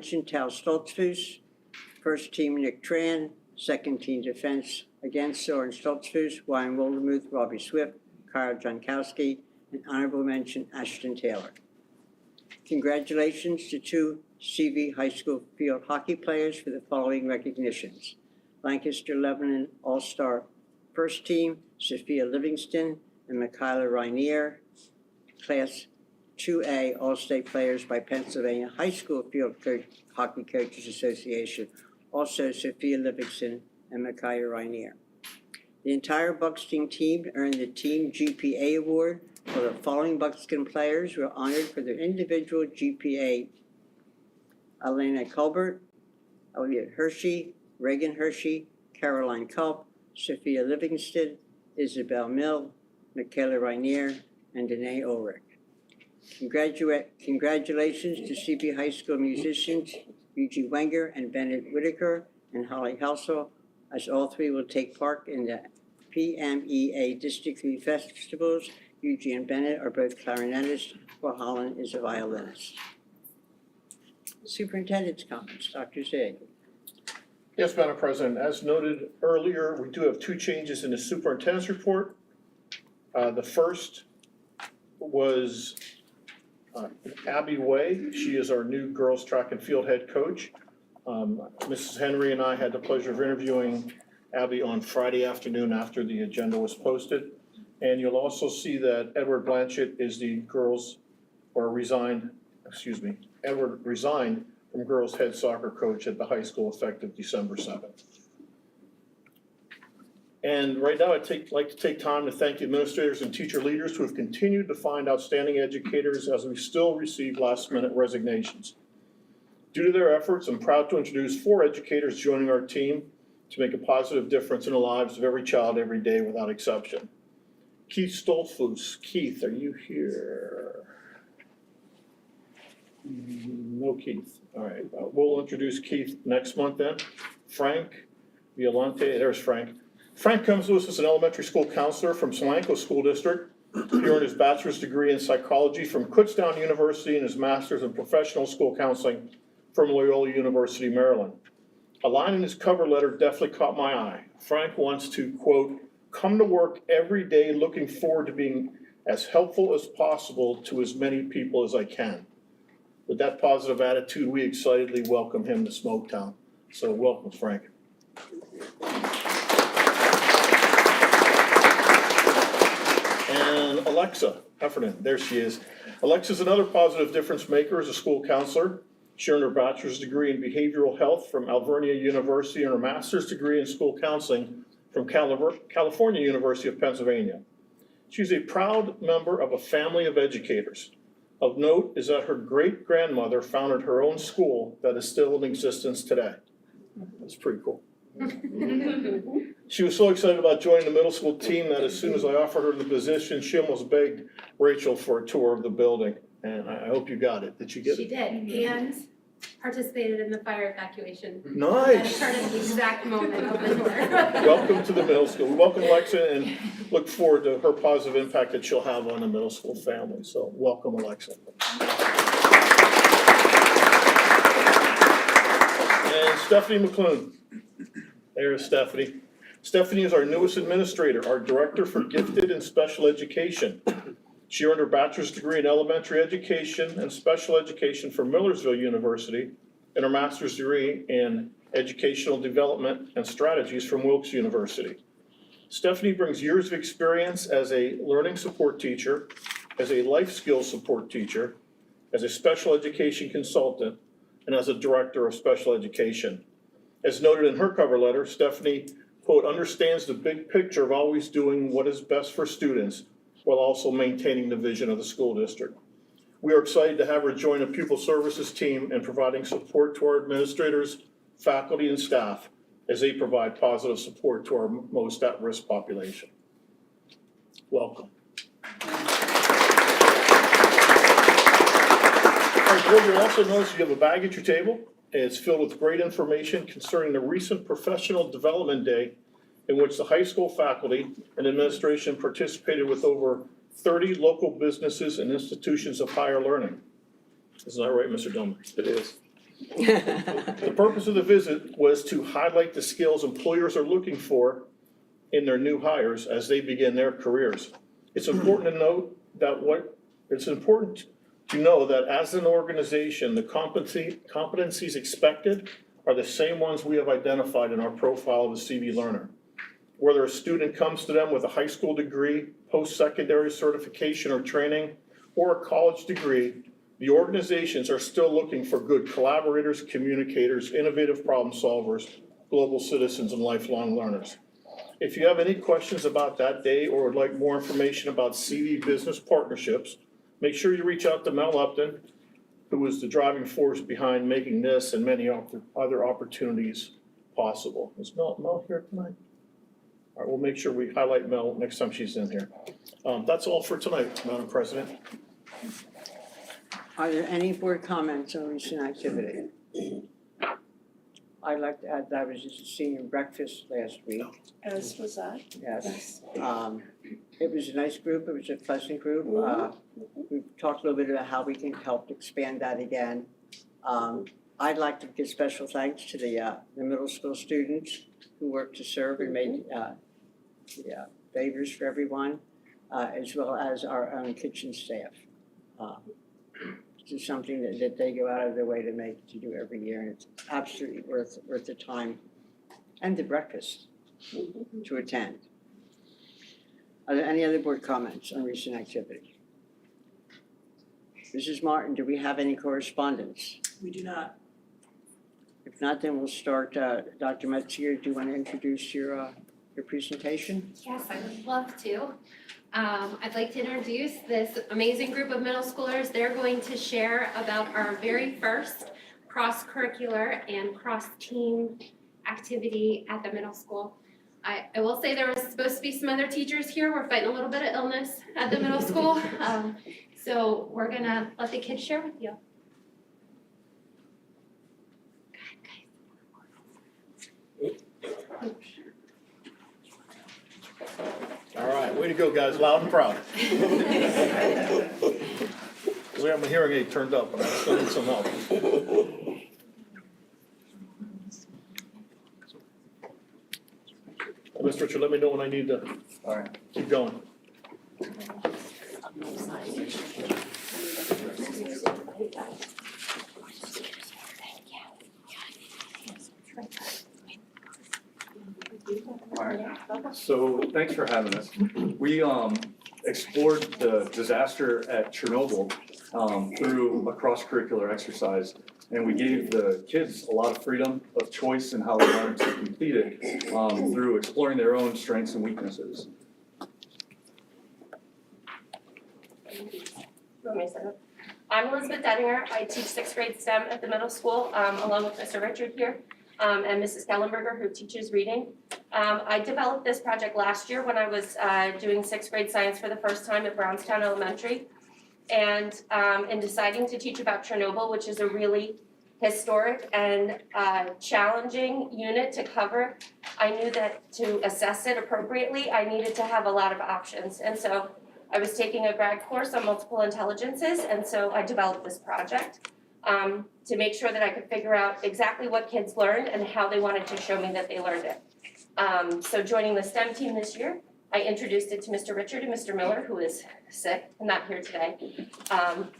mention, Tal Stoltzfus. First team, Nick Tran. Second team, defense against Soren Stoltzfus, Ryan Wildermuth, Robbie Swift, Kyle Jankowski, and honorable mention, Ashton Taylor. Congratulations to two CV High School field hockey players for the following recognitions. Lancaster Lebanon All-Star First Team, Sophia Livingston and Michaela Rainier. Class 2A All-State Players by Pennsylvania High School Field Hockey Coaches Association, also Sophia Livingston and Michaela Rainier. The entire Buckskin team earned the Team GPA Award, while the following Buckskin players were honored for their individual GPA. Elena Colbert, Elliot Hershey, Reagan Hershey, Caroline Culp, Sophia Livingston, Isabel Mill, Michaela Rainier, and Danae Ulrich. Congratulations to CB High School musicians Eugene Wenger and Bennett Whitaker and Holly Helsel, as all three will take part in the PMEA District 3 festivals. Eugene and Bennett are both clarinetists, while Holland is a violinist. Superintendent's comments, Dr. Zig. Yes, Madam President, as noted earlier, we do have two changes in the superintendent's report. The first was Abby Way. She is our new girls track and field head coach. Mrs. Henry and I had the pleasure of interviewing Abby on Friday afternoon after the agenda was posted. And you'll also see that Edward Blanchett is the Edward resigned from girls head soccer coach at the high school effective December 7th. And right now I'd like to take time to thank the administrators and teacher leaders who have continued to find outstanding educators as we still receive last minute resignations. Due to their efforts, I'm proud to introduce 4 educators joining our team to make a positive difference in the lives of every child every day without exception. Keith Stoltzfus. Keith, are you here? No Keith. All right, we'll introduce Keith next month then. Frank Violante, there's Frank. Frank comes to us as an elementary school counselor from Solanco School District. He earned his bachelor's degree in psychology from Kutztown University and his master's in professional school counseling from Loyola University, Maryland. A line in his cover letter definitely caught my eye. Frank wants to, quote, come to work every day looking forward to being as helpful as possible to as many people as I can. With that positive attitude, we excitedly welcome him to Smoketown. So welcome, Frank. And Alexa Heffernan, there she is. Alexa's another positive difference maker as a school counselor. She earned her bachelor's degree in behavioral health from Alvernia University and her master's degree in school counseling from California University of Pennsylvania. She's a proud member of a family of educators. Of note is that her great-grandmother founded her own school that is still in existence today. That's pretty cool. She was so excited about joining the middle school team that as soon as I offered her the position, she almost begged Rachel for a tour of the building. And I hope you got it. Did you get it? She did, and participated in the fire evacuation. Nice. That started the exact moment of the tour. Welcome to the middle school. We welcome Alexa and look forward to her positive impact that she'll have on the middle school family. So welcome, Alexa. And Stephanie McClune. There's Stephanie. Stephanie is our newest administrator, our director for gifted and special education. She earned her bachelor's degree in elementary education and special education from Millersville University and her master's degree in educational development and strategies from Wilkes University. Stephanie brings years of experience as a learning support teacher, as a life skills support teacher, as a special education consultant, and as a director of special education. As noted in her cover letter, Stephanie, quote, understands the big picture of always doing what is best for students while also maintaining the vision of the school district. We are excited to have her join the pupil services team and providing support to our administrators, faculty, and staff as they provide positive support to our most at-risk population. Welcome. All right, board, you'll also notice you have a bag at your table. It's filled with great information concerning the recent Professional Development Day in which the high school faculty and administration participated with over 30 local businesses and institutions of higher learning. Isn't that right, Mr. Dummer? It is. The purpose of the visit was to highlight the skills employers are looking for in their new hires as they begin their careers. It's important to note that as an organization, the competencies expected are the same ones we have identified in our profile of a CV learner. Whether a student comes to them with a high school degree, post-secondary certification or training, or a college degree, the organizations are still looking for good collaborators, communicators, innovative problem solvers, global citizens, and lifelong learners. If you have any questions about that day or would like more information about CV business partnerships, make sure you reach out to Mel Upton, who was the driving force behind making this and many other opportunities possible. Is Mel here tonight? All right, we'll make sure we highlight Mel next time she's in here. That's all for tonight, Madam President. Are there any board comments on recent activity? I'd like to add that I was just a senior breakfast last week. As was I. Yes. It was a nice group. It was a pleasant group. We've talked a little bit about how we can help expand that again. I'd like to give special thanks to the middle school students who worked to serve and made favors for everyone, as well as our own kitchen staff. This is something that they go out of their way to do every year, and it's absolutely worth the time and the breakfast to attend. Are there any other board comments on recent activity? Mrs. Martin, do we have any correspondence? We do not. If not, then we'll start. Dr. Metziger, do you want to introduce your presentation? Yes, I would love to. I'd like to introduce this amazing group of middle schoolers. They're going to share about our very first cross-curricular and cross-team activity at the middle school. I will say there was supposed to be some other teachers here. We're fighting a little bit of illness at the middle school. So we're gonna let the kids share with you. All right, way to go, guys, loud and proud. We have my hearing aid turned up, but I still need some help. Mr. Richard, let me know when I need to keep going. All right, so thanks for having us. We explored the disaster at Chernobyl through a cross-curricular exercise, and we gave the kids a lot of freedom of choice in how they wanted to complete it through exploring their own strengths and weaknesses. I'm Elizabeth Dettinger. I teach sixth grade STEM at the middle school, along with Mr. Richard here, and Mrs. Kellenberger, who teaches reading. I developed this project last year when I was doing sixth grade science for the first time at Brownstown Elementary. And in deciding to teach about Chernobyl, which is a really historic and challenging unit to cover, I knew that to assess it appropriately, I needed to have a lot of options. And so I was taking a grad course on multiple intelligences, and so I developed this project to make sure that I could figure out exactly what kids learned and how they wanted to show me that they learned it. So joining the STEM team this year, I introduced it to Mr. Richard and Mr. Miller, who is sick and not here today.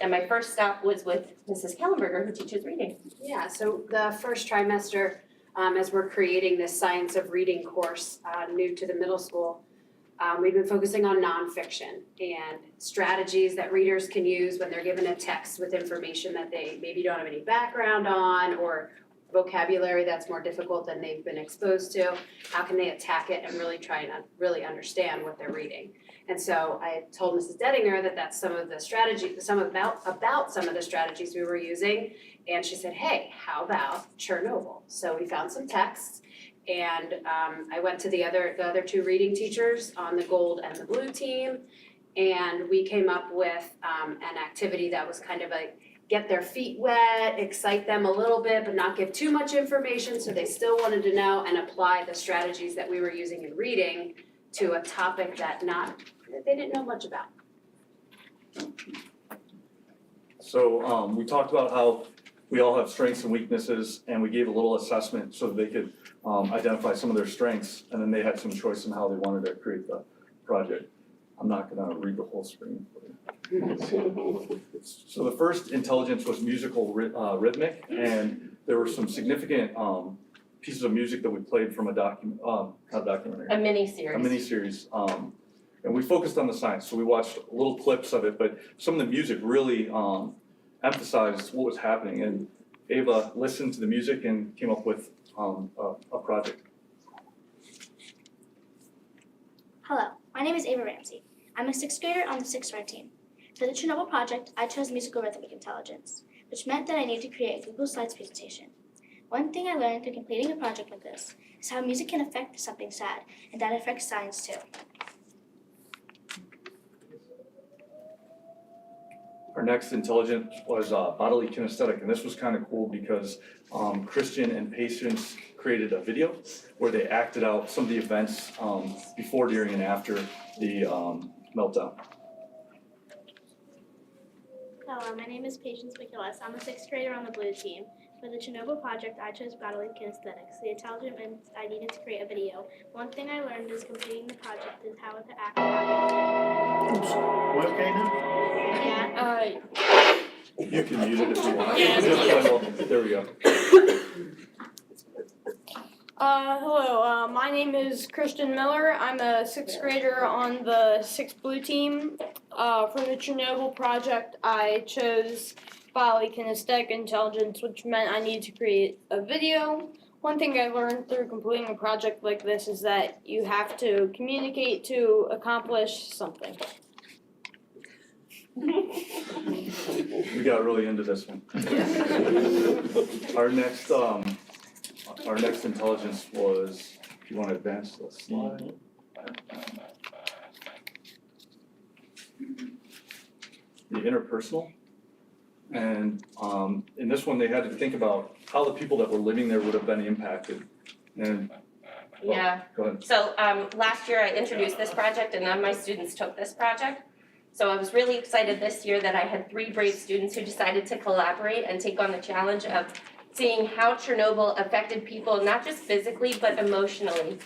And my first stop was with Mrs. Kellenberger, who teaches reading. Yeah, so the first trimester, as we're creating this Science of Reading course new to the middle school, we've been focusing on nonfiction and strategies that readers can use when they're given a text with information that they maybe don't have any background on, or vocabulary that's more difficult than they've been exposed to. How can they attack it and really try and really understand what they're reading? And so I told Mrs. Dettinger that that's some of the strategies, about some of the strategies we were using, and she said, hey, how about Chernobyl? So we found some texts, and I went to the other two reading teachers on the gold and the blue team, and we came up with an activity that was kind of like get their feet wet, excite them a little bit, but not give too much information, so they still wanted to know and apply the strategies that we were using in reading to a topic that they didn't know much about. So we talked about how we all have strengths and weaknesses, and we gave a little assessment so that they could identify some of their strengths, and then they had some choice in how they wanted to create the project. I'm not gonna read the whole screen for you. So the first intelligence was musical rhythmic, and there were some significant pieces of music that we played from not a documentary. A mini-series. A mini-series, and we focused on the science, so we watched little clips of it, but some of the music really emphasized what was happening, and Ava listened to the music and came up with a project. Hello, my name is Ava Ramsey. I'm a 6th grader on the 6th red team. For the Chernobyl project, I chose musical rhythmic intelligence, which meant that I needed to create a Google Slides presentation. One thing I learned through completing a project like this is how music can affect something sad, and that affects science too. Our next intelligence was bodily kinesthetic, and this was kind of cool because Christian and Patience created a video where they acted out some of the events before, during, and after the meltdown. Hello, my name is Patience McGillis. I'm a 6th grader on the blue team. For the Chernobyl project, I chose bodily kinesthetics. The intelligence meant I needed to create a video. One thing I learned is completing the project is how to act out. Oops, what, okay now? Yeah. You can mute it if you want. Yeah. There we go. Hello, my name is Christian Miller. I'm a 6th grader on the 6th blue team. For the Chernobyl project, I chose bodily kinesthetic intelligence, which meant I needed to create a video. One thing I learned through completing a project like this is that you have to communicate to accomplish something. We got really into this one. Our next intelligence was, if you want to advance the slide. The interpersonal. And in this one, they had to think about how the people that were living there would have been impacted. And Yeah. go ahead. So last year I introduced this project and none of my students took this project. So I was really excited this year that I had 3 brave students who decided to collaborate and take on the challenge of seeing how Chernobyl affected people, not just physically, but emotionally.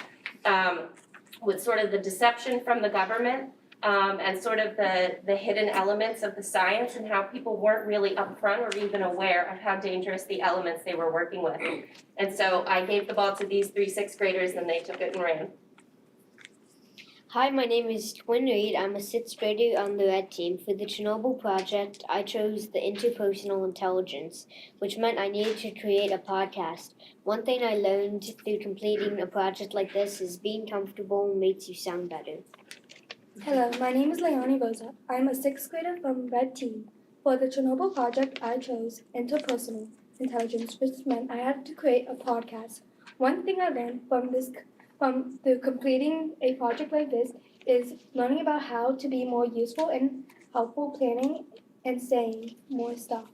With sort of the deception from the government and sort of the hidden elements of the science and how people weren't really upfront or even aware of how dangerous the elements they were working with. And so I gave the ball to these 3 6th graders and they took it and ran. Hi, my name is Twin Reed. I'm a 6th grader on the red team. For the Chernobyl project, I chose the interpersonal intelligence, which meant I needed to create a podcast. One thing I learned through completing a project like this is being comfortable makes you sound better. Hello, my name is Leonie Boza. I'm a 6th grader from Red Team. For the Chernobyl project, I chose interpersonal intelligence, which meant I had to create a podcast. One thing I learned from completing a project like this is learning about how to be more useful and helpful, planning and saying more stuff.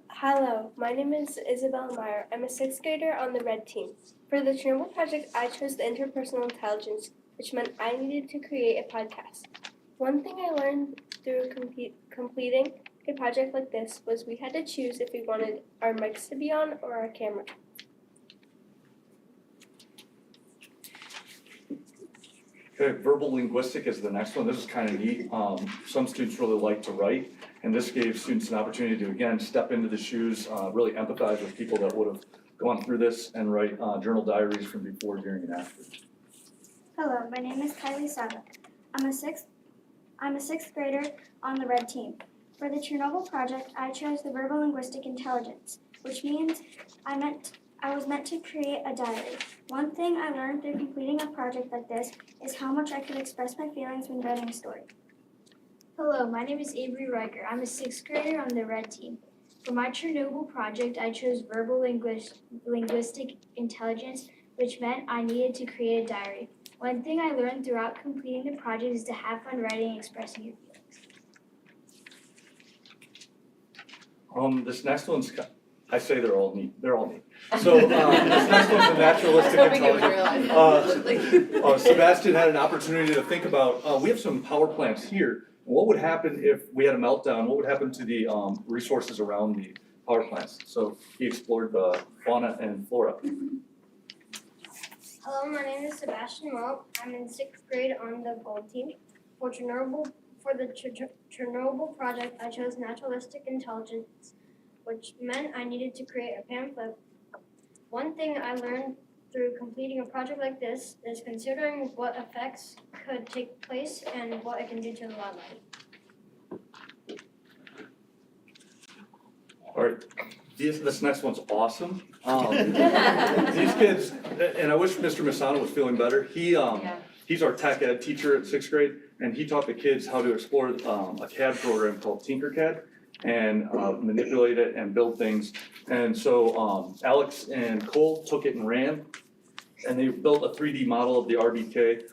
Hello, my name is Isabel Meyer. I'm a 6th grader on the red team. For the Chernobyl project, I chose the interpersonal intelligence, which meant I needed to create a podcast. One thing I learned through completing a project like this was we had to choose if we wanted our mics to be on or our camera. Okay, verbal linguistic is the next one. This is kind of neat. Some students really like to write, and this gave students an opportunity to, again, step into the shoes, really empathize with people that would have gone through this and write journal diaries from before, during, and after. Hello, my name is Kylie Saba. I'm a sixth grader on the red team. For the Chernobyl project, I chose the verbal linguistic intelligence, which means I was meant to create a diary. One thing I learned through completing a project like this is how much I could express my feelings when writing a story. Hello, my name is Avery Riker. I'm a 6th grader on the red team. For my Chernobyl project, I chose verbal linguistic intelligence, which meant I needed to create a diary. One thing I learned throughout completing the project is to have fun writing and expressing your feelings. This next one's, I say they're all neat. They're all neat. So this next one's a naturalistic intelligence. Sebastian had an opportunity to think about, we have some power plants here What would happen if we had a meltdown? What would happen to the resources around the power plants? So he explored the fauna and flora. Hello, my name is Sebastian Mo. I'm in 6th grade on the gold team. For the Chernobyl project, I chose naturalistic intelligence, which meant I needed to create a pamphlet. One thing I learned through completing a project like this is considering what effects could take place and what it can do to the wildlife. All right, this next one's awesome. These kids, and I wish Mr. Misano was feeling better. He's our tech ed teacher at 6th grade, and he taught the kids how to explore a CAD program called Tinkercad and manipulate it and build things. And so Alex and Cole took it and ran, and they built a 3D model of the RBMK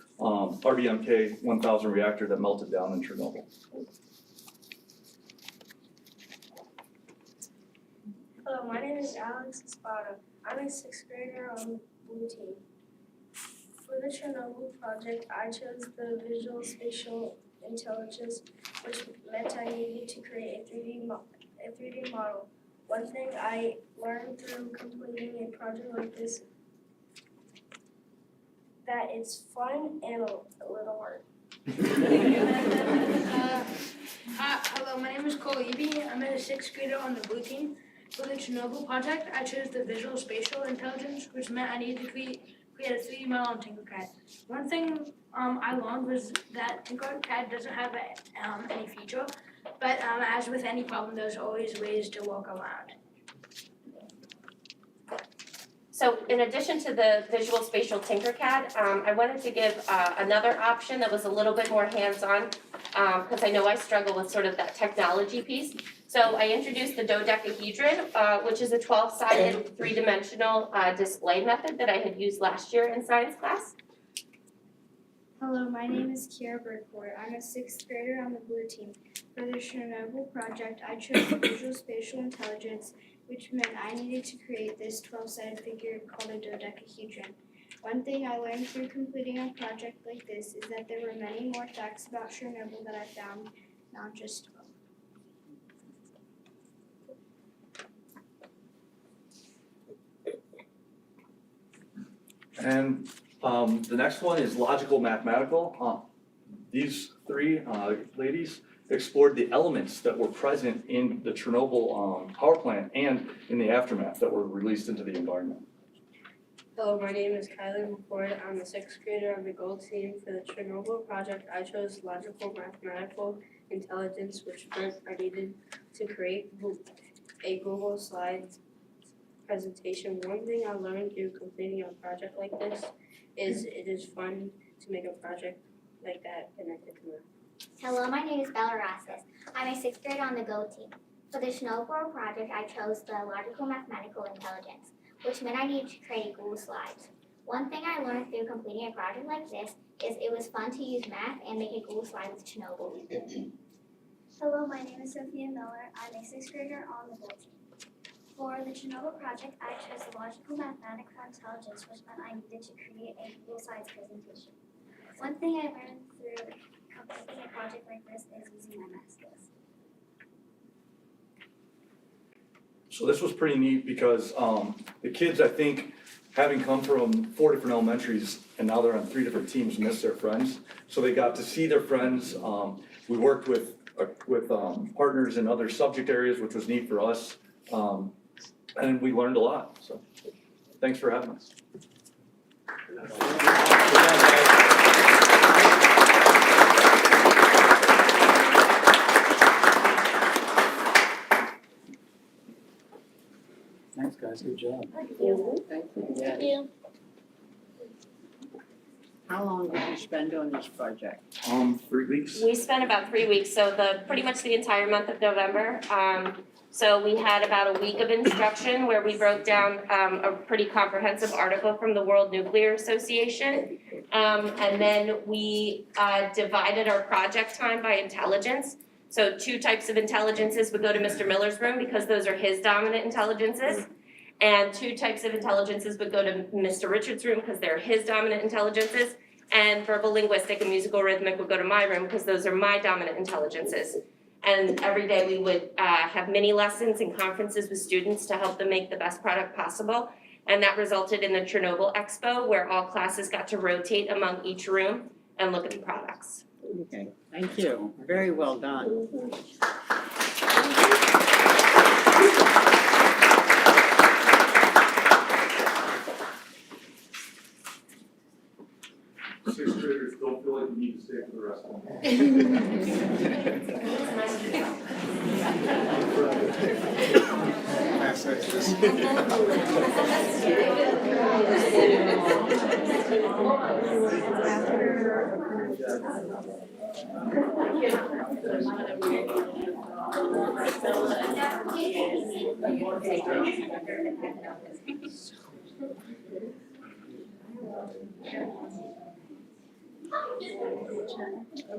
1000 reactor that melted down in Chernobyl. Hello, my name is Alex Espada. I'm a 6th grader on the blue team. For the Chernobyl project, I chose the visual spatial intelligence, which meant I needed to create a 3D model. One thing I learned through completing a project like this, that it's fun and a little hard. Hello, my name is Cole Eby. I'm a 6th grader on the blue team. For the Chernobyl project, I chose the visual spatial intelligence, which meant I needed to create a 3D model on Tinkercad. One thing I learned was that Tinkercad doesn't have any feature, but as with any problem, there's always ways to work around. So in addition to the visual spatial Tinkercad, I wanted to give another option that was a little bit more hands-on, because I know I struggle with sort of that technology piece. So I introduced the dodecahedron, which is a 12-sided, three-dimensional display method that I had used last year in science class. Hello, my name is Kiara Burkford. I'm a 6th grader on the blue team. For the Chernobyl project, I chose visual spatial intelligence, which meant I needed to create this 12-sided figure called a dodecahedron. One thing I learned through completing a project like this is that there were many more facts about Chernobyl that I found, not just 12. And the next one is logical mathematical. These three ladies explored the elements that were present in the Chernobyl power plant and in the aftermath that were released into the environment. Hello, my name is Kylie McCord. I'm a 6th grader on the gold team. For the Chernobyl project, I chose logical mathematical intelligence, which meant I needed to create a Google Slides presentation. One thing I learned through completing a project like this is it is fun to make a project like that connected to math. Hello, my name is Bella Rasmus. I'm a 6th grader on the GO team. For the Chernobyl project, I chose the logical mathematical intelligence, which meant I needed to create a Google Slides. One thing I learned through completing a project like this is it was fun to use math and make a Google Slide with Chernobyl. Hello, my name is Sophia Miller. I'm a 6th grader on the gold team. For the Chernobyl project, I chose the logical mathematical intelligence, which meant I needed to create a Google Slides presentation. One thing I learned through completing a project like this is using my math skills. So this was pretty neat because the kids, I think, having come from 4 different elementaries and now they're on 3 different teams, miss their friends. So they got to see their friends. We worked with partners in other subject areas, which was neat for us. And we learned a lot. So thanks for having us. Thanks, guys. Good job. Thank you. Thank you. How long did you spend on this project? 3 weeks. We spent about 3 weeks, so pretty much the entire month of November. So we had about a week of instruction where we broke down a pretty comprehensive article from the World Nuclear Association. And then we divided our project time by intelligence. So 2 types of intelligences would go to Mr. Miller's room because those are his dominant intelligences. And 2 types of intelligences would go to Mr. Richard's room because they're his dominant intelligences. And verbal, linguistic, and musical rhythmic would go to my room because those are my dominant intelligences. And every day we would have mini lessons and conferences with students to help them make the best product possible. And that resulted in the Chernobyl Expo, where all classes got to rotate among each room and look at the products. Okay, thank you. Very well done. Sixth graders don't feel like you need to stay for the rest of the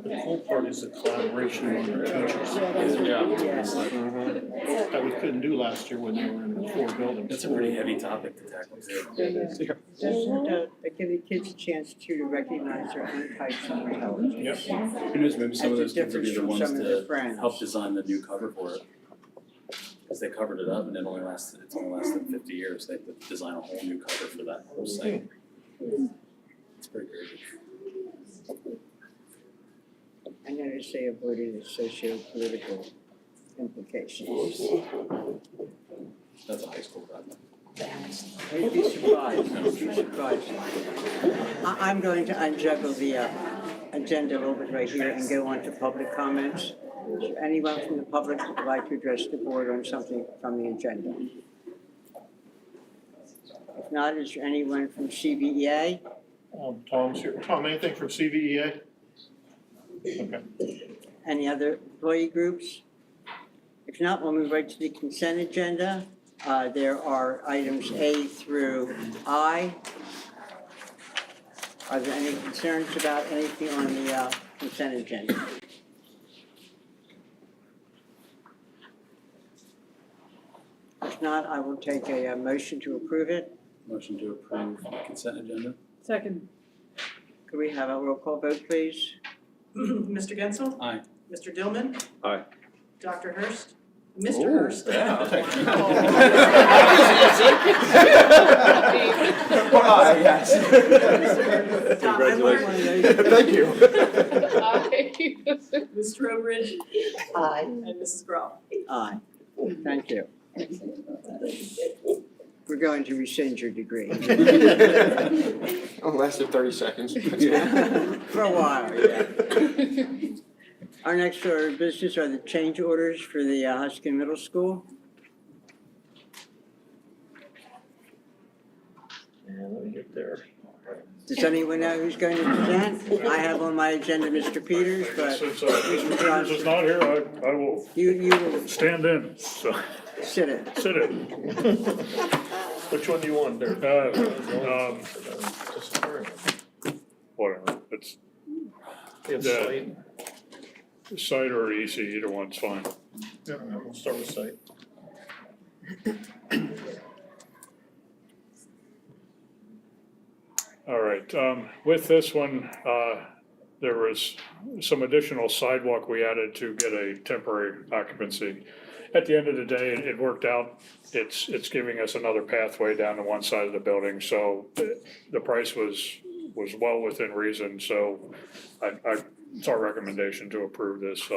The cool part is the collaboration among the teachers. That we couldn't do last year when they were in 4 buildings. That's a pretty heavy topic to tackle too. Doesn't give the kids a chance to recognize their own types of intelligence? Yep. Who knows, maybe some of That's those a kids will be difference the from ones some of their to friends. help design the new cover for it. Because they covered it up and it's only lasted 50 years. They have to design a whole new cover for that whole site. It's pretty crazy. I noticed they avoided the socio-political implications. That's a high school project. You'd be surprised, you'd be surprised. I'm going to unjuggle the agenda a little bit right here and go on to public comments. Is there anyone from the public who would like to address the board on something from the agenda? If not, is there anyone from CVEA? Tom's here. Tom, anything from CVEA? Okay. Any other employee groups? If not, we'll move right to the consent agenda. There are items A through I. Are there any concerns about anything on the consent agenda? If not, I will take a motion to approve it. Motion to approve the consent agenda. Second. Could we have a roll call vote, please? Mr. Gensel? Aye. Mr. Dillman? Aye. Dr. Hurst? Mr. Hurst? Yeah, I'll take it. Aye, yes. Tom, I learned. Thank you. Ms. Trowbridge? Aye. And Mrs. Groff? Aye. Thank you. We're going to rescind your degree. Less than 30 seconds. For a while, yeah. Our next order of business are the change orders for the Husky Middle School. And let me get there. Does anyone know who's going to present? I have on my agenda Mr. Peters, but Since Mr. Peters is not here, I will you will stand in, so. sit it. Sit it. Which one do you want there? Whatever, it's It's Yeah. site. site or EC, either one's fine. Yeah, we'll start with site. All right, with this one, there was some additional sidewalk we added to get a temporary occupancy. At the end of the day, it worked out. It's giving us another pathway down to one side of the building, so the price was well within reason, so it's our recommendation to approve this.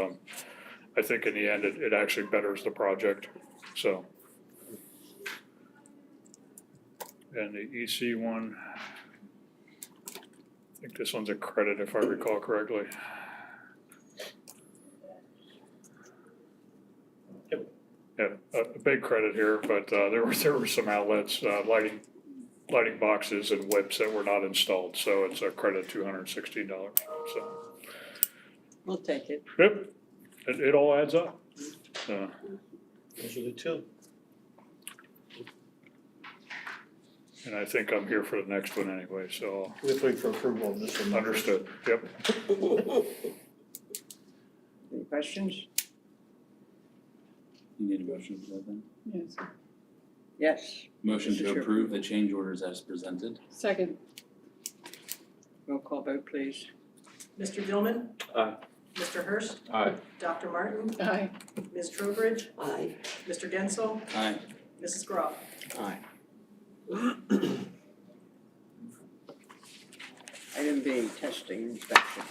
I think in the end, it actually betters the project, so. And the EC one, I think this one's a credit if I recall correctly. Yep. Yeah, a big credit here, but there were some outlets, lighting boxes and whips that were not installed, so it's a credit $216, so. We'll take it. Yep, it all adds up. Those are the two. And I think I'm here for the next one anyway, so. We have to wait for approval on this one. Understood, yep. Any questions? You need a motion for that then? Yes. Yes. Motion This is to your- approve the change orders as presented. Second. Roll call vote, please. Mr. Dillman? Aye. Mr. Hurst? Aye. Dr. Martin? Aye. Ms. Trowbridge? Aye. Mr. Gensel? Aye. Mrs. Groff? Aye. Item B, testing inspection.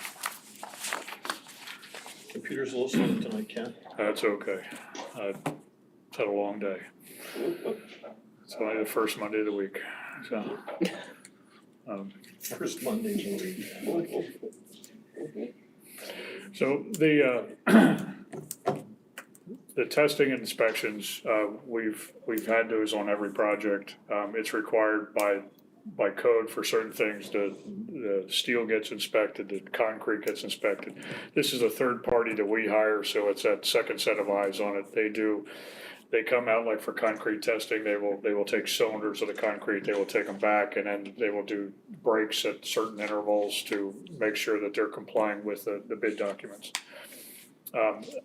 Computer's a little slow tonight, Ken. That's okay. I've had a long day. It's only the first Monday of the week, so. First Monday of the week. So the testing and inspections, we've had those on every project. It's required by code for certain things. The steel gets inspected, the concrete gets inspected. This is a third party that we hire, so it's that second set of eyes on it. They come out like for concrete testing, they will take cylinders of the concrete, they will take them back, and then they will do breaks at certain intervals to make sure that they're complying with the bid documents.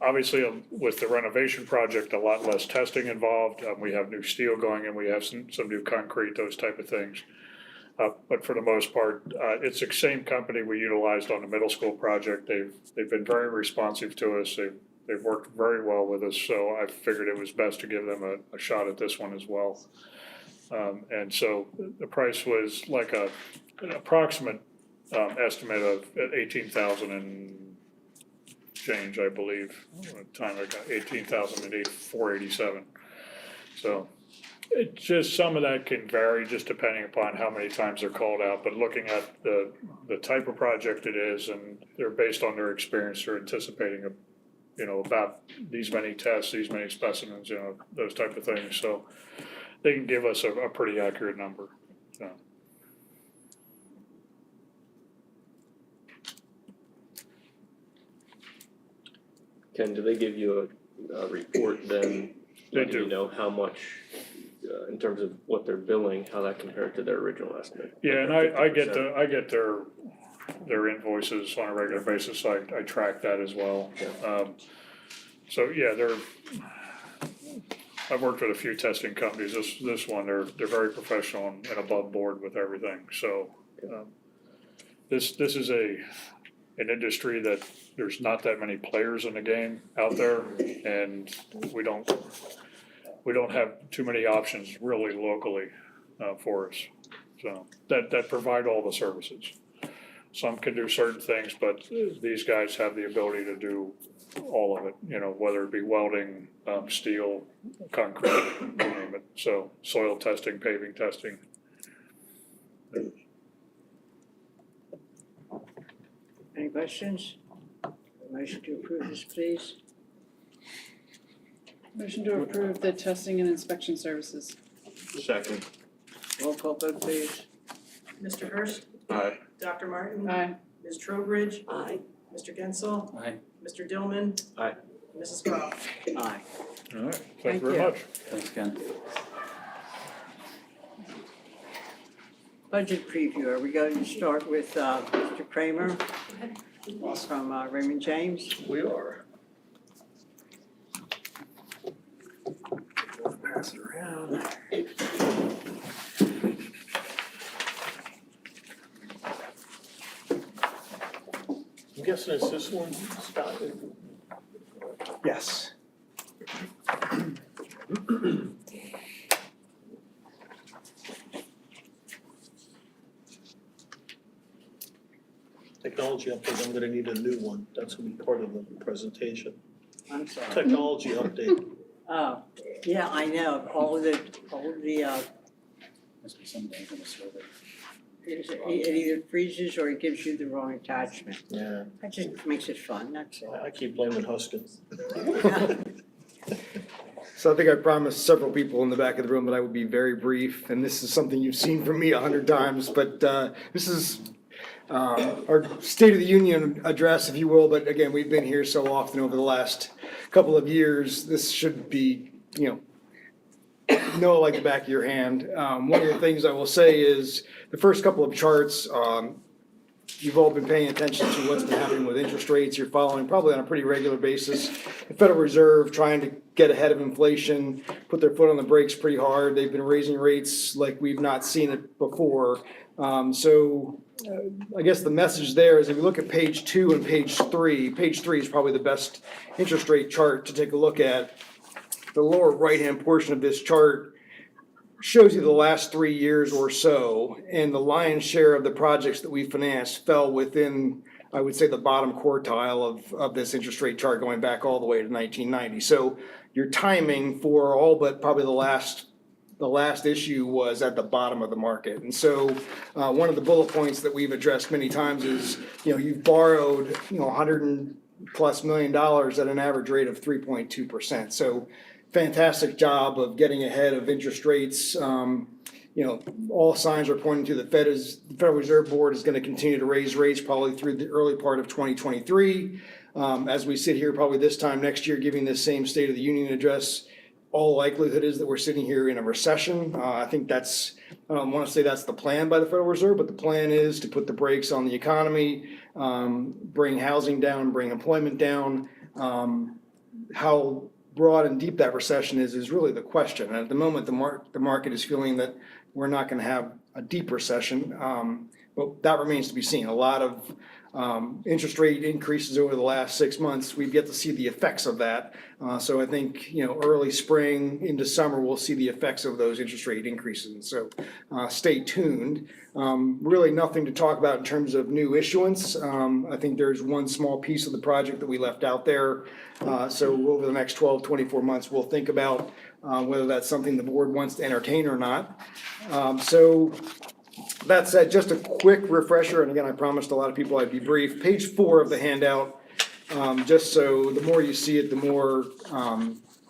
Obviously, with the renovation project, a lot less testing involved. We have new steel going in, we have some new concrete, those type of things. But for the most part, it's the same company we utilized on the middle school project. They've been very responsive to us. They've worked very well with us, so I figured it was best to give them a shot at this one as well. And so the price was like an approximate estimate of $18,000 and change, I believe. At the time I got $18,487. So it just, some of that can vary just depending upon how many times they're called out. But looking at the type of project it is, and they're based on their experience, they're anticipating about these many tests, these many specimens, those type of things. So they can give us a pretty accurate number. So. Ken, do they give you a report then? They do. You know how much, in terms of what they're billing, how that compared to their original estimate? Yeah, and I get their invoices on a regular basis. I track that as well. So yeah, I've worked with a few testing companies. This one, they're very professional and above board with everything. So this is an industry that there's not that many players in the game out there, and we don't have too many options really locally for us. So that provide all the services. Some can do certain things, but these guys have the ability to do all of it, whether it be welding, steel, concrete, you name it. So soil testing, paving testing. Any questions? Motion to approve this, please. Motion to approve the testing and inspection services. Second. Roll call vote, please. Mr. Hurst? Aye. Dr. Martin? Aye. Ms. Trowbridge? Aye. Mr. Gensel? Aye. Mr. Dillman? Aye. Mrs. Groff? Aye. All right, thank Thank you very you. much. Thanks, Ken. Budget preview. Are we going to start with Mr. Kramer from Raymond James? We are. Pass it around. I'm guessing it's this one, Scott? Yes. Technology update, I'm gonna need a new one. That's gonna be part of the presentation. I'm sorry. Technology update. Oh, yeah, I know. All the Must be some days in the survey. it either freezes or it gives you the wrong attachment. Yeah. That just makes it fun, that's all. I keep blaming Huskins. So I think I promised several people in the back of the room that I would be very brief, and this is something you've seen from me 100 times, but this is our State of the Union address, if you will, but again, we've been here so often over the last couple of years, this should be, know like the back of your hand. One of the things I will say is the first couple of charts, you've all been paying attention to what's been happening with interest rates. You're following probably on a pretty regular basis. The Federal Reserve trying to get ahead of inflation, put their foot on the brakes pretty hard. They've been raising rates like we've not seen it before. I guess the message there is if you look at page 2 and page 3 is probably the best interest rate chart to take a look at. The lower right-hand portion of this chart shows you the last 3 years or so, and the lion's share of the projects that we financed fell within, I would say, the bottom quartile of this interest rate chart going back all the way to 1990. So your timing for all but probably the last issue was at the bottom of the market. And so one of the bullet points that we've addressed many times is, you've borrowed, $100+ million at an average rate of 3.2%. So fantastic job of getting ahead of interest rates. All signs are pointing to the Federal Reserve Board is going to continue to raise rates probably through the early part of 2023. As we sit here probably this time next year giving this same State of the Union address, all likelihood is that we're sitting here in a recession. I think I don't want to say that's the plan by the Federal Reserve, but the plan is to put the brakes on the economy, bring housing down, bring employment down. How broad and deep that recession is really the question. And at the moment, the market is feeling that we're not going to have a deep recession, but that remains to be seen. A lot of interest rate increases over the last 6 months. We've yet to see the effects of that. So I think, early spring into summer, we'll see the effects of those interest rate increases. And so stay tuned. Really nothing to talk about in terms of new issuance. I think there's one small piece of the project that we left out there. So over the next 12, 24 months, we'll think about whether that's something the board wants to entertain or not. That said, just a quick refresher, and again, I promised a lot of people I'd be brief. Page 4 of the handout, just so the more you see it, the more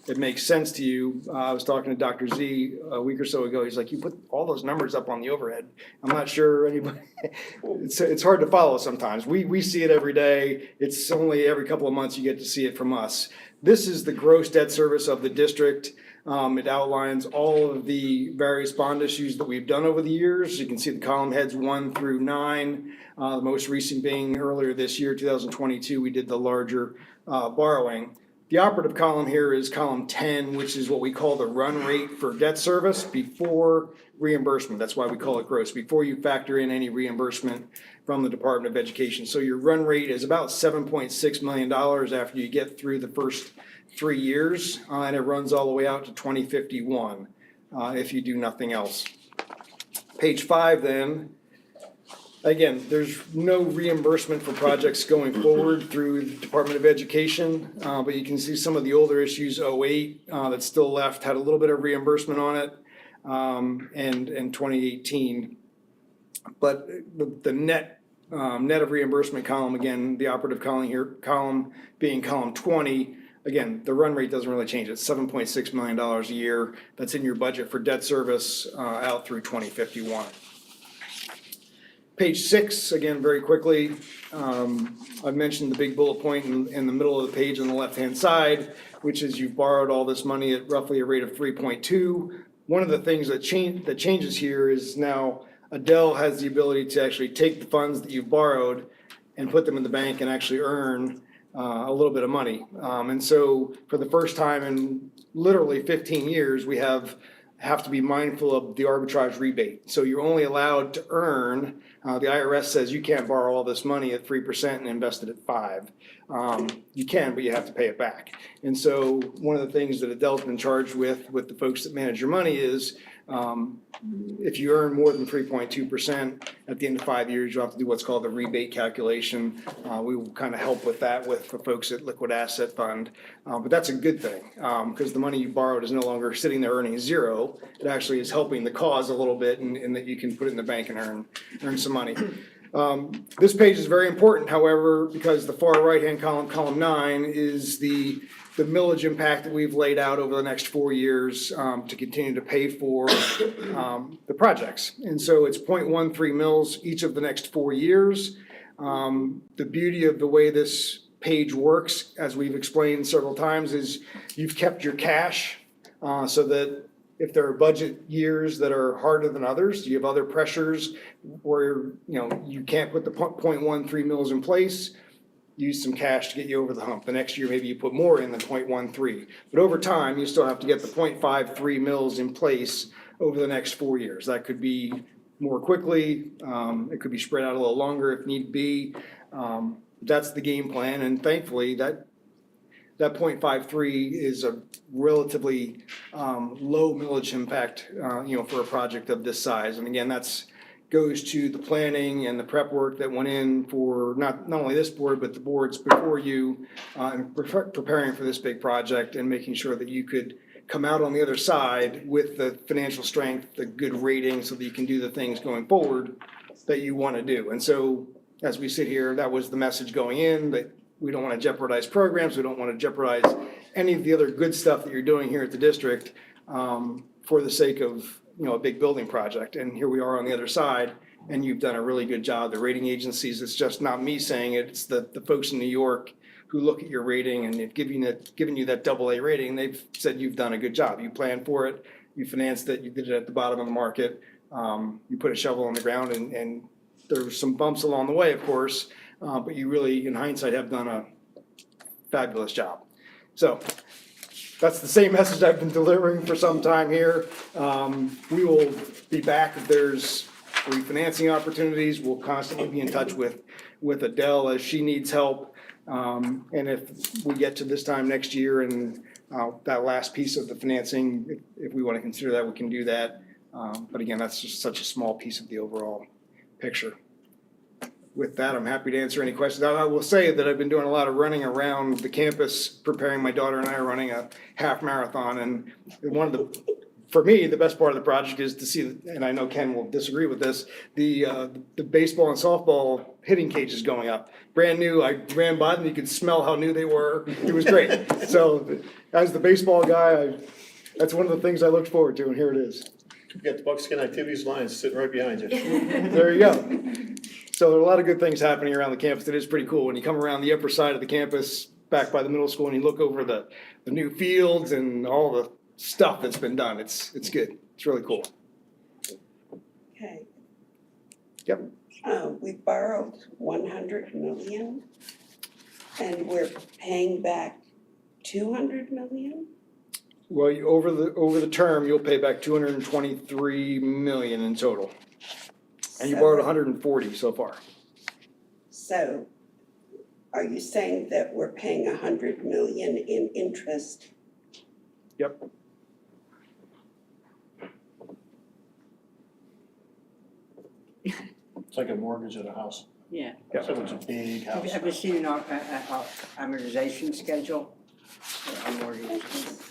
it makes sense to you. I was talking to Dr. Z a week or so ago. He's like, you put all those numbers up on the overhead. I'm not sure anybody, it's hard to follow sometimes. We see it every day. It's only every couple of months you get to see it from us. This is the gross debt service of the district. It outlines all of the various bond issues that we've done over the years. You can see the column heads 1 through 9. The most recent being earlier this year, 2022, we did the larger borrowing. The operative column here is column 10, which is what we call the run rate for debt service before reimbursement. That's why we call it gross, before you factor in any reimbursement from the Department of Education. So your run rate is about $7.6 million after you get through the first 3 years, and it runs all the way out to 2051 if you do nothing else. Page 5 then, again, there's no reimbursement for projects going forward through the Department of Education, but you can see some of the older issues, 08, that's still left, had a little bit of reimbursement on it, and 2018. But the net of reimbursement column, again, the operative column being column 20, again, the run rate doesn't really change. It's $7.6 million a year. That's in your budget for debt service out through 2051. Page 6, again, very quickly. I've mentioned the big bullet point in the middle of the page on the left-hand side, which is you've borrowed all this money at roughly a rate of 3.2. One of the things that changes here is now Adele has the ability to actually take the funds that you've borrowed and put them in the bank and actually earn a little bit of money. And so for the first time in literally 15 years, we have to be mindful of the arbitrage rebate. So you're only allowed to earn, the IRS says you can't borrow all this money at 3% and invest it at 5%. You can, but you have to pay it back. And so one of the things that Adele's been charged with the folks that manage your money is if you earn more than 3.2% at the end of 5 years, you'll have to do what's called the rebate calculation. We will kind of help with that with the folks at Liquid Asset Fund. But that's a good thing because the money you borrowed is no longer sitting there earning zero. It actually is helping the cause a little bit in that you can put it in the bank and earn some money. This page is very important, however, because the far right-hand column, column 9, is the millage impact that we've laid out over the next 4 years to continue to pay for the projects. And so it's 0.13 mils each of the next 4 years. The beauty of the way this page works, as we've explained several times, is you've kept your cash so that if there are budget years that are harder than others, do you have other pressures where, you can't put the 0.13 mils in place? Use some cash to get you over the hump. The next year, maybe you put more in than 0.13. But over time, you still have to get the 0.53 mils in place over the next 4 years. That could be more quickly, it could be spread out a little longer if need be. That's the game plan, and thankfully, that 0.53 is a relatively low millage impact, for a project of this size. And again, that's goes to the planning and the prep work that went in for not only this board, but the boards before you, in preparing for this big project and making sure that you could come out on the other side with the financial strength, the good rating, so that you can do the things going forward that you want to do. And so as we sit here, that was the message going in, that we don't want to jeopardize programs, we don't want to jeopardize any of the other good stuff that you're doing here at the district for the sake of a big building project. And here we are on the other side, and you've done a really good job. The rating agencies, it's just not me saying it, it's the folks in New York who look at your rating and they've given you that AA rating. They've said you've done a good job. You planned for it, you financed it, you did it at the bottom of the market, you put a shovel on the ground, and there were some bumps along the way, of course, but you really, in hindsight, have done a fabulous job. So that's the same message I've been delivering for some time here. We will be back if there's refinancing opportunities. We'll constantly be in touch with Adele as she needs help. And if we get to this time next year and that last piece of the financing, if we want to consider that, we can do that. But again, that's just such a small piece of the overall picture. With that, I'm happy to answer any questions. I will say that I've been doing a lot of running around the campus, preparing. My daughter and I are running a half marathon, and for me, the best part of the project is to see, and I know Ken will disagree with this, the baseball and softball hitting cages going up. Brand new, I ran by them, you could smell how new they were. It was great. So as the baseball guy, that's one of the things I looked forward to, and here it is. You got the Buckskin Activities Lions sitting right behind you. There you go. So there are a lot of good things happening around the campus. It is pretty cool. When you come around the upper side of the campus, back by the middle school, and you look over the new fields and all the stuff that's been done, it's good. It's really cool. Okay. Yep. We borrowed 100 million and we're paying back 200 million? Well, over the term, you'll pay back 223 million in total. And you borrowed 140 so far. So are you saying that we're paying 100 million in interest? Yep. It's like a mortgage at a house. Yeah. So it's a big Have house. you ever seen our amortization schedule? Our mortgages?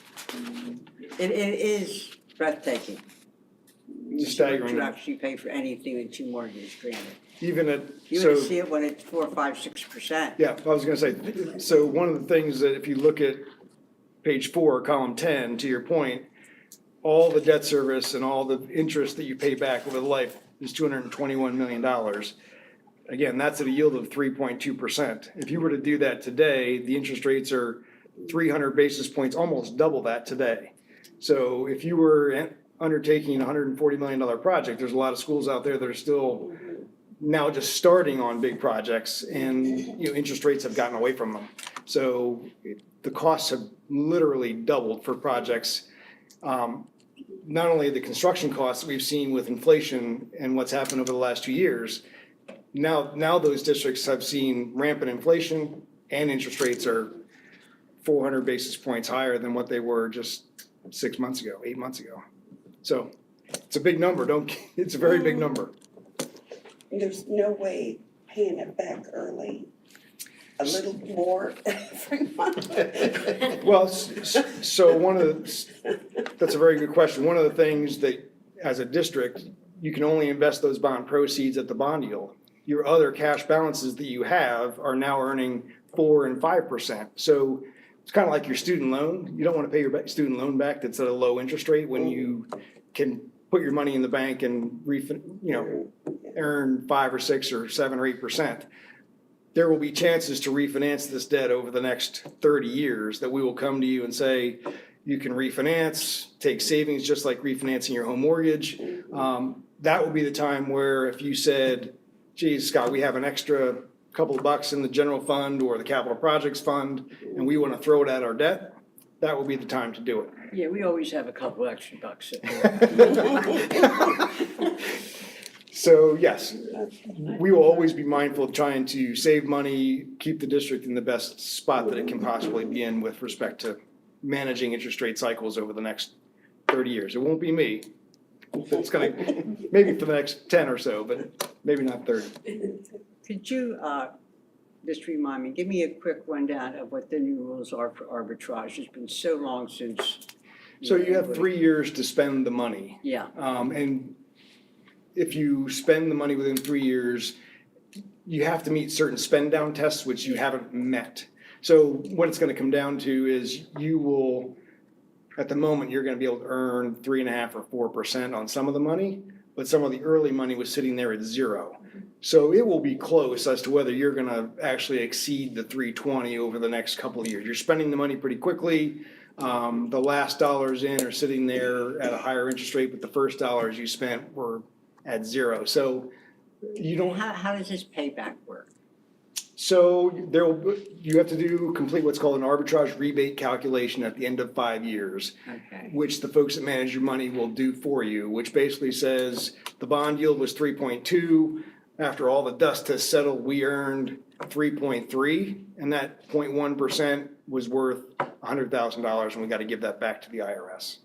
It is breathtaking. Staggering. To actually pay for anything that you mortgage, granted. Even at, You would see it when it's 4, 5, 6%. Yeah, I was gonna say, so one of the things that if you look at page 4, column 10, to your point, all the debt service and all the interest that you pay back over the life is $221 million. Again, that's at a yield of 3.2%. If you were to do that today, the interest rates are 300 basis points, almost double that today. So if you were undertaking a $140 million project, there's a lot of schools out there that are still now just starting on big projects, and interest rates have gotten away from them. So the costs have literally doubled for projects. Not only the construction costs that we've seen with inflation and what's happened over the last 2 years, now those districts have seen rampant inflation, and interest rates are 400 basis points higher than what they were just 6 months ago, 8 months ago. So it's a big number. It's a very big number. There's no way paying it back early, a little more every month. Well, so that's a very good question. One of the things that, as a district, you can only invest those bond proceeds at the bond yield. Your other cash balances that you have are now earning 4% and 5%. So it's kind of like your student loan. You don't want to pay your student loan back that's at a low interest rate when you can put your money in the bank and earn 5 or 6 or 7 or 8%. There will be chances to refinance this debt over the next 30 years that we will come to you and say, You can refinance, take savings just like refinancing your home mortgage. That would be the time where if you said, geez, Scott, we have an extra couple of bucks in the general fund or the capital projects fund, and we want to throw it at our debt, that would be the time to do it. Yeah, we always have a couple extra bucks. So yes, we will always be mindful of trying to save money, keep the district in the best spot that it can possibly be in with respect to managing interest rate cycles over the next 30 years. It won't be me. It's gonna, maybe for the next 10 or so, but maybe not 30. Could you just remind me, give me a quick rundown of what the new rules are for arbitrage? It's been so long since. So you have 3 years to spend the money. Yeah. And if you spend the money within 3 years, you have to meet certain spend down tests, which you haven't met. So what it's gonna come down to is you will, at the moment, you're gonna be able to earn 3.5% or 4% on some of the money, but some of the early money was sitting there at 0. So it will be close as to whether you're gonna actually exceed the 320 over the next couple of years. You're spending the money pretty quickly. The last dollars in are sitting there at a higher interest rate, but the first dollars you spent were at 0. So you don't. How does this payback work? So you have to complete what's called an arbitrage rebate calculation at the end of 5 years. Okay. Which the folks that manage your money will do for you, which basically says the bond yield was 3.2. After all the dust has settled, we earned 3.3, and that 0.1% was worth $100,000, and we got to give that back to the IRS.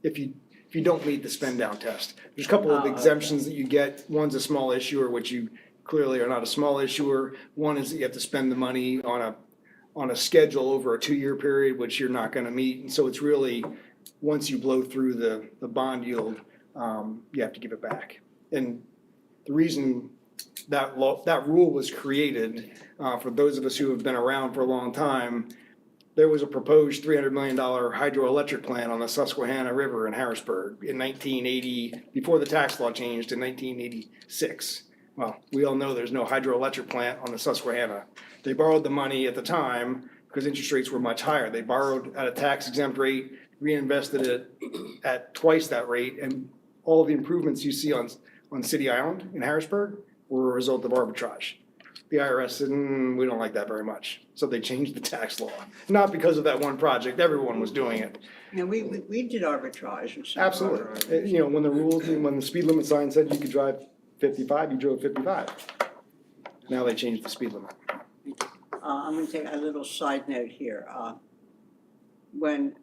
If you don't meet the spend down test, there's a couple of exemptions that you get. One's a small issuer, which you clearly are not a small issuer. One is that you have to spend the money on a schedule over a 2-year period, which you're not going to meet. And so it's really, once you blow through the bond yield, you have to give it back. And the reason that rule was created, for those of us who have been around for a long time, there was a proposed $300 million hydroelectric plant on the Susquehanna River in Harrisburg in 1980, before the tax law changed in 1986. Well, we all know there's no hydroelectric plant on the Susquehanna. They borrowed the money at the time because interest rates were much higher. They borrowed at a tax exempt rate, reinvested it at twice that rate, and all the improvements you see on City Island in Harrisburg were a result of arbitrage. The IRS said, we don't like that very much. So they changed the tax law. Not because of that one project, everyone was doing it. Yeah, we did arbitrage. And stuff. Absolutely. When the speed limit sign said you could drive 55, you drove 55. Now they changed the speed limit. I'm going to take a little side note here. When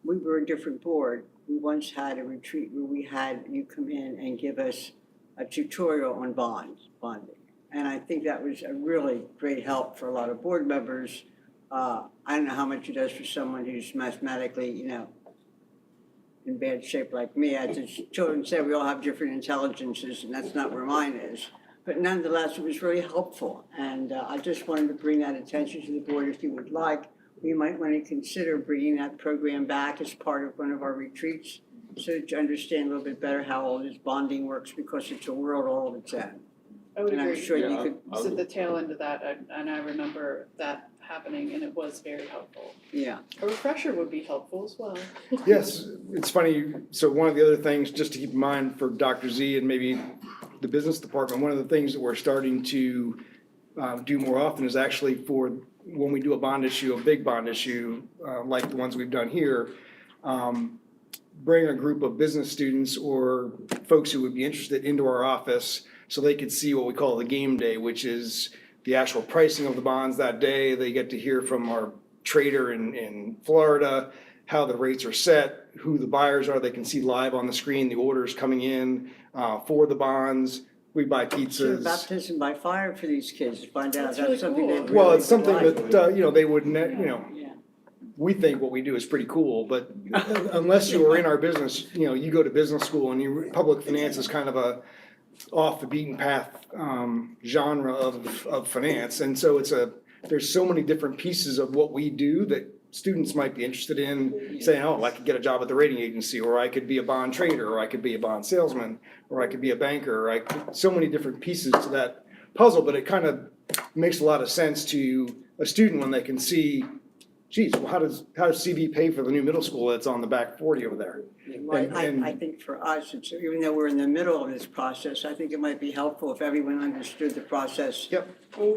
we were a different board, we once had a retreat where we had you come in and give us a tutorial on bonding. And I think that was a really great help for a lot of board members. I don't know how much it does for someone who's mathematically, in bad shape like me. As the children said, we all have different intelligences, and that's not where mine is. But nonetheless, it was really helpful. And I just wanted to bring that attention to the board. If you would like, we might want to consider bringing that program back as part of one of our retreats, so that you understand a little bit better how all this bonding works, because it's a world all of its own. I would And I'm agree. sure you could. It's at the tail end of that, and I remember that happening, and it was very helpful. Yeah. A refresher would be helpful as well. Yes, it's funny. So one of the other things, just to keep in mind for Dr. Z and maybe the business department, one of the things that we're starting to do more often is actually for when we do a bond issue, a big bond issue, like the ones we've done here, bring a group of business students or folks who would be interested into our office so they could see what we call the game day, which is the actual pricing of the bonds that day. They get to hear from our trader in Florida how the rates are set, who the buyers are. They can see live on the screen the orders coming in for the bonds. We buy Sure, pizzas. baptism by fire for these kids, to find out That's that's really something cool. they really Well, it's something like. that, they wouldn't, Yeah. we think what we do is pretty cool, but unless you are in our business, you go to business school and public finance is kind of a off the beaten path genre of finance. And so there's so many different pieces of what we do that students might be interested in saying, oh, I could get a job at the rating agency, or I could be a bond trader, or I could be a bond salesman, or I could be a banker, or so many different pieces to that puzzle, but it kind of makes a lot of sense to a student when they can see, geez, well, how does CV pay for the new middle school that's on the back 40 over there? I think for us, it's, even though we're in the middle of this process, I think it might be helpful if everyone understood the process. Yep.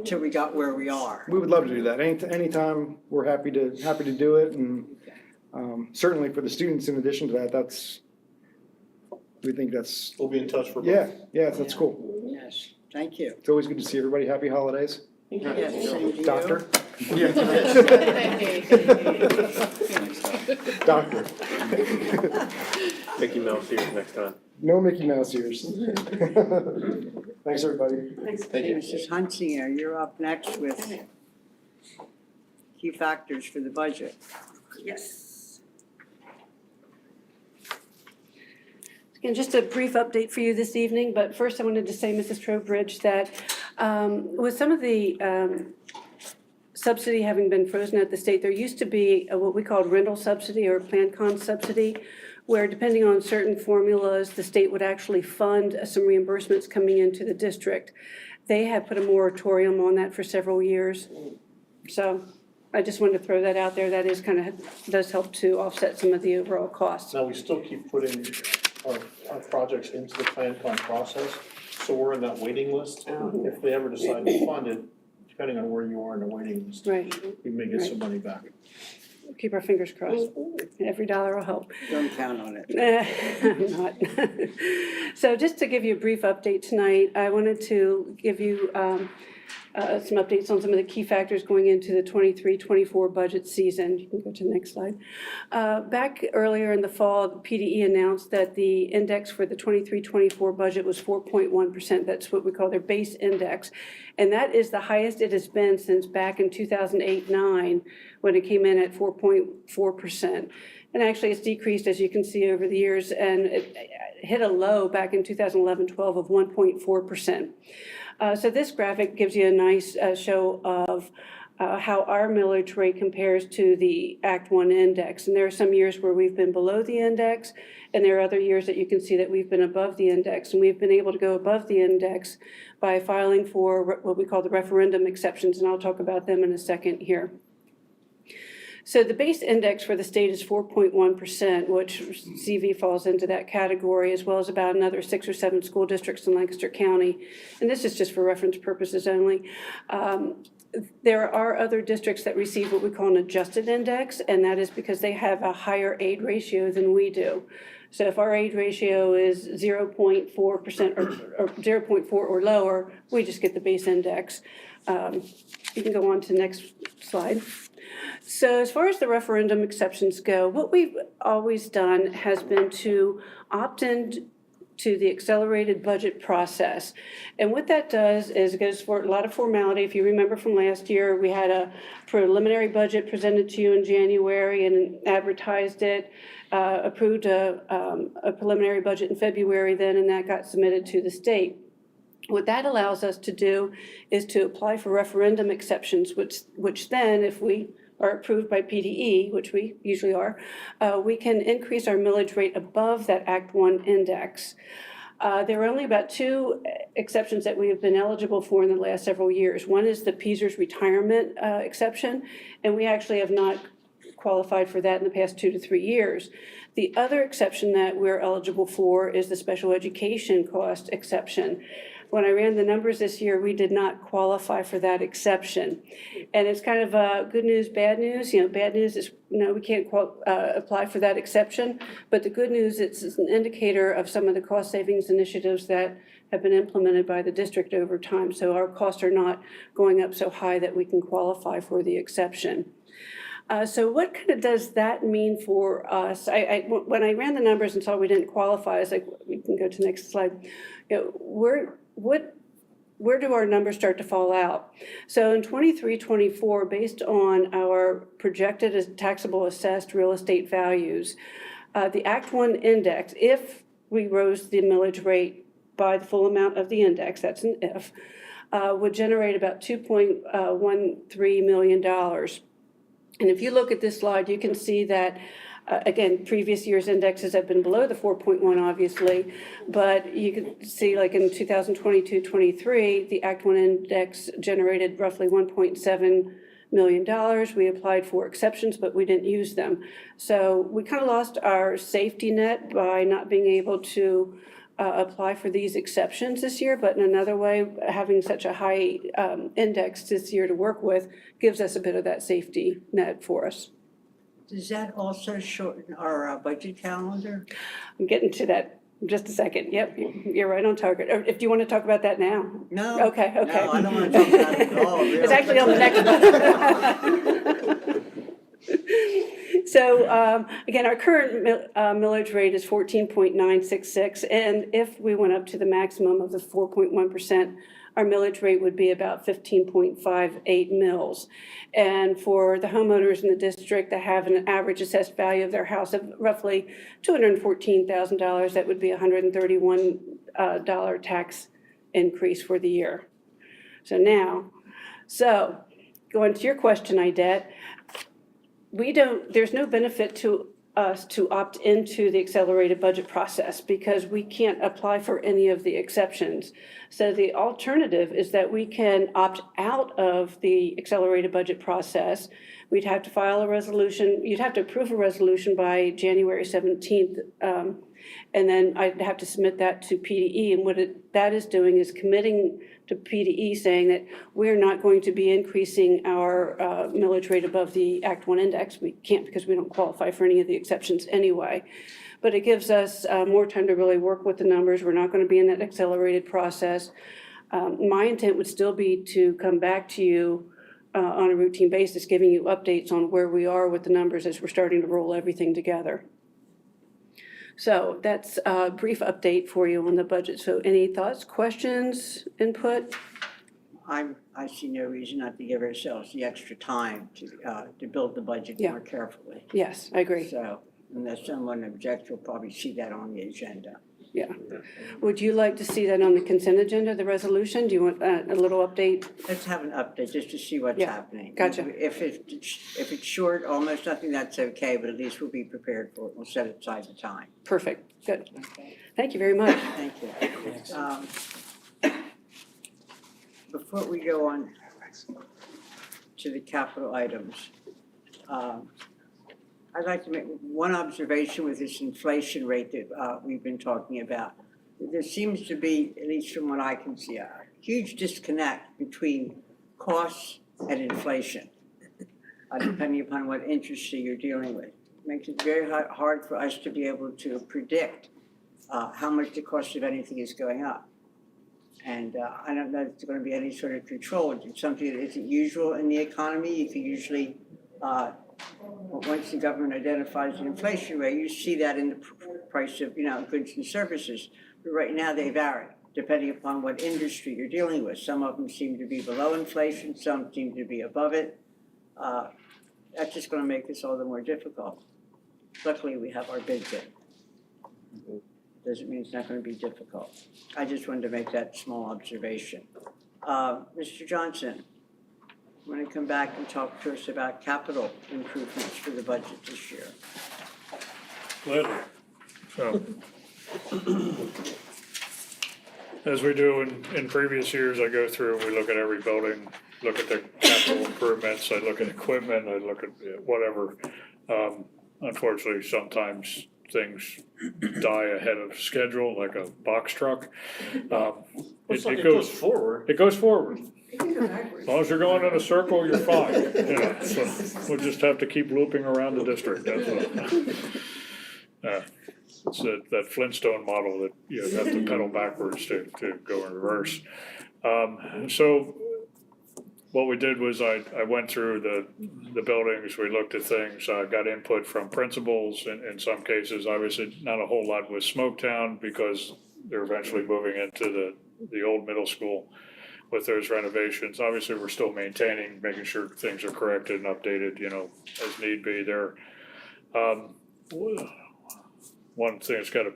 Till we got where we are. We would love to do that. Anytime, we're happy to do it, and certainly for the students, in addition to that, we think that's. We'll be in touch for both. Yeah, that's cool. Yes, thank you. It's always good to see everybody. Happy holidays. Yes, same to you. Doctor? Yeah. Doctor. Mickey Mouse ears next time. No Mickey Mouse ears. Thanks, everybody. Thank you. Mrs. Hunsinger, you're up next with key factors for the budget. Yes. Again, just a brief update for you this evening, but first I wanted to say, Mrs. Trowbridge, that with some of the subsidy having been frozen at the state, there used to be what we called rental subsidy or PlanCon subsidy, where depending on certain formulas, the state would actually fund some reimbursements coming into the district. They have put a moratorium on that for several years. So I just wanted to throw that out there. That is does help to offset some of the overall costs. Now, we still keep putting our projects into the PlanCon process, so we're in that waiting list. If they ever decide to fund it, depending on where you are in the waiting list, Right. we may get some money back. Keep our fingers crossed. Every dollar will help. Don't count on it. I'm not. So just to give you a brief update tonight, I wanted to give you some updates on some of the key factors going into the 23-24 budget season. You can go to the next slide. Back earlier in the fall, the PDE announced that the index for the 23-24 budget was 4.1%. That's what we call their base index. And that is the highest it has been since back in 2008-9, when it came in at 4.4%. And actually, it's decreased, as you can see, over the years, and it hit a low back in 2011-12 of 1.4%. So this graphic gives you a nice show of how our millage rate compares to the Act 1 index. And there are some years where we've been below the index, and there are other years that you can see that we've been above the index. And we've been able to go above the index by filing for what we call the referendum exceptions, and I'll talk about them in a second here. So the base index for the state is 4.1%, which CV falls into that category, as well as about another 6 or 7 school districts in Lancaster County. And this is just for reference purposes only. There are other districts that receive what we call an adjusted index, and that is because they have a higher aid ratio than we do. So if our aid ratio is 0.4% or 0.4 or lower, we just get the base index. You can go on to the next slide. So as far as the referendum exceptions go, what we've always done has been to opt in to the accelerated budget process. And what that does is it goes for a lot of formality. If you remember from last year, we had a preliminary budget presented to you in January and advertised it, approved a preliminary budget in February then, and that got submitted to the state. What that allows us to do is to apply for referendum exceptions, which then, if we are approved by PDE, which we usually are, we can increase our millage rate above that Act 1 index. There are only about 2 exceptions that we have been eligible for in the last several years. One is the PESER's retirement exception, and we actually have not qualified for that in the past 2 to 3 years. The other exception that we're eligible for is the special education cost exception. When I ran the numbers this year, we did not qualify for that exception. And it's kind of good news, bad news. Bad news is, we can't apply for that exception. But the good news, it's an indicator of some of the cost savings initiatives that have been implemented by the district over time. So our costs are not going up so high that we can qualify for the exception. So what does that mean for us? When I ran the numbers and saw we didn't qualify, I was like, we can go to the next slide. Where do our numbers start to fall out? So in 23-24, based on our projected taxable assessed real estate values, the Act 1 index, if we rose the millage rate by the full amount of the index, that's an if, would generate about $2.13 million. And if you look at this slide, you can see that again, previous year's indexes have been below the 4.1, obviously, but you can see like in 2022-23, the Act 1 index generated roughly $1.7 million. We applied for exceptions, but we didn't use them. So we kind of lost our safety net by not being able to apply for these exceptions this year, but in another way, having such a high index this year to work with gives us a bit of that safety net for us. Does that also shorten our budget calendar? I'm getting to that in just a second. Yep, you're right on target. Or if you want to talk about that now. No. Okay, okay. No, I don't want to talk about it at all, really. It's actually on the next one. So again, our current millage rate is 14.966, and if we went up to the maximum of the 4.1%, our millage rate would be about 15.58 mils. And for the homeowners in the district that have an average assessed value of their house of roughly $214,000, that would be a $131 tax increase for the year. So going to your question, Idette, there's no benefit to us to opt into the accelerated budget process because we can't apply for any of the exceptions. So the alternative is that we can opt out of the accelerated budget process. We'd have to file a resolution. You'd have to approve a resolution by January 17th. And then I'd have to submit that to PDE. And what that is doing is committing to PDE saying that we're not going to be increasing our millage rate above the Act 1 index. We can't because we don't qualify for any of the exceptions anyway. But it gives us more time to really work with the numbers. We're not going to be in that accelerated process. My intent would still be to come back to you on a routine basis, giving you updates on where we are with the numbers as we're starting to roll everything together. So that's a brief update for you on the budget. So any thoughts, questions, input? I see no reason not to give ourselves the extra time to build the budget more carefully. Yes, I agree. So unless someone objects, we'll probably see that on the agenda. Yeah. Would you like to see that on the consent agenda, the resolution? Do you want a little update? Let's have an update just to see what's happening. Gotcha. If it's short, almost nothing, that's okay, but at least we'll be prepared for it. We'll set aside the time. Perfect. Good. Thank you very much. Thank you. Before we go on to the capital items, I'd like to make one observation with this inflation rate that we've been talking about. There seems to be, at least from what I can see, a huge disconnect between costs and inflation, depending upon what industry you're dealing with. It makes it very hard for us to be able to predict how much the cost of anything is going up. And I don't know if there's going to be any sort of control. It's something that isn't usual in the economy. You can usually once the government identifies the inflation rate, you see that in the price of goods and services. But right now they vary depending upon what industry you're dealing with. Some of them seem to be below inflation, some seem to be above it. That's just going to make this all the more difficult. Luckily, we have our bids in. Doesn't mean it's not going to be difficult. I just wanted to make that small observation. Mr. Johnson, I'm going to come back and talk to us about capital improvements for the budget this year. Gladly. So, as we do in previous years, I go through and we look at every building, look at the capital improvements, I look at equipment, I look at whatever. Unfortunately, sometimes things die ahead of schedule, like a box truck. It goes forward. It goes forward. As long as you're going in a circle, you're fine. So we'll just have to keep looping around the district. That's what. It's that Flintstone model that you have to pedal backwards to go in reverse. So what we did was I went through the buildings, we looked at things, got input from principals in some cases. Obviously, not a whole lot with Smoketown because they're eventually moving into the old middle school with those renovations. Obviously, we're still maintaining, making sure things are corrected and updated, as need be there. One thing that's got a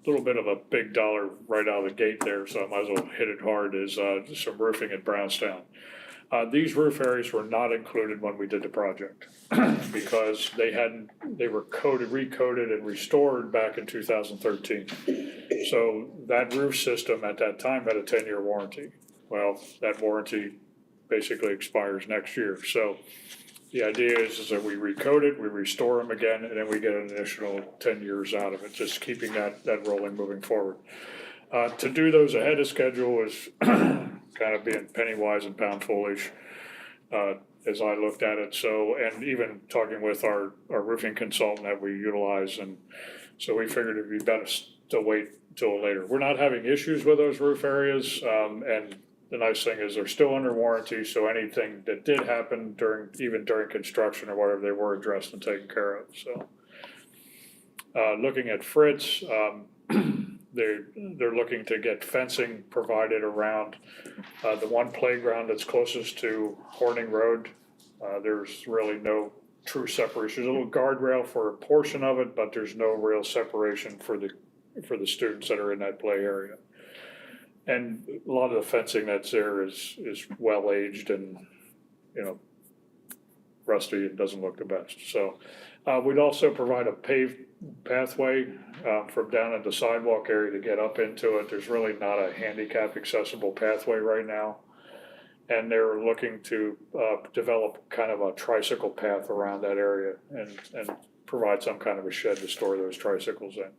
little bit of a big dollar right out of the gate there, so I might as well hit it hard, is some roofing at Brownstown. These roof areas were not included when we did the project because they were recoated and restored back in 2013. So that roof system at that time had a 10-year warranty. Well, that warranty basically expires next year. So the idea is that we recode it, we restore them again, and then we get an additional 10 years out of it, just keeping that rolling moving forward. To do those ahead of schedule is kind of being penny wise and pound foolish, as I looked at it. So, and even talking with our roofing consultant that we utilize, and so we figured it'd be better to wait till later. We're not having issues with those roof areas, and the nice thing is they're still under warranty, so anything that did happen even during construction or whatever, they were addressed and taken care of, so. Looking at Fritz, they're looking to get fencing provided around the one playground that's closest to Horning Road. There's really no true separation. There's a little guardrail for a portion of it, but there's no real separation for the students that are in that play area. And a lot of the fencing that's there is well aged and, rusty and doesn't look the best. So we'd also provide a paved pathway from down at the sidewalk area to get up into it. There's really not a handicap accessible pathway right now. And they're looking to develop kind of a tricycle path around that area and provide some kind of a shed to store those tricycles in.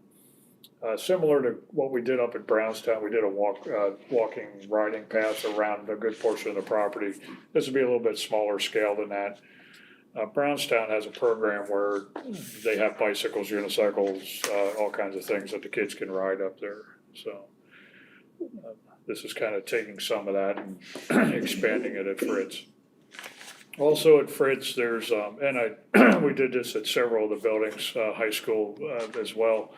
Similar to what we did up at Brownstown, we did a walking riding path around a good portion of the property. This would be a little bit smaller scale than that. Brownstown has a program where they have bicycles, unicycles, all kinds of things that the kids can ride up there. So this is kind of taking some of that and expanding it at Fritz. Also at Fritz, there's, and we did this at several of the buildings, high school as well.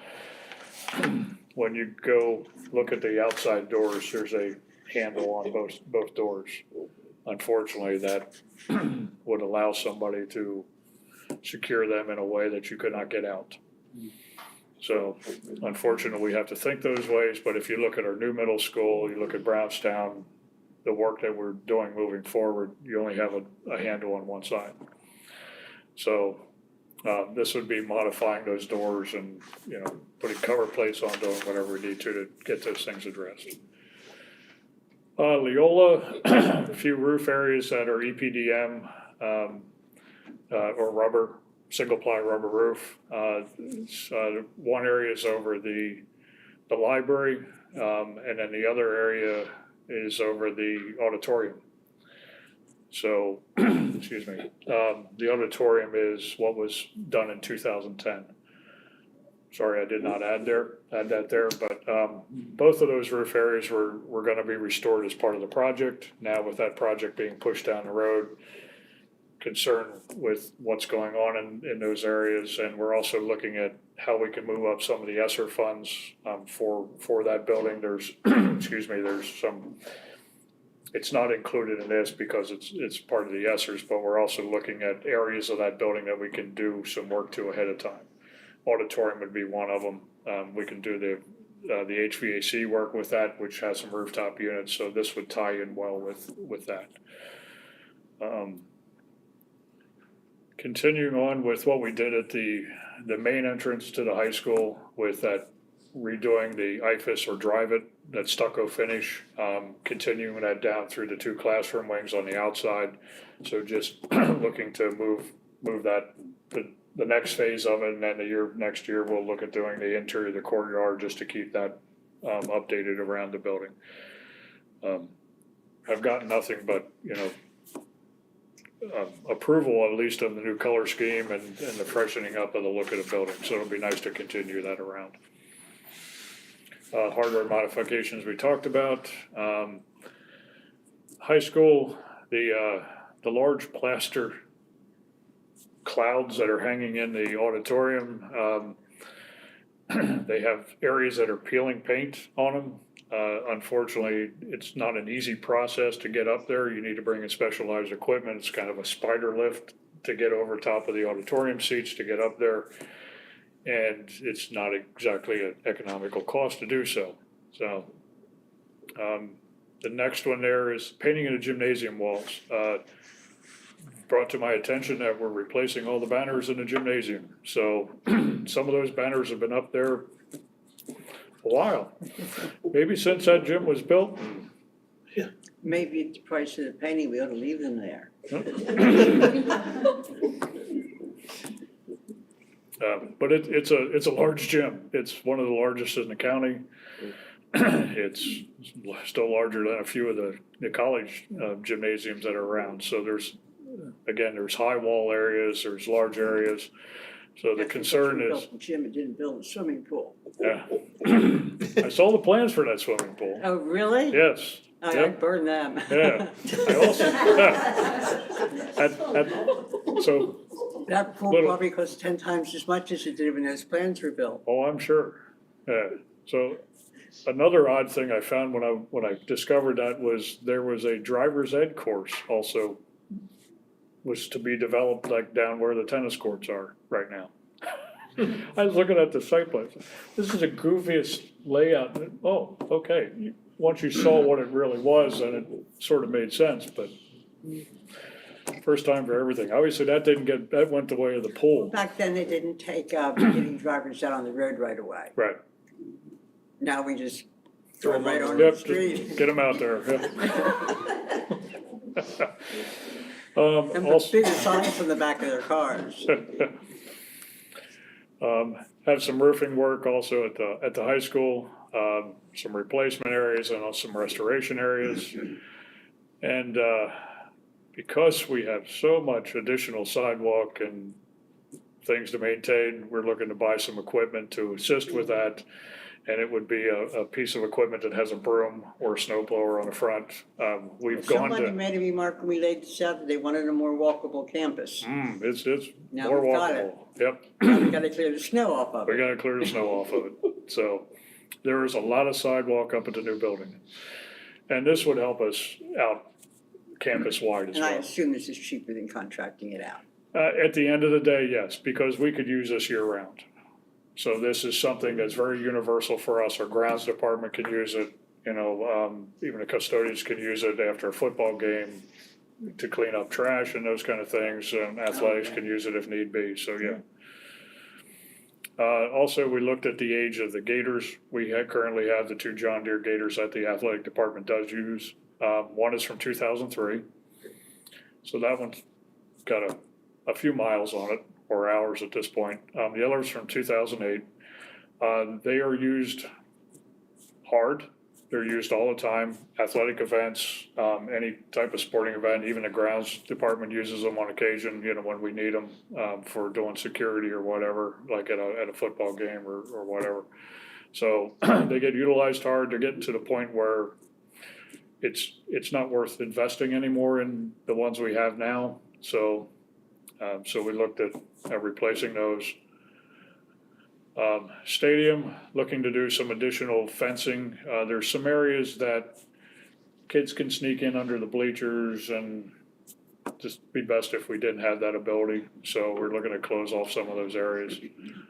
When you go look at the outside doors, there's a handle on both doors. Unfortunately, that would allow somebody to secure them in a way that you could not get out. So unfortunately, we have to think those ways, but if you look at our new middle school, you look at Brownstown, the work that we're doing moving forward, you only have a handle on one side. So this would be modifying those doors and, putting cover plates on, doing whatever we need to get those things addressed. Leola, a few roof areas that are EPDM or rubber, single ply rubber roof. One area is over the library, and then the other area is over the auditorium. So, excuse me, the auditorium is what was done in 2010. Sorry, I did not add that there, but both of those roof areas were gonna be restored as part of the project. Now with that project being pushed down the road, concern with what's going on in those areas, and we're also looking at how we can move up some of the ESSER funds for that building. There's, excuse me, there's some, it's not included in this because it's part of the ESSERs, but we're also looking at areas of that building that we can do some work to ahead of time. Auditorium would be one of them. We can do the HVAC work with that, which has some rooftop units, so this would tie in well with that. Continuing on with what we did at the main entrance to the high school with that redoing the IFAS or drive it, that stucco finish, continuing that down through the two classroom wings on the outside. So just looking to move that, the next phase of it, and then next year we'll look at doing the interior of the courtyard just to keep that updated around the building. I've gotten nothing but, approval at least of the new color scheme and the freshening up of the look of the building, so it'll be nice to continue that around. Hardware modifications we talked about. High school, the large plaster clouds that are hanging in the auditorium, they have areas that are peeling paint on them. Unfortunately, it's not an easy process to get up there. You need to bring in specialized equipment. It's kind of a spider lift to get over top of the auditorium seats to get up there. And it's not exactly an economical cost to do so. So the next one there is painting in the gymnasium walls. Brought to my attention that we're replacing all the banners in the gymnasium. So some of those banners have been up there a while, maybe since that gym was built. Maybe at the price of the penny, we ought to leave them there. But it's a large gym. It's one of the largest in the county. It's still larger than a few of the college gymnasiums that are around. So there's high wall areas, there's large areas. So the concern is. Built the gym, it didn't build a swimming pool. Yeah. I saw the plans for that swimming pool. Oh, really? Yes. I'd burn them. Yeah. I also, so. That pool probably cost 10 times as much as it did when those plans were built. Oh, I'm sure. Yeah. So another odd thing I found when I discovered that was there was a driver's ed course also was to be developed like down where the tennis courts are right now. I was looking at the site plan. This is the goofiest layout. Oh, okay. Once you saw what it really was, then it sort of made sense, but first time for everything. Obviously, that went the way of the pool. Back then, they didn't take getting drivers out on the road right away. Right. Now we just throw them right on Yep, the street. get them out there. And put bigger signs on the back of their cars. Have some roofing work also at the high school, some replacement areas and some restoration areas. And because we have so much additional sidewalk and things to maintain, we're looking to buy some equipment to assist with that. And it would be a piece of equipment that has a broom or a snowblower on the front. We've gone Somebody to. made a remark when we laid this out that they wanted a more walkable campus. It's Now more we've got walkable. Yep. Now we gotta clear the snow off of We it. gotta clear the snow off of it. So there is a lot of sidewalk up at the new building. And this would help us out campus wide as And I well. assume this is cheaper than contracting it out. At the end of the day, yes, because we could use this year round. So this is something that's very universal for us. Our grounds department can use it, even the custodians can use it after a football game to clean up trash and those kind of things. And athletics can use it if need be, so yeah. Also, we looked at the age of the gators. We currently have the 2 John Deere gators that the athletic department does use. One is from 2003. So that one's got a few miles on it, or hours at this point. The other is from 2008. They are used hard. They're used all the time. Athletic events, any type of sporting event, even the grounds department uses them on occasion, when we need them for doing security or whatever, like at a football game or whatever. So they get utilized hard. They're getting to the point where it's not worth investing anymore in the ones we have now. So we looked at replacing those. Stadium, looking to do some additional fencing. There's some areas that kids can sneak in under the bleachers and just be best if we didn't have that ability. So we're looking to close off some of those areas.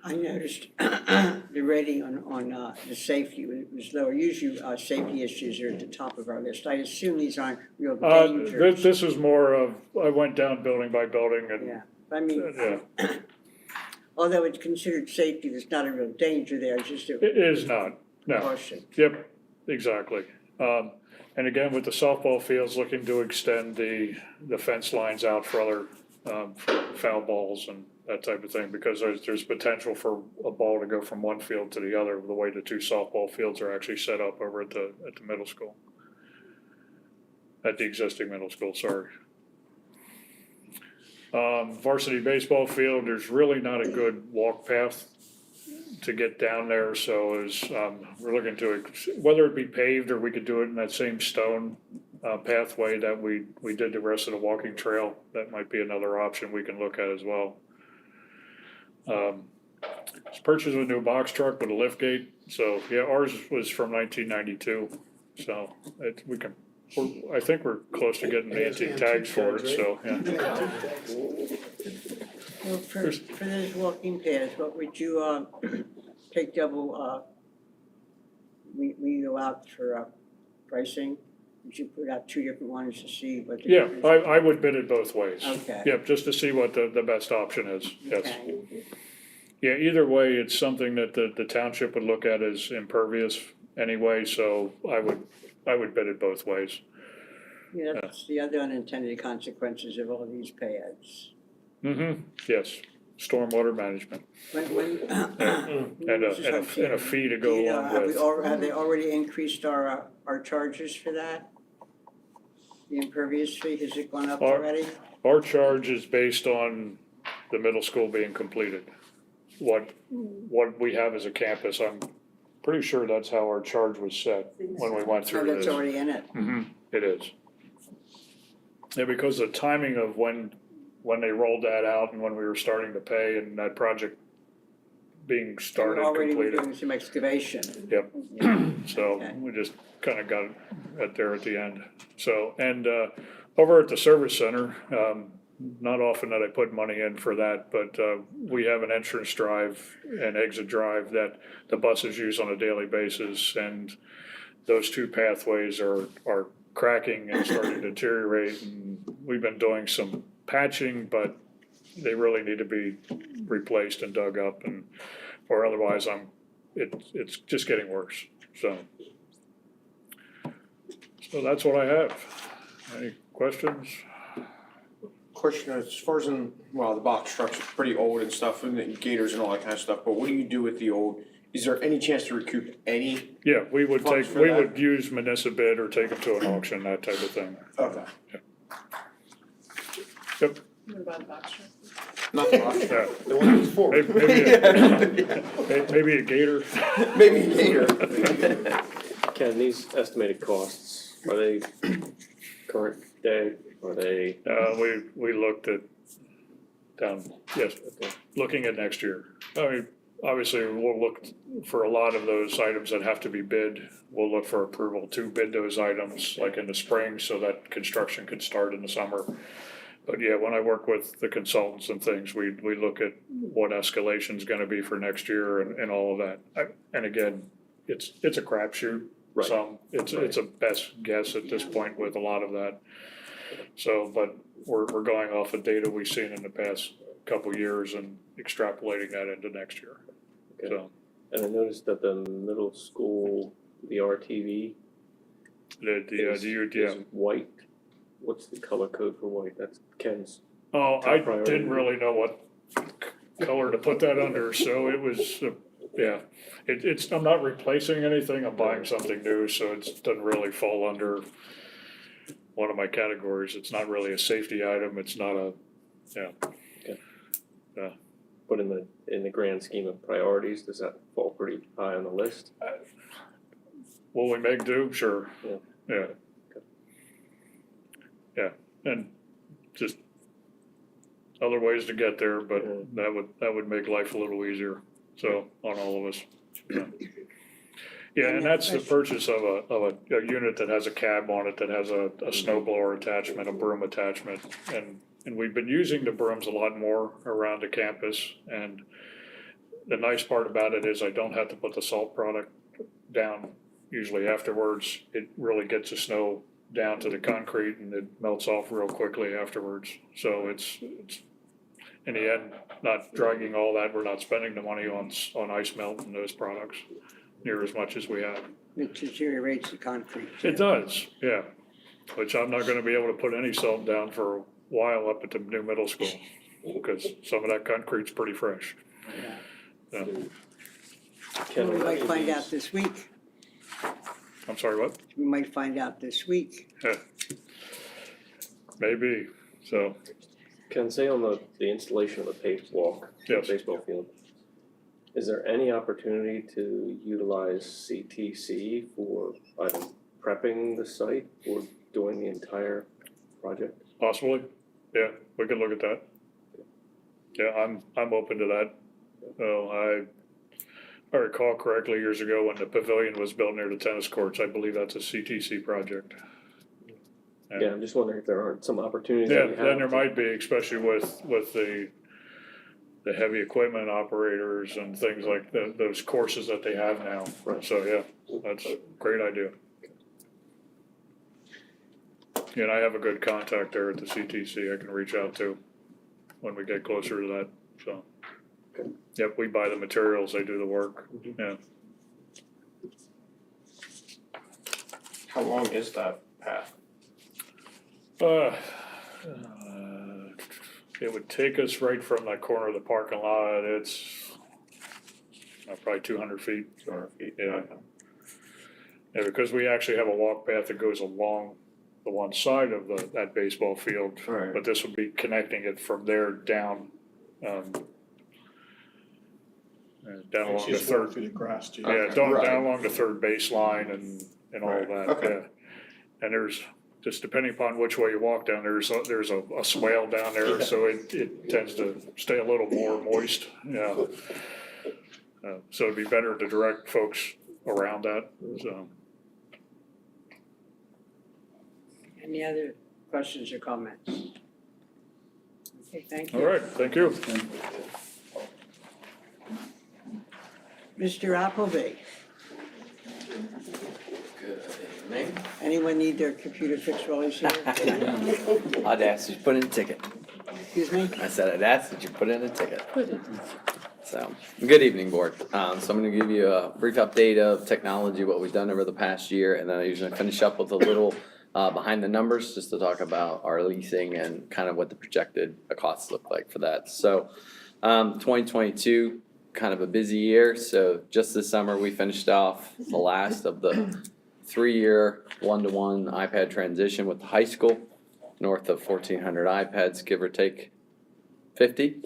I noticed the rating on the safety was lower. Usually safety issues are at the top of our list. I assume these aren't real dangers. This is more of, I went down building by building and. Yeah, I mean, although it's considered safety, there's not a real danger there, it's just a It is not, no. caution. Yep, exactly. And again, with the softball fields, looking to extend the fence lines out for other for foul balls and that type of thing, because there's potential for a ball to go from one field to the other, the way the 2 softball fields are actually set up over at the middle school. At the existing middle school, sorry. Varsity baseball field, there's really not a good walk path to get down there, so we're looking to, whether it be paved or we could do it in that same stone pathway that we did the rest of the walking trail. That might be another option we can look at as well. It's purchased a new box truck with a lift gate, so yeah, ours was from 1992, so I think we're close to getting the antique tags for it, so, yeah. Well, for those walking paths, what would you take double, we go out for pricing? Would you put out 2 different ones to see what the Yeah, difference? I would bid it both ways. Okay. Yep, just to see what the best option is, yes. Okay. Yeah, either way, it's something that the township would look at as impervious anyway, so I would bid it both ways. Yeah, that's the other unintended consequences of all these pay ads. Yes, stormwater management. When, And a fee to go along with. have they already increased our charges for that? The impervious fee, has it gone up already? Our charge is based on the middle school being completed. What we have as a campus, I'm pretty sure that's how our charge was set when we went through No, this. that's already in it. It is. Yeah, because the timing of when they rolled that out and when we were starting to pay and that project being started, We're already completed. doing some excavation. Yep. Yeah. So we just kind of got it there at the end. So, and over at the service center, not often that I put money in for that, but we have an entrance drive and exit drive that the buses use on a daily basis. And those two pathways are cracking and starting to deteriorate. And we've been doing some patching, but they really need to be replaced and dug up, and or otherwise it's just getting worse. So that's what I have. Any questions? Question, as far as the box truck's pretty old and stuff, and the gators and all that kind of stuff, but what do you do with the old? Is there any chance to recoup any? Yeah, we would funds for that? would use municipal or take them to an auction, that type of thing. Okay. Yep. What about the box truck? Not the box Yeah. truck. The one that's forward. Maybe a gator. Maybe a gator. Ken, these estimated costs, are they current day? Are they? We looked at looking at next year. I mean, obviously, we'll look for a lot of those items that have to be bid. We'll look for approval to bid those items like in the spring so that construction could start in the summer. But yeah, when I work with the consultants and things, we look at what escalation's gonna be for next year and all of that. And again, it's a crapshoot. Right. It's a best guess at this point with a lot of that. So, but we're going off of data we've seen in the past couple years and extrapolating that into next year. Okay. So, And I noticed that the middle school, the RTV is white. What's the color code for white? That's Ken's. Oh, top I priority. didn't really know what color to put that under, so it was, it's, I'm not replacing anything, I'm buying something new, so it doesn't really fall under one of my categories. It's not really a safety item, it's not a, But in the grand scheme of priorities, does that fall pretty high on the list? will we make do? Sure. Yeah. Yeah, and just other ways to get there, but that would make life a little easier, so, on all of us. Yeah, and that's the purchase of a unit that has a cab on it, that has a snow blower attachment, a broom attachment, and we've been using the brooms a lot more around the campus, and the nice part about it is I don't have to put the salt product down usually afterwards. It really gets the snow down to the concrete and it melts off real quickly afterwards. So it's in the end, not dragging all that, we're not spending the money on ice melt and those products near as much as we have. It deteriorates the concrete. It does, yeah, which I'm not gonna be able to put any salt down for a while up at the new middle school, because some of that concrete's pretty fresh. Yeah. We might find out this week. I'm sorry, what? We might find out this week. Yeah. Maybe, so. Ken, say on the installation of the paved walk, the Yes. baseball field, is there any opportunity to utilize CTC for either prepping the site or doing the entire project? Possibly, yeah, we could look at that. Yeah, I'm open to that. I recall correctly years ago when the pavilion was built near the tennis courts, I believe that's a CTC project. Yeah, I'm just wondering if there aren't some opportunities Yeah, that we have. then there might be, especially with the heavy equipment operators and things like those courses that they have now. Right. So, yeah, that's a great idea. Yeah, and I have a good contact there at the CTC I can reach out to when we get closer to that, so. Okay. Yep, we buy the materials, they do the work, yeah. How long is that path? It would take us right from that corner of the parking lot, it's probably 200 feet. Yeah. Yeah, because we actually have a walk path that goes along the one side of that baseball field. Right. But this would be connecting it from there down, down along the Just walk third. through the grass too. Yeah, Right. down along the third baseline and all Right. of that, Okay. yeah. And there's, just depending upon which way you walk down, there's a swale down there, so it tends to stay a little more moist, yeah. So it'd be better to direct folks around that, so. Any other questions or comments? Okay, thank you. All right, thank you. Mr. Appleby, Good evening. anyone need their computer fixed while he's here? I'd ask that you put in a ticket. Excuse me? I said I'd ask that you put in a ticket. So, good evening, board. So I'm gonna give you a brief update of technology, what we've done over the past year, and then I usually finish up with a little behind the numbers, just to talk about our leasing and kind of what the projected costs look like for that. So, 2022, kind of a busy year. So just this summer, we finished off the last of the 3-year one-to-one iPad transition with the high school, north of 1,400 iPads, give or take 50.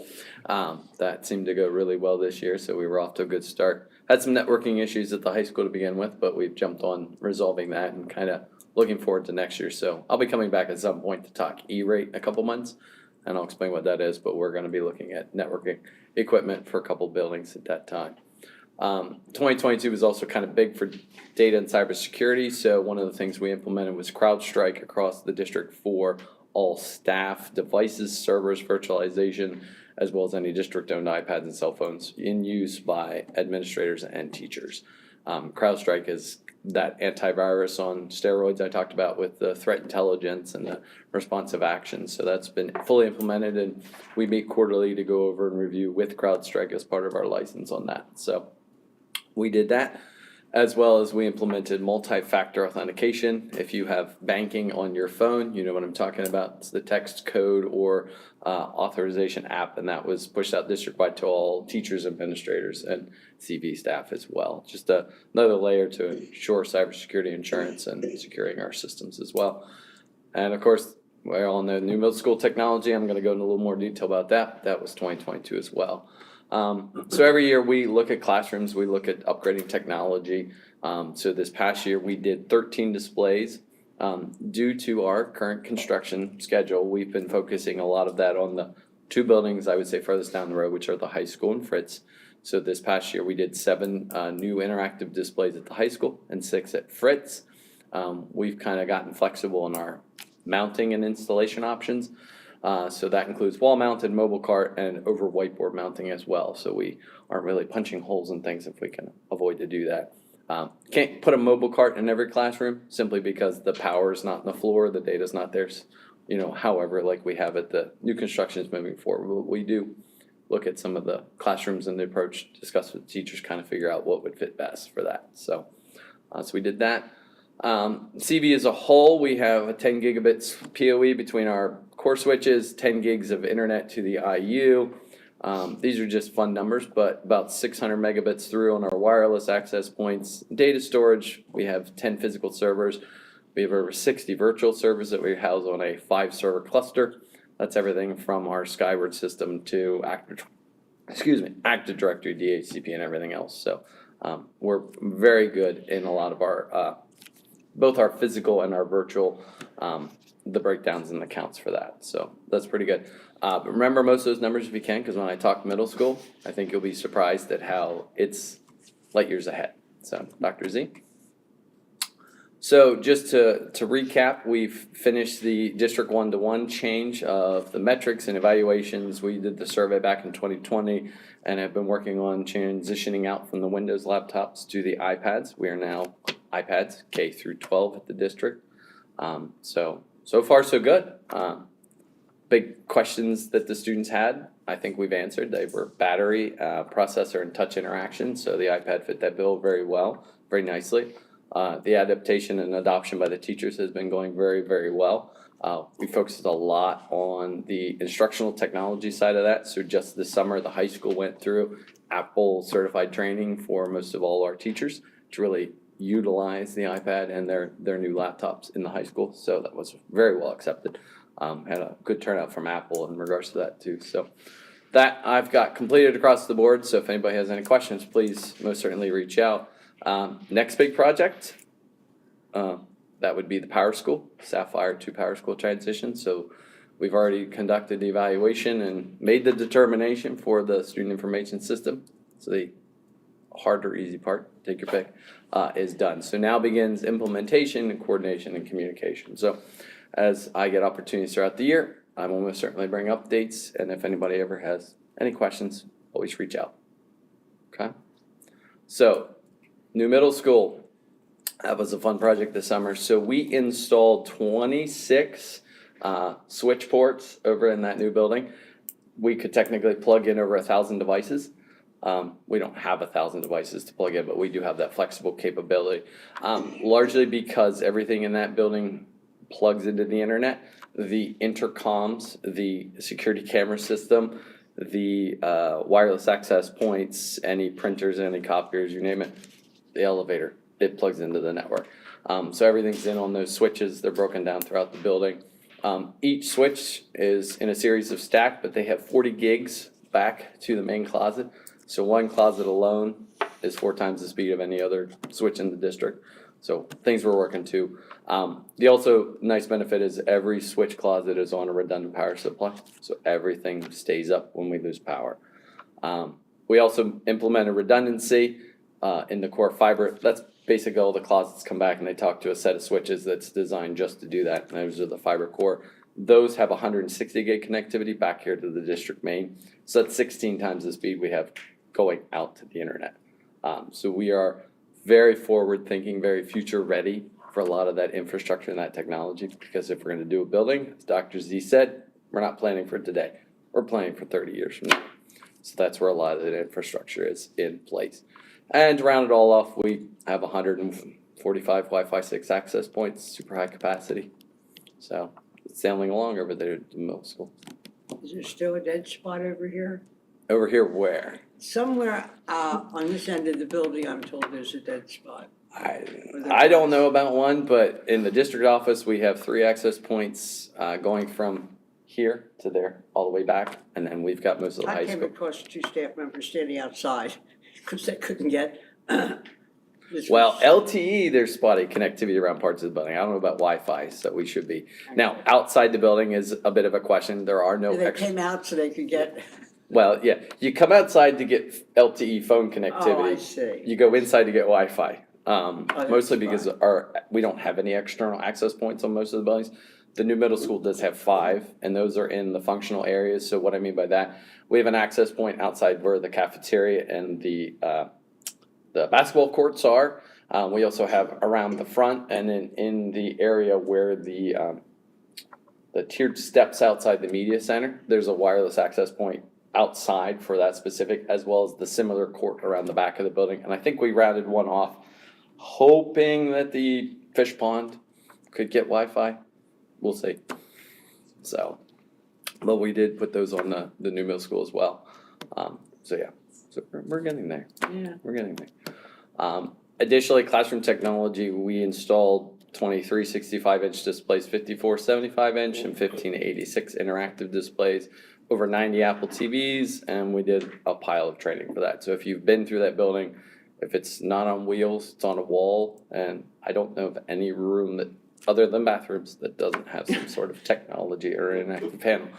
That seemed to go really well this year, so we were off to a good start. Had some networking issues at the high school to begin with, but we've jumped on resolving that and kind of looking forward to next year. So I'll be coming back at some point to talk E-rate in a couple months, and I'll explain what that is, but we're going to be looking at networking equipment for a couple buildings at that time. 2022 was also kind of big for data and cybersecurity, so one of the things we implemented was CrowdStrike across the district for all staff devices, servers, virtualization, as well as any district-owned iPads and cell phones in use by administrators and teachers. CrowdStrike is that antivirus on steroids I talked about with the threat intelligence and the responsive action. So that's been fully implemented, and we meet quarterly to go over and review with CrowdStrike as part of our license on that. So we did that, as well as we implemented multi-factor authentication. If you have banking on your phone, you know what I'm talking about. It's the text code or authorization app, and that was pushed out district-wide to all teachers, administrators, and CV staff as well. Just another layer to ensure cybersecurity insurance and securing our systems as well. And of course, we all know new middle school technology. I'm going to go into a little more detail about that. That was 2022 as well. So every year we look at classrooms, we look at upgrading technology. So this past year we did 13 displays. Due to our current construction schedule, we've been focusing a lot of that on the 2 buildings, I would say furthest down the road, which are the high school and Fritz. So this past year we did 7 new interactive displays at the high school and 6 at Fritz. We've kind of gotten flexible in our mounting and installation options. So that includes wall-mounted, mobile cart, and over whiteboard mounting as well. So we aren't really punching holes in things if we can avoid to do that. Can't put a mobile cart in every classroom simply because the power is not in the floor, the data's not there. However, like we have at the new constructions moving forward, we do look at some of the classrooms and the approach, discuss with teachers, kind of figure out what would fit best for that. So we did that. CV as a whole, we have a 10 gigabits PoE between our core switches, 10 gigs of internet to the IU. These are just fun numbers, but about 600 megabits through on our wireless access points. Data storage, we have 10 physical servers. We have over 60 virtual servers that we house on a 5-server cluster. That's everything from our Skyward system to Active Directory, DHCP, and everything else. So we're very good in a lot of our both our physical and our virtual, the breakdowns and the counts for that. So that's pretty good. But remember most of those numbers if you can, because when I talk middle school, I think you'll be surprised at how it's light years ahead. So Dr. Z. So just to recap, we've finished the District 1-to-1 change of the metrics and evaluations. We did the survey back in 2020 and have been working on transitioning out from the Windows laptops to the iPads. We are now iPads K through 12 at the district. So far so good. Big questions that the students had, I think we've answered. They were battery, processor, and touch interaction. So the iPad fit that bill very well, very nicely. The adaptation and adoption by the teachers has been going very, very well. We focused a lot on the instructional technology side of that. So just this summer, the high school went through Apple certified training for most of all our teachers to really utilize the iPad and their new laptops in the high school. So that was very well accepted. Had a good turnout from Apple in regards to that too. So that I've got completed across the board. So if anybody has any questions, please most certainly reach out. Next big project, that would be the Power School, Sapphire to Power School transition. So we've already conducted the evaluation and made the determination for the student information system. So the hard or easy part, take your pick, is done. So now begins implementation and coordination and communication. So as I get opportunities throughout the year, I will most certainly bring updates. And if anybody ever has any questions, always reach out. Okay? So, new middle school. That was a fun project this summer. So we installed 26 switch ports over in that new building. We could technically plug in over 1,000 devices. We don't have 1,000 devices to plug in, but we do have that flexible capability. Largely because everything in that building plugs into the internet. The intercoms, the security camera system, the wireless access points, any printers, any copiers, you name it, the elevator, it plugs into the network. So everything's in on those switches. They're broken down throughout the building. Each switch is in a series of stack, but they have 40 gigs back to the main closet. So one closet alone is 4 times the speed of any other switch in the district. So things we're working to. The also nice benefit is every switch closet is on a redundant power supply. So everything stays up when we lose power. We also implemented redundancy in the core fiber. That's basically all the closets come back and they talk to a set of switches that's designed just to do that. And those are the fiber core. Those have 160 gig connectivity back here to the district main. So that's 16 times the speed we have going out to the internet. So we are very forward thinking, very future ready for a lot of that infrastructure and that technology, because if we're going to do a building, as Dr. Z said, we're not planning for today. We're planning for 30 years from now. So that's where a lot of the infrastructure is in place. And to round it all off, we have 145 Wi-Fi 6 access points, super high capacity. So it's sailing along over there at the middle school. Is there still a dead spot over here? Over here where? Somewhere on this end of the building, I'm told there's a dead spot. I don't know about one, but in the district office, we have 3 access points going from here to there, all the way back, and then we've got most of the high I came school. across 2 staff members standing outside because they couldn't get. Well, LTE, there's spotty connectivity around parts of the building. I don't know about Wi-Fi, so we should be. Now, outside the building is a bit of a question. There are no They extra. came out so they could get. Well, yeah, you come outside to get LTE phone connectivity. Oh, I see. You go inside to get Wi-Fi. that's Mostly because we don't have any external access points on most of the buildings. The new middle school does have 5, and those are in the functional areas. So what I mean by that, we have an access point outside where the cafeteria and the basketball courts are. We also have around the front, and then in the area where the tiered steps outside the media center, there's a wireless access point outside for that specific, as well as the similar court around the back of the building. And I think we rounded one off, hoping that the fish pond could get Wi-Fi. We'll see. So, but we did put those on the new middle school as well. So yeah, so we're getting there. Yeah. We're getting there. Additionally, classroom technology, we installed 23 65-inch displays, 54 75-inch, and 15 86 interactive displays, over 90 Apple TVs, and we did a pile of training for that. So if you've been through that building, if it's not on wheels, it's on a wall, and I don't know of any room that, other than bathrooms, that doesn't have some sort of technology or an active panel.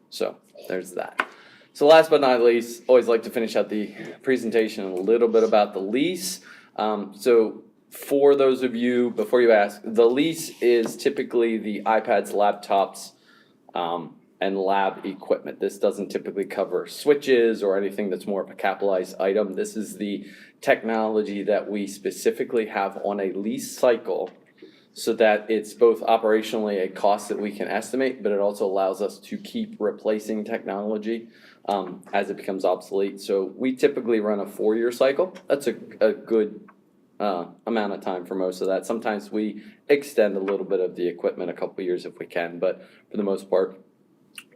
So there's that. So last but not least, always like to finish out the presentation a little bit about the lease. So for those of you, before you ask, the lease is typically the iPads, laptops, and lab equipment. This doesn't typically cover switches or anything that's more of a capitalized item. This is the technology that we specifically have on a lease cycle, so that it's both operationally a cost that we can estimate, but it also allows us to keep replacing technology as it becomes obsolete. So we typically run a 4-year cycle. That's a good amount of time for most of that. Sometimes we extend a little bit of the equipment a couple years if we can, but for the most part,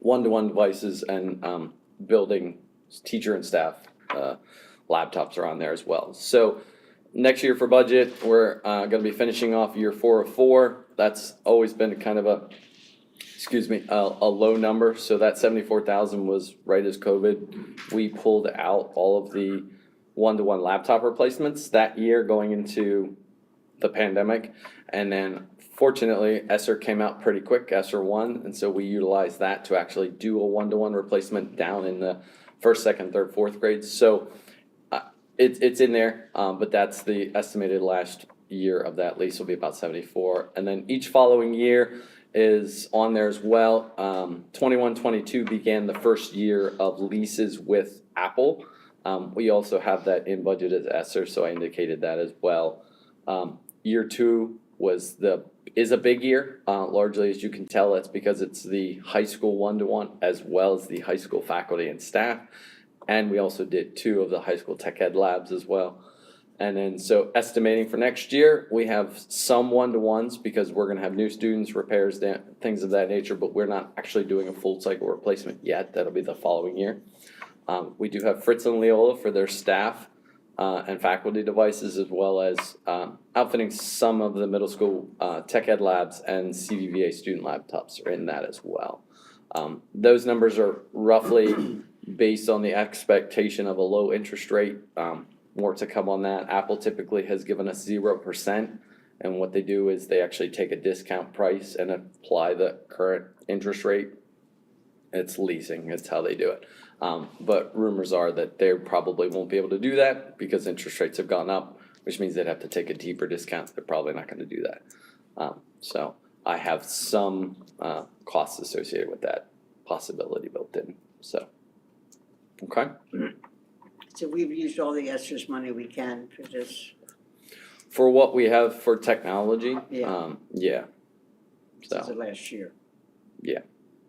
one-to-one devices and building teacher and staff laptops are on there as well. So next year for budget, we're going to be finishing off year 4 of 4. That's always been kind of a low number. So that 74,000 was right as COVID. We pulled out all of the one-to-one laptop replacements that year going into the pandemic. And then fortunately, ESSER came out pretty quick, ESSER 1, and so we utilized that to actually do a one-to-one replacement down in the first, second, third, fourth grades. So it's in there, but that's the estimated last year of that lease will be about 74. And then each following year is on there as well. 21-22 began the first year of leases with Apple. We also have that in budget as ESSER, so I indicated that as well. Year 2 is a big year, largely as you can tell. That's because it's the high school one-to-one as well as the high school faculty and staff. And we also did 2 of the high school tech ed labs as well. And then so estimating for next year, we have some one-to-ones because we're going to have new students, repairs, things of that nature, but we're not actually doing a full cycle replacement yet. That'll be the following year. We do have Fritz and Leola for their staff and faculty devices, as well as outfitting some of the middle school tech ed labs and CVVA student laptops are in that as well. Those numbers are roughly based on the expectation of a low interest rate. More to come on that. Apple typically has given us 0%, and what they do is they actually take a discount price and apply the current interest rate. It's leasing, it's how they do it. But rumors are that they probably won't be able to do that because interest rates have gone up, which means they'd have to take a deeper discount. They're probably not going to do that. So I have some costs associated with that possibility built in. So, okay. So we've used all the ESSER's money we can for this. For what we have for technology, yeah. Since the last year. Yeah.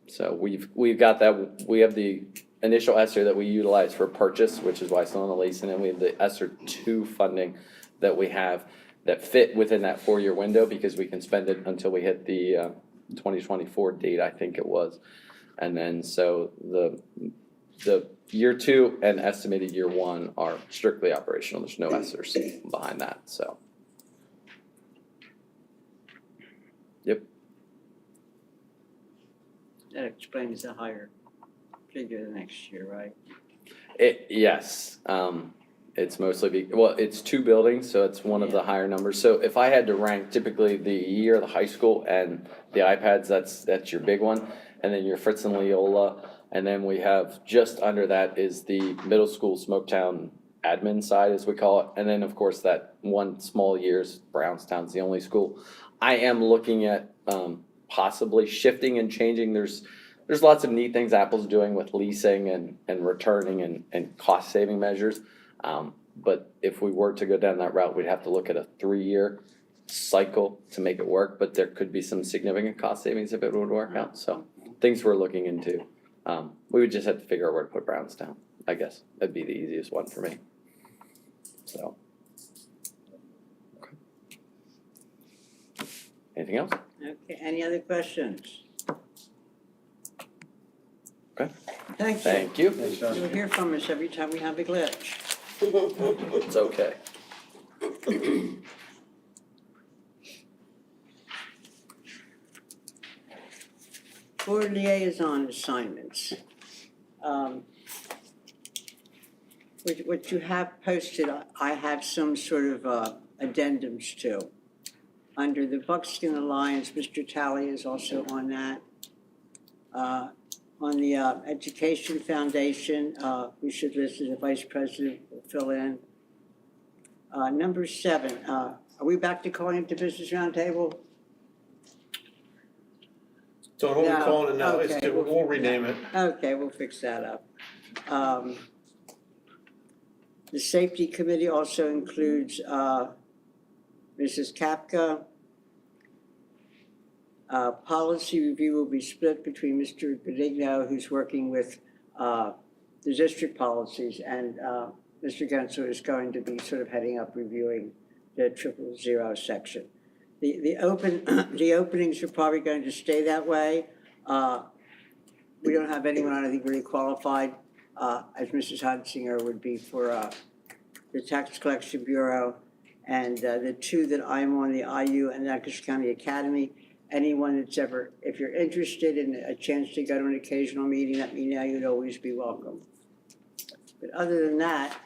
So we've got that. We have the initial ESSER that we utilize for purchase, which is why it's on the lease, and then we have the ESSER 2 funding that we have that fit within that 4-year window because we can spend it until we hit the 2024 date, I think it was. And then so the year 2 and estimated year 1 are strictly operational. There's no ESSERs behind that. So, yep. That explains the higher figure the next year, right? Yes. It's mostly it's 2 buildings, so it's one of the higher numbers. So if I had to rank, typically the year, the high school, and the iPads, that's your big one, and then your Fritz and Leola. And then we have just under that is the middle school Smoketown admin side, as we call it. And then, of course, that one small years, Brownstown's the only school. I am looking at possibly shifting and changing. There's lots of neat things Apple's doing with leasing and returning and cost-saving measures. But if we were to go down that route, we'd have to look at a 3-year cycle to make it work. But there could be some significant cost savings if it would work out. So things we're looking into. We would just have to figure out where to put Brownstown. I guess that'd be the easiest one for me. So, okay. Anything else? Okay, any other questions? Okay. Thank you. Thank you. You'll hear from us every time we have a glitch. It's okay. Board liaison assignments. What you have posted, I have some sort of addendums to. Under the Buckskin Alliance, Mr. Talley is also on that. On the Education Foundation, we should list as the Vice President will fill in. Number 7, are we back to calling it the Business Roundtable? Don't hold me No, calling it now, okay, we'll rename it. Okay, we'll fix that up. The Safety Committee also includes Mrs. Kapka. Policy review will be split between Mr. Benigno, who's working with the district policies, and Mr. Gensler is going to be sort of heading up reviewing the 000 section. The openings are probably going to stay that way. We don't have anyone, I think, really qualified, as Mrs. Hunsinger would be for the Tax Collection Bureau. And the two that I'm on, the IU and Lancaster County Academy. Anyone that's ever, if you're interested in a chance to go to an occasional meeting, let me know, you'd always be welcome. But other than that,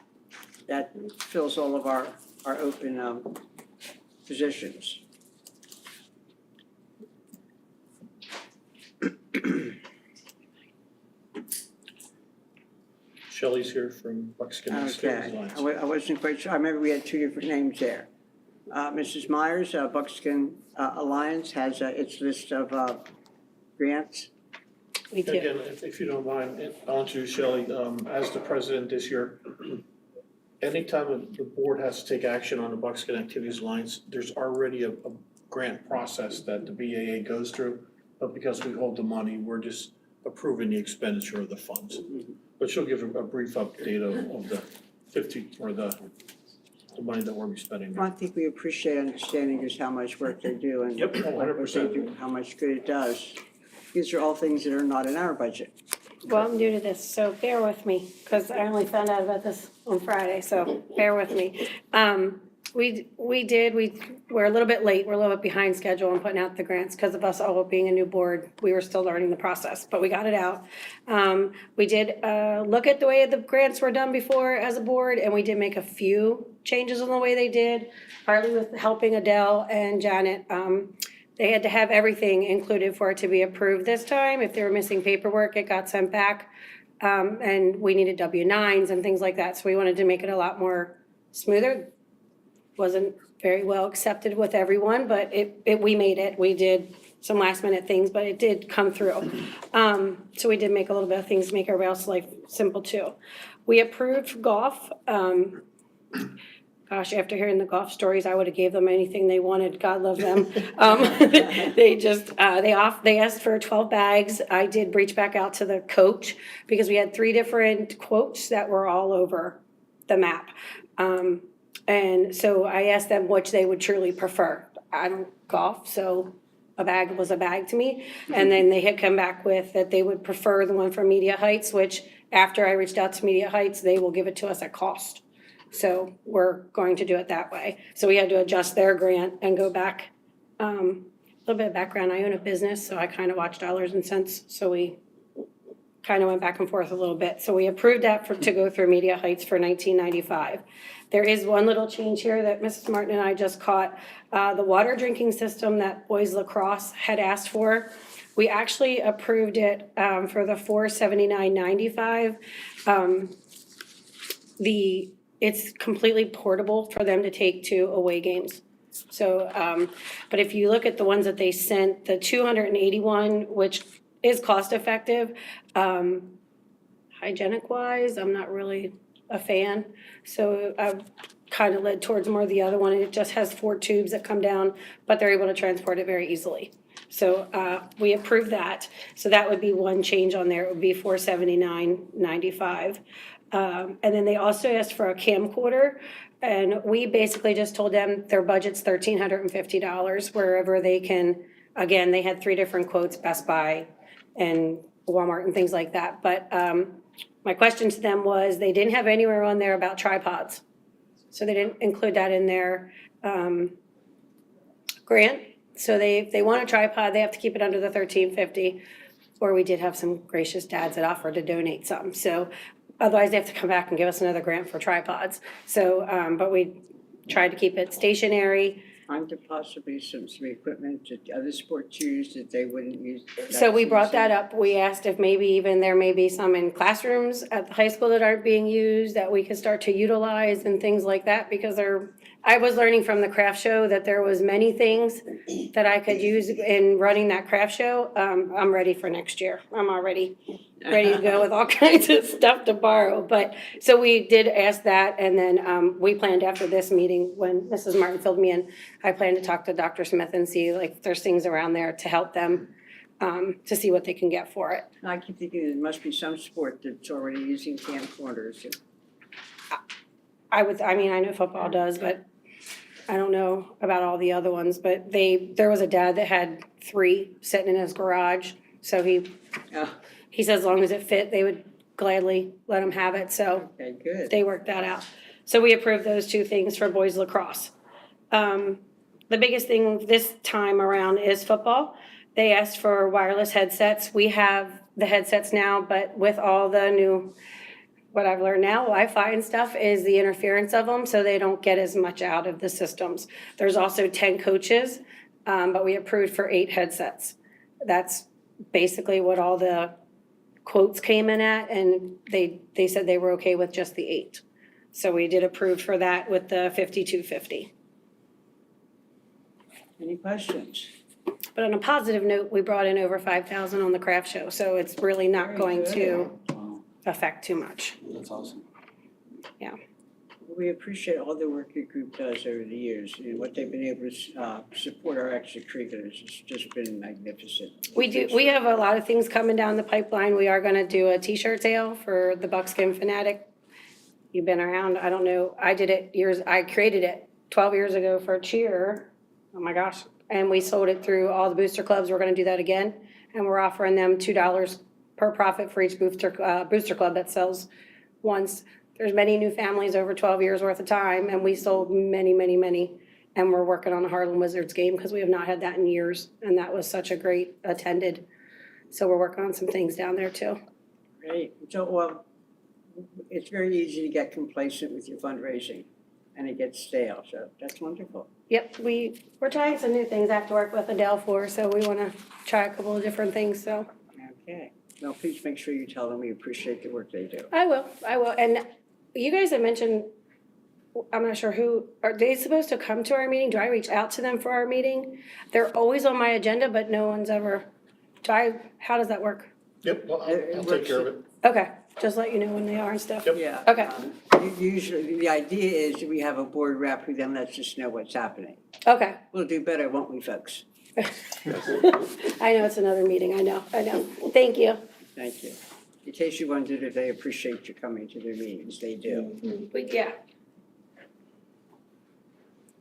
that fills all of our open positions. Shelley's here from Buckskin and Skills Okay, Alliance. I wasn't quite sure, I remember we had two different names there. Mrs. Myers, Buckskin Alliance has its list of grants. We do. Again, if you don't mind, I'll introduce Shelley, as the president this year. Anytime the board has to take action on the Buckskin Activities Alliance, there's already a grant process that the BAA goes through. But because we hold the money, we're just approving the expenditure of the funds. But she'll give a brief update of the 50, or the money that we'll be spending. I think we appreciate understanding just how much work they do and Yep, what they 100%. do, how much good it does. These are all things that are not in our budget. Well, I'm new to this, so bear with me, because I only found out about this on Friday, so bear with me. We're a little bit late, we're a little bit behind schedule on putting out the grants because of us all being a new board. We were still learning the process, but we got it out. We did look at the way the grants were done before as a board, and we did make a few changes on the way they did, partly with helping Adele and Janet. They had to have everything included for it to be approved this time. If they were missing paperwork, it got sent back. And we needed W-9s and things like that, so we wanted to make it a lot more smoother. Wasn't very well accepted with everyone, but we made it. We did some last minute things, but it did come through. So we did make a little bit of things to make everybody else's life simple too. We approved golf. Gosh, after hearing the golf stories, I would have gave them anything they wanted. God love them. They asked for 12 bags. I did reach back out to the coach because we had 3 different quotes that were all over the map. And so I asked them which they would truly prefer. I don't golf, so a bag was a bag to me. And then they had come back with that they would prefer the one from Media Heights, which after I reached out to Media Heights, they will give it to us at cost. So we're going to do it that way. So we had to adjust their grant and go back. A little bit of background, I own a business, so I kind of watch dollars and cents. So we kind of went back and forth a little bit. So we approved that to go through Media Heights for $19.95. There is one little change here that Mrs. Martin and I just caught. The water drinking system that boys lacrosse had asked for, we actually approved it for the $479.95. It's completely portable for them to take to away games. So, but if you look at the ones that they sent, the 281, which is cost effective, hygienic wise, I'm not really a fan. So I've kind of led towards more of the other one, and it just has 4 tubes that come down, but they're able to transport it very easily. So we approved that. So that would be one change on there. It would be $479.95. And then they also asked for a camcorder, and we basically just told them their budget's $1,350 wherever they can. Again, they had 3 different quotes, Best Buy and Walmart and things like that. But my question to them was they didn't have anywhere on there about tripods. So they didn't include that in their grant. So if they want a tripod, they have to keep it under the $1,350. Or we did have some gracious dads that offered to donate some. So otherwise, they have to come back and give us another grant for tripods. So, but we tried to keep it stationary. Aren't there possibly some equipment that other sports use that they wouldn't use? So we brought that up. We asked if maybe even there may be some in classrooms at the high school that aren't being used that we could start to utilize and things like that, because I was learning from the craft show that there was many things that I could use in running that craft show. I'm ready for next year. I'm already ready to go with all kinds of stuff to borrow. But so we did ask that, and then we planned after this meeting when Mrs. Martin filled me in, I plan to talk to Dr. Smith and see if there's things around there to help them to see what they can get for it. I keep thinking there must be some sport that's already using camcorders. I know football does, but I don't know about all the other ones, but there was a dad that had 3 sitting in his garage. So he said as long as it fit, they would gladly let him have it. So Okay, good. they worked that out. So we approved those 2 things for boys lacrosse. The biggest thing this time around is football. They asked for wireless headsets. We have the headsets now, but with all the new, what I've learned now, Wi-Fi and stuff, is the interference of them, so they don't get as much out of the systems. There's also 10 coaches, but we approved for 8 headsets. That's basically what all the quotes came in at, and they said they were okay with just the 8. So we did approve for that with the 5250. Any questions? But on a positive note, we brought in over 5,000 on the craft show, so it's really not going to affect too much. That's awesome. Yeah. We appreciate all the work your group does over the years and what they've been able to support our extracurriculars. It's just been magnificent. We have a lot of things coming down the pipeline. We are gonna do a t-shirt sale for the Buckskin Fanatic. You've been around, I don't know, I created it 12 years ago for cheer. Oh my gosh. And we sold it through all the booster clubs. We're gonna do that again. And we're offering them $2 per profit for each booster club that sells once. There's many new families over 12 years worth of time, and we sold many, many, many. And we're working on a Harlem Wizards game because we have not had that in years, and that was such a great attended. So we're working on some things down there too. Great. So, well, it's very easy to get complacent with your fundraising, and it gets stale, so that's wonderful. Yep, we're trying some new things I have to work with Adele for, so we want to try a couple of different things, so. Okay. Well, please make sure you tell them we appreciate the work they do. I will. And you guys have mentioned, I'm not sure who, are they supposed to come to our meeting? Do I reach out to them for our meeting? They're always on my agenda, but no one's ever, how does that work? Yep, well, I'll take care of it. Okay, just let you know when they are and stuff. Yeah. Okay, Usually, the idea is that we have a board rep who then lets us know what's happening. okay. We'll do better, won't we, folks? I know it's another meeting, I know. Thank you. Thank you. In case you wondered if they appreciate you coming to their meetings, they do. But yeah.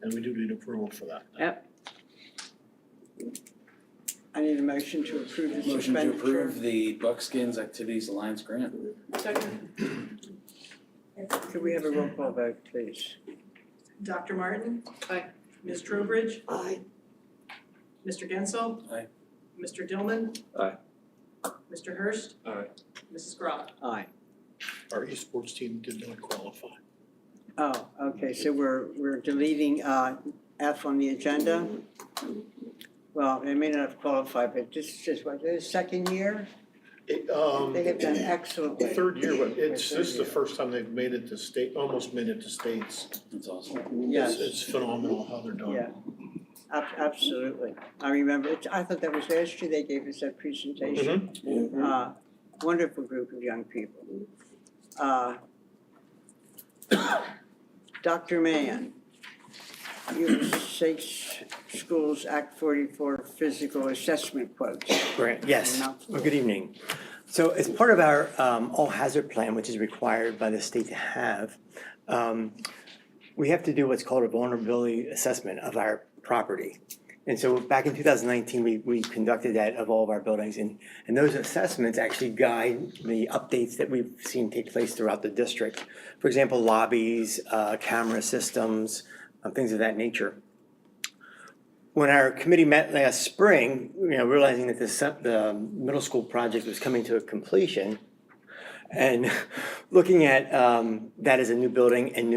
And we do need approval for that. Yep. I need a motion to approve this Motion to expenditure. approve the Buckskins Activities Alliance grant. Could we have a roll call vote, please? Dr. Martin? Aye. Ms. Trowbridge? Aye. Mr. Gensel? Aye. Mr. Dillman? Aye. Mr. Hurst? Aye. Mrs. Groff? Aye. Our esports team did not qualify. Oh, okay, so we're deleting F on the agenda. Well, they may not have qualified, but this is just what, their second year? They have done excellently. Third year, but this is the first time they've made it to state, almost made it to states. That's awesome. Yes. It's phenomenal how they're doing. Yeah. Absolutely. I remember, I thought that was last year they gave us that presentation. Wonderful group of young people. Dr. Mann, you have 6 schools Act 44 physical assessment quotes. Right, yes. Well, good evening. So as part of our all hazard plan, which is required by the state to have, we have to do what's called a vulnerability assessment of our property. And so back in 2019, we conducted that of all of our buildings, and those assessments actually guide the updates that we've seen take place throughout the district. For example, lobbies, camera systems, things of that nature. When our committee met last spring, realizing that the middle school project was coming to a completion, and looking at that as a new building and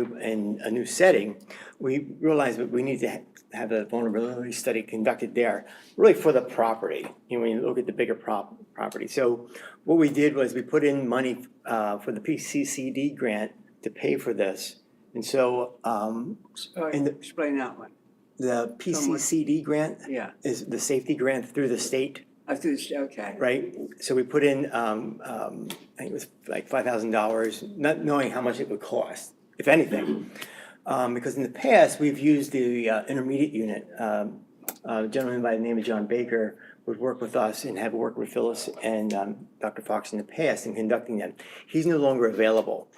a new setting, we realized that we need to have a vulnerability study conducted there, really for the property, when you look at the bigger property. So what we did was we put in money for the PCCD grant to pay for this. And so Explain that one. the PCCD grant Yeah. is the safety grant through the state. Okay. Right, so we put in, I think it was like $5,000, not knowing how much it would cost, if anything. Because in the past, we've used the intermediate unit. A gentleman by the name of John Baker would work with us and have worked with Phyllis and Dr. Fox in the past in conducting them. He's no longer available.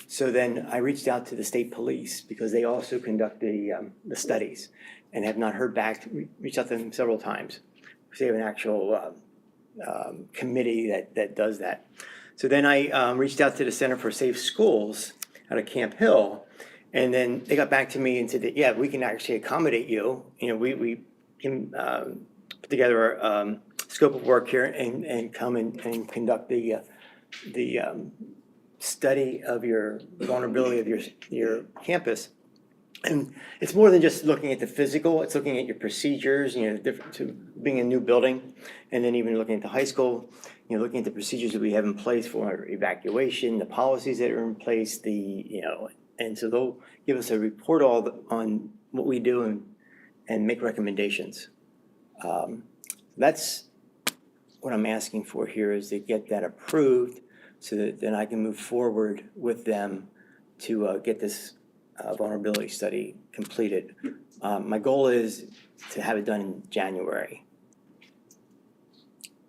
So then I reached out to the state police because they also conduct the studies and have not heard back, reached out to them several times. Because they have an actual committee that does that. So then I reached out to the Center for Safe Schools out of Camp Hill, and then they got back to me and said that, yeah, we can actually accommodate you. You know, we can put together a scope of work here and come and conduct the study of your vulnerability of your campus. And it's more than just looking at the physical, it's looking at your procedures, you know, different to being a new building, and then even looking at the high school, you know, looking at the procedures that we have in place for evacuation, the policies that are in place, and so they'll give us a report on what we do and make recommendations. That's what I'm asking for here, is to get that approved so that then I can move forward with them to get this vulnerability study completed. My goal is to have it done in January.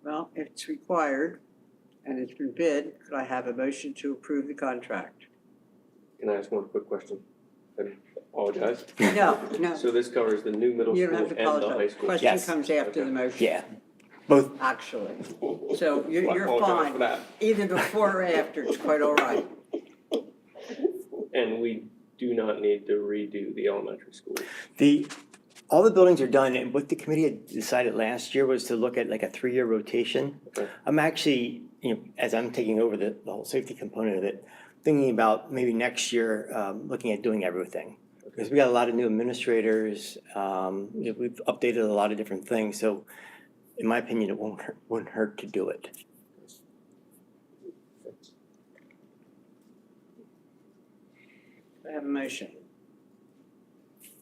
Well, if it's required and it's been bid, could I have a motion to approve the contract? Can I ask one quick question? I apologize. No. So this covers the new middle You school don't have and to the apologize. high school? Question Yes. comes after the motion. Yeah, both. Actually. So you're apologize for fine. that. Either before or after, it's quite all right. And we do not need to redo the elementary school. All the buildings are done, and what the committee had decided last year was to look at like a 3-year rotation. Okay. I'm actually, you know, as I'm taking over the whole safety component of it, thinking about maybe next year, looking at doing everything. Because we got a lot of new administrators, you know, we've updated a lot of different things, so in my opinion, it wouldn't hurt to do it. I have a motion.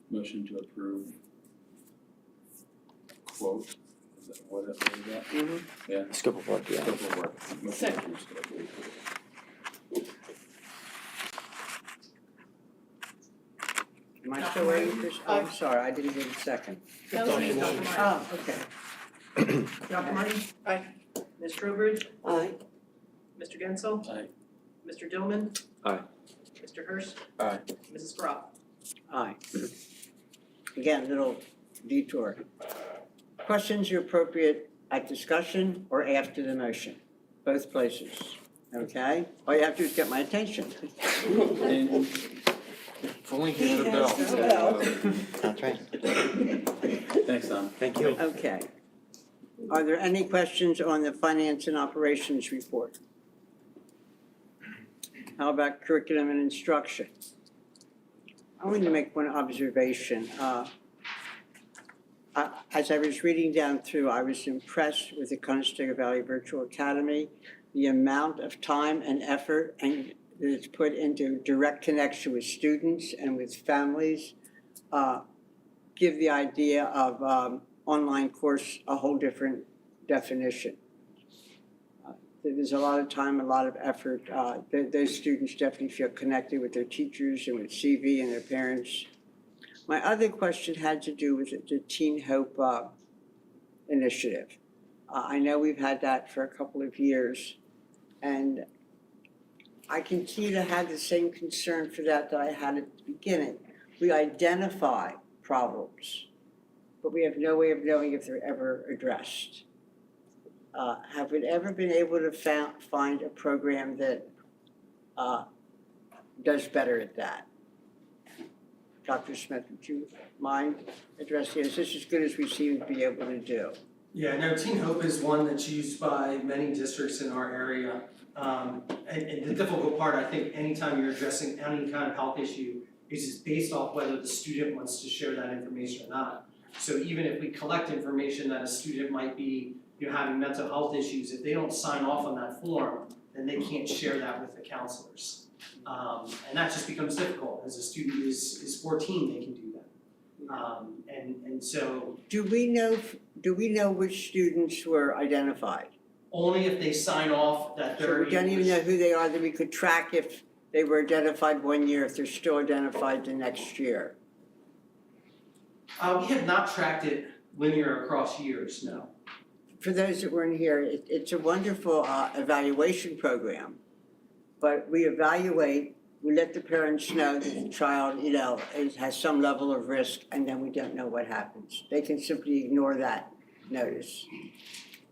Motion to approve quote, is that what is that? Mhm. Yeah. Scope of work, yeah. Scope of work. Motion to approve scope of work. Am I still waiting for, oh, I'm sorry, I didn't get a second. That was me, Dr. Martin. Oh, okay. Dr. Martin? Aye. Ms. Trowbridge? Aye. Mr. Gensel? Aye. Mr. Dillman? Aye. Mr. Hurst? Aye. Mrs. Groff? Aye. Again, little detour. Questions are appropriate at discussion or after the motion, both places, okay? All you have to do is get my attention. Only he had a bell. That's right. Thanks, Tom. Thank you. Okay. Are there any questions on the finance and operations report? How about curriculum and instruction? I wanted to make one observation. As I was reading down through, I was impressed with the Conestoga Valley Virtual Academy, the amount of time and effort and that it's put into direct connection with students and with families. Give the idea of online course a whole different definition. There's a lot of time, a lot of effort. Those students definitely feel connected with their teachers and with CV and their parents. My other question had to do with the Teen Hope initiative. I know we've had that for a couple of years, and I continue to have the same concern for that I had at the beginning. We identify problems, but we have no way of knowing if they're ever addressed. Have we ever been able to find a program that does better at that? Dr. Smith, would you mind addressing this? This is as good as we seem to be able to do. Yeah, no, Teen Hope is one that's used by many districts in our area. And the difficult part, I think, anytime you're addressing any kind of health issue, is it's based off whether the student wants to share that information or not. So even if we collect information that a student might be, having mental health issues, if they don't sign off on that form, then they can't share that with the counselors. And that just becomes difficult. As a student is 14, they can do that. And so. Do we know which students were identified? Only if they sign off that they're. So we don't even know who they are, that we could track if they were identified one year, if they're still identified the next year? We have not tracked it linear across years, no. For those that weren't here, it's a wonderful evaluation program, but we evaluate we let the parents know that the child, has some level of risk, and then we don't know what happens. They can simply ignore that notice.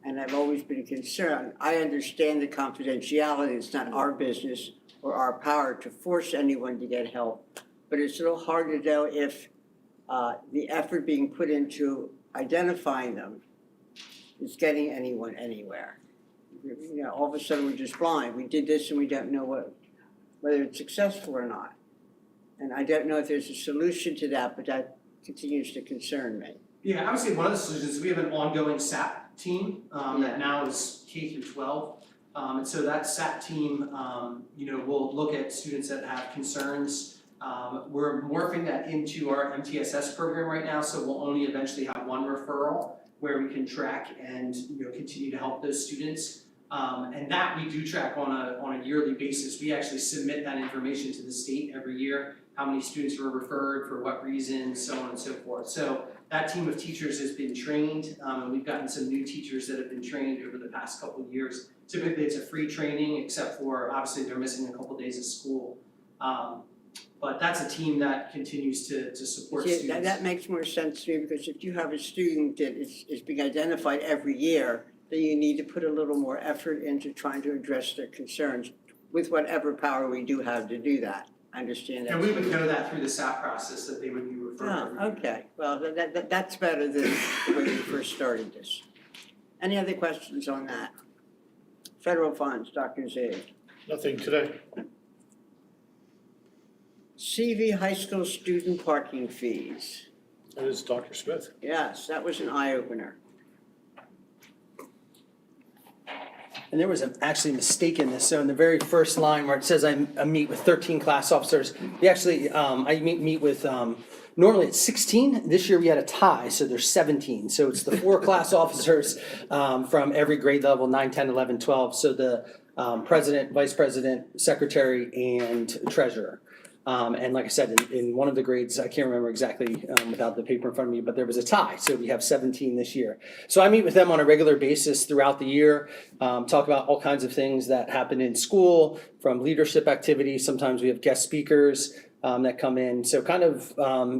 And I've always been concerned. I understand the confidentiality. It's not our business or our power to force anyone to get help. But it's a little hard to know if the effort being put into identifying them is getting anyone anywhere. All of a sudden we're just blind. We did this and we don't know whether it's successful or not. And I don't know if there's a solution to that, but that continues to concern me. Yeah, I would say one of the solutions, we have an ongoing SAT team that now is K through 12. And so that SAT team, will look at students that have concerns. We're morphing that into our MTSS program right now, so we'll only eventually have one referral where we can track and continue to help those students. And that we do track on a yearly basis. We actually submit that information to the state every year, how many students were referred, for what reason, so on and so forth. So that team of teachers has been trained, and we've gotten some new teachers that have been trained over the past couple of years. Typically it's a free training, except for obviously they're missing a couple days of school. But that's a team that continues to support students. That makes more sense to me, because if you have a student that is being identified every year, then you need to put a little more effort into trying to address their concerns with whatever power we do have to do that. I understand that. And we would know that through the SAT process, that they would be referred. Okay, well, that's better than the way we first started this. Any other questions on that? Federal funds, Dr. Zaid. Nothing today. CV high school student parking fees. That is Dr. Smith. Yes, that was an eye-opener. And there was actually a mistake in this. So in the very first line where it says I meet with 13 class officers, we actually, I meet with, normally it's 16. This year we had a tie, so there's 17. So it's the 4 class officers from every grade level, 9, 10, 11, 12. So the president, vice president, secretary, and treasurer. And like I said, in one of the grades, I can't remember exactly without the paper in front of me, but there was a tie, so we have 17 this year. So I meet with them on a regular basis throughout the year, talk about all kinds of things that happen in school, from leadership activities. Sometimes we have guest speakers that come in. So kind of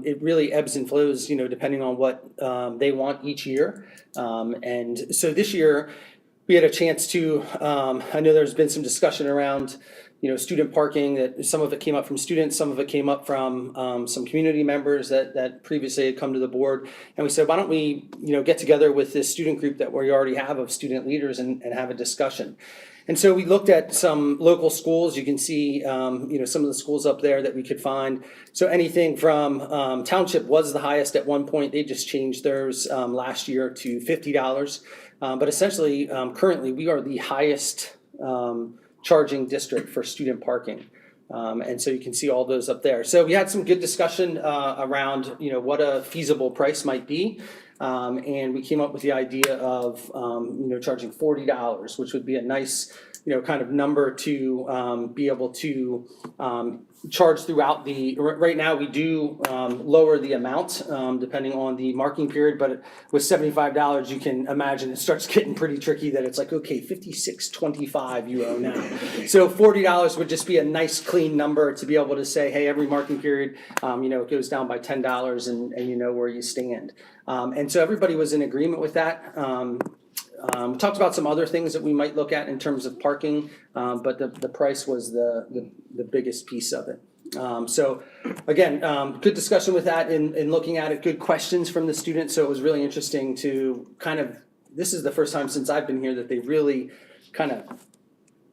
it really ebbs and flows, depending on what they want each year. And so this year, we had a chance to, I know there's been some discussion around student parking, that some of it came up from students, some of it came up from some community members that previously had come to the board. And we said, why don't we, get together with this student group that we already have of student leaders and have a discussion. And so we looked at some local schools. You can see, some of the schools up there that we could find. So anything from Township was the highest at one point. They just changed theirs last year to $50. But essentially, currently, we are the highest charging district for student parking. And so you can see all those up there. So we had some good discussion around, what a feasible price might be. And we came up with the idea of, charging $40, which would be a nice, kind of number to be able to charge throughout right now we do lower the amount depending on the marking period, but with $75, you can imagine it starts getting pretty tricky that it's like, okay, $56.25 you owe now. So $40 would just be a nice clean number to be able to say, hey, every marking period, it goes down by $10 and you know where you stand. And so everybody was in agreement with that. We talked about some other things that we might look at in terms of parking, but the price was the biggest piece of it. So again, good discussion with that in looking at it, good questions from the students. So it was really interesting to this is the first time since I've been here that they really kind of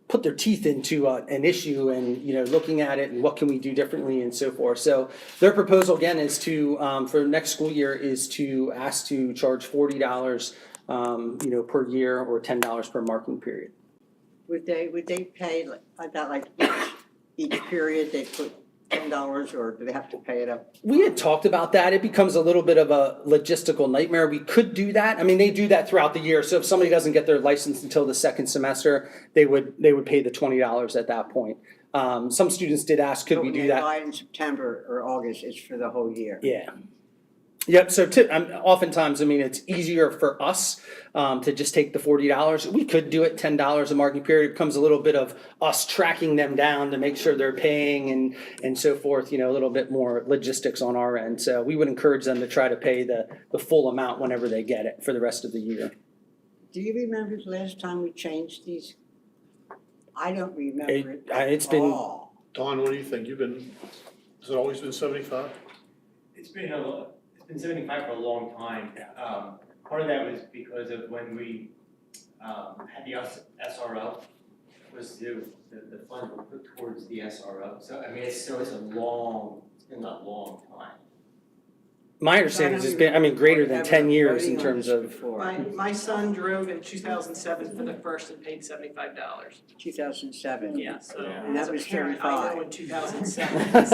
put their teeth into an issue and looking at it and what can we do differently and so forth. So their proposal again is to for next school year is to ask to charge $40 per year or $10 per marking period. Would they pay like each period they put $10, or do they have to pay it up? We had talked about that. It becomes a little bit of a logistical nightmare. We could do that. I mean, they do that throughout the year. So if somebody doesn't get their license until the second semester, they would pay the $20 at that point. Some students did ask, could we do that? Buy in September or August, it's for the whole year. Yeah. Yep, so oftentimes, I mean, it's easier for us to just take the $40. We could do it $10 a marking period. It becomes a little bit of us tracking them down to make sure they're paying and so forth, a little bit more logistics on our end. So we would encourage them to try to pay the full amount whenever they get it for the rest of the year. Do you remember the last time we changed these? I don't remember it It's at been- all. Don, what do you think? Has it always been 75? It's been 75 for a long time. Part of that was because of when we had the SRO, was the funds were put towards the SRO. So I mean, it's been a long time. My understanding is it's been, greater than 10 years in terms of. My son drove in 2007 for the first and paid $75. 2007. Yeah, so And as that a was parent, I 35. know in 2007.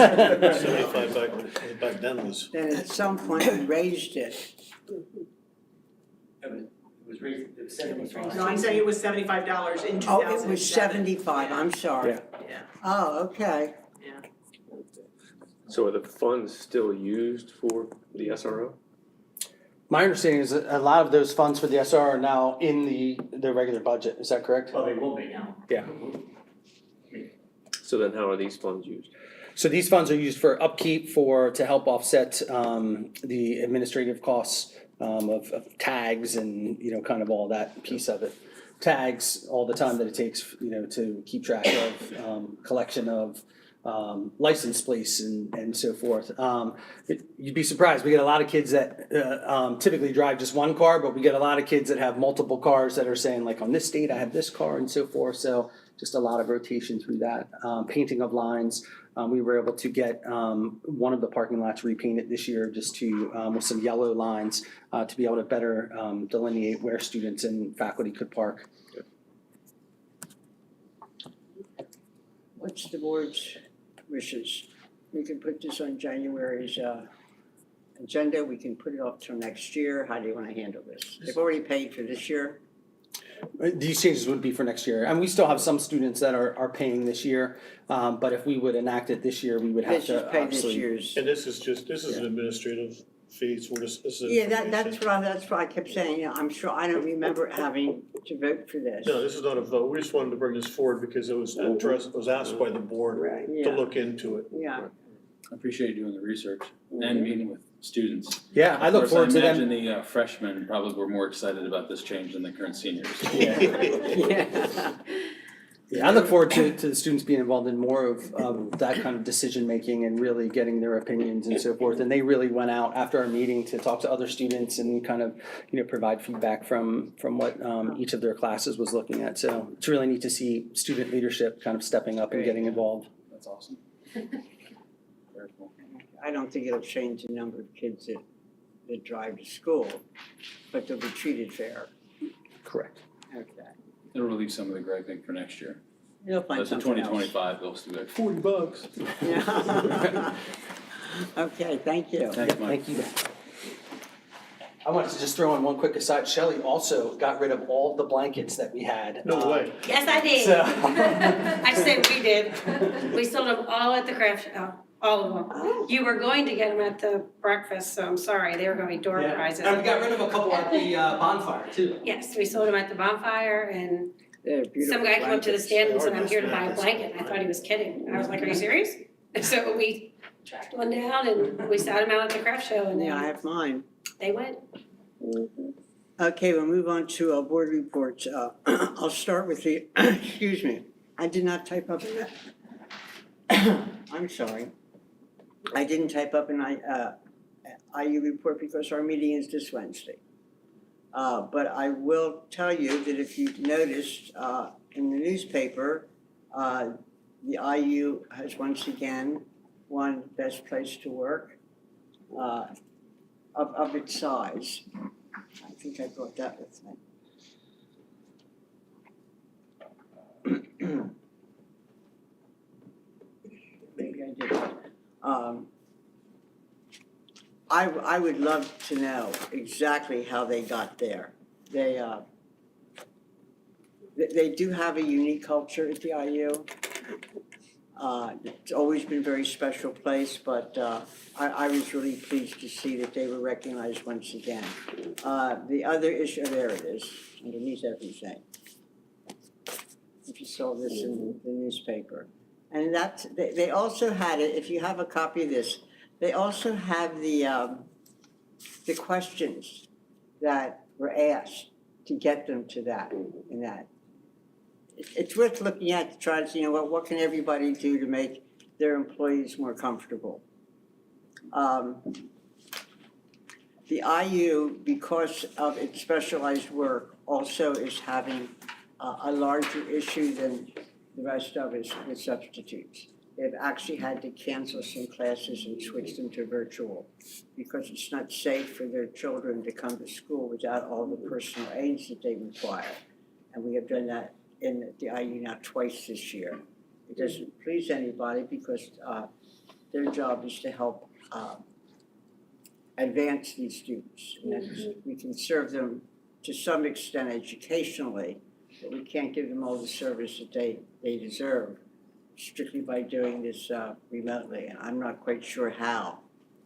75 back then was. Then at some point we raised it. It was raised, it was 75. No, I'm saying it was $75 in 2007. Oh, it was 75, I'm sorry. Yeah. Oh, okay. So are the funds still used for the SRO? My understanding is that a lot of those funds for the SR are now in the regular budget. Is that correct? Well, they will be now. Yeah. So then how are these funds used? So these funds are used for upkeep to help offset the administrative costs of tags and, kind of all that piece of it. Tags, all the time that it takes, to keep track of, collection of license plates and so forth. You'd be surprised, we get a lot of kids that typically drive just one car, but we get a lot of kids that have multiple cars that are saying like, on this date I have this car and so forth. So just a lot of rotation through that. Painting of lines, we were able to get one of the parking lots repainted this year just to with some yellow lines to be able to better delineate where students and faculty could park. What's the board's wishes? We can put this on January's agenda. We can put it off till next year. How do you want to handle this? They've already paid for this year. These changes would be for next year, and we still have some students that are paying this year. But if we would enact it this year, we would have Let's to just pay this obviously. year's. And this is an administrative fee, so this is. Yeah, that's what I kept saying. I'm sure, I don't remember having to vote for this. No, this is not a vote. We just wanted to bring this forward because it was asked by the board to Yeah. look into it. Yeah. I appreciate you doing the research and meeting with students. Yeah, I look forward to Of course, I them. imagine the freshmen probably were more excited about this change than the current seniors. Yeah. Yeah, I look forward to the students being involved in more of that kind of decision making and really getting their opinions and so forth. And they really went out after our meeting to talk to other students and kind of, provide feedback from what each of their classes was looking at. So it's really neat to see student leadership kind of stepping up and getting involved. That's awesome. Very cool. I don't think it'll change the number of kids that drive to school, but they'll be treated fair. Correct. Okay. It'll relieve some of the griping for next year. You'll find That's the something else. 2025 goes to like $40. Yeah. Okay, thank you. Thanks, Mike. Thank you. I wanted to just throw in one quick aside. Shelley also got rid of all the blankets that we had. No way. Yes, I did. So- I said we did. We sold them all at the craft show, all of them. You were going to get them at the breakfast, so I'm sorry, they were going to be door prizes. And we got rid of a couple at the bonfire too. Yes, we sold them at the bonfire, and They're beautiful some guy came up to the blankets. stand and They said, are I'm nice here to buy a blankets. blanket. And I thought he was kidding. And I was like, are you serious? And so we tracked one down and we sat them out at the craft show, and Yeah, I then have mine. they went. Okay, we'll move on to board reports. I'll start with the, excuse me, I did not type up I'm sorry. I didn't type up an IU report because our meeting is this Wednesday. But I will tell you that if you've noticed in the newspaper, the IU has once again won Best Place to Work of its size. I think I brought that with me. Maybe I did. I would love to know exactly how they got there. They do have a unique culture at the IU. It's always been a very special place, but I was really pleased to see that they were recognized once again. The other issue, there it is, underneath everything. If you saw this in the newspaper. And that's, they also had it, if you have a copy of this, they also have the questions that were asked to get them to that, in that. It's worth looking at to try to see, what can everybody do to make their employees more comfortable? The IU, because of its specialized work, also is having a larger issue than the rest of us with substitutes. They've actually had to cancel some classes and switch them to virtual because it's not safe for their children to come to school without all the personal aids that they require. And we have done that in the IU now twice this year. It doesn't please anybody because their job is to help advance these students. And we can serve them to some extent educationally, but we can't give them all the service that they deserve strictly by doing this remotely. And I'm not quite sure how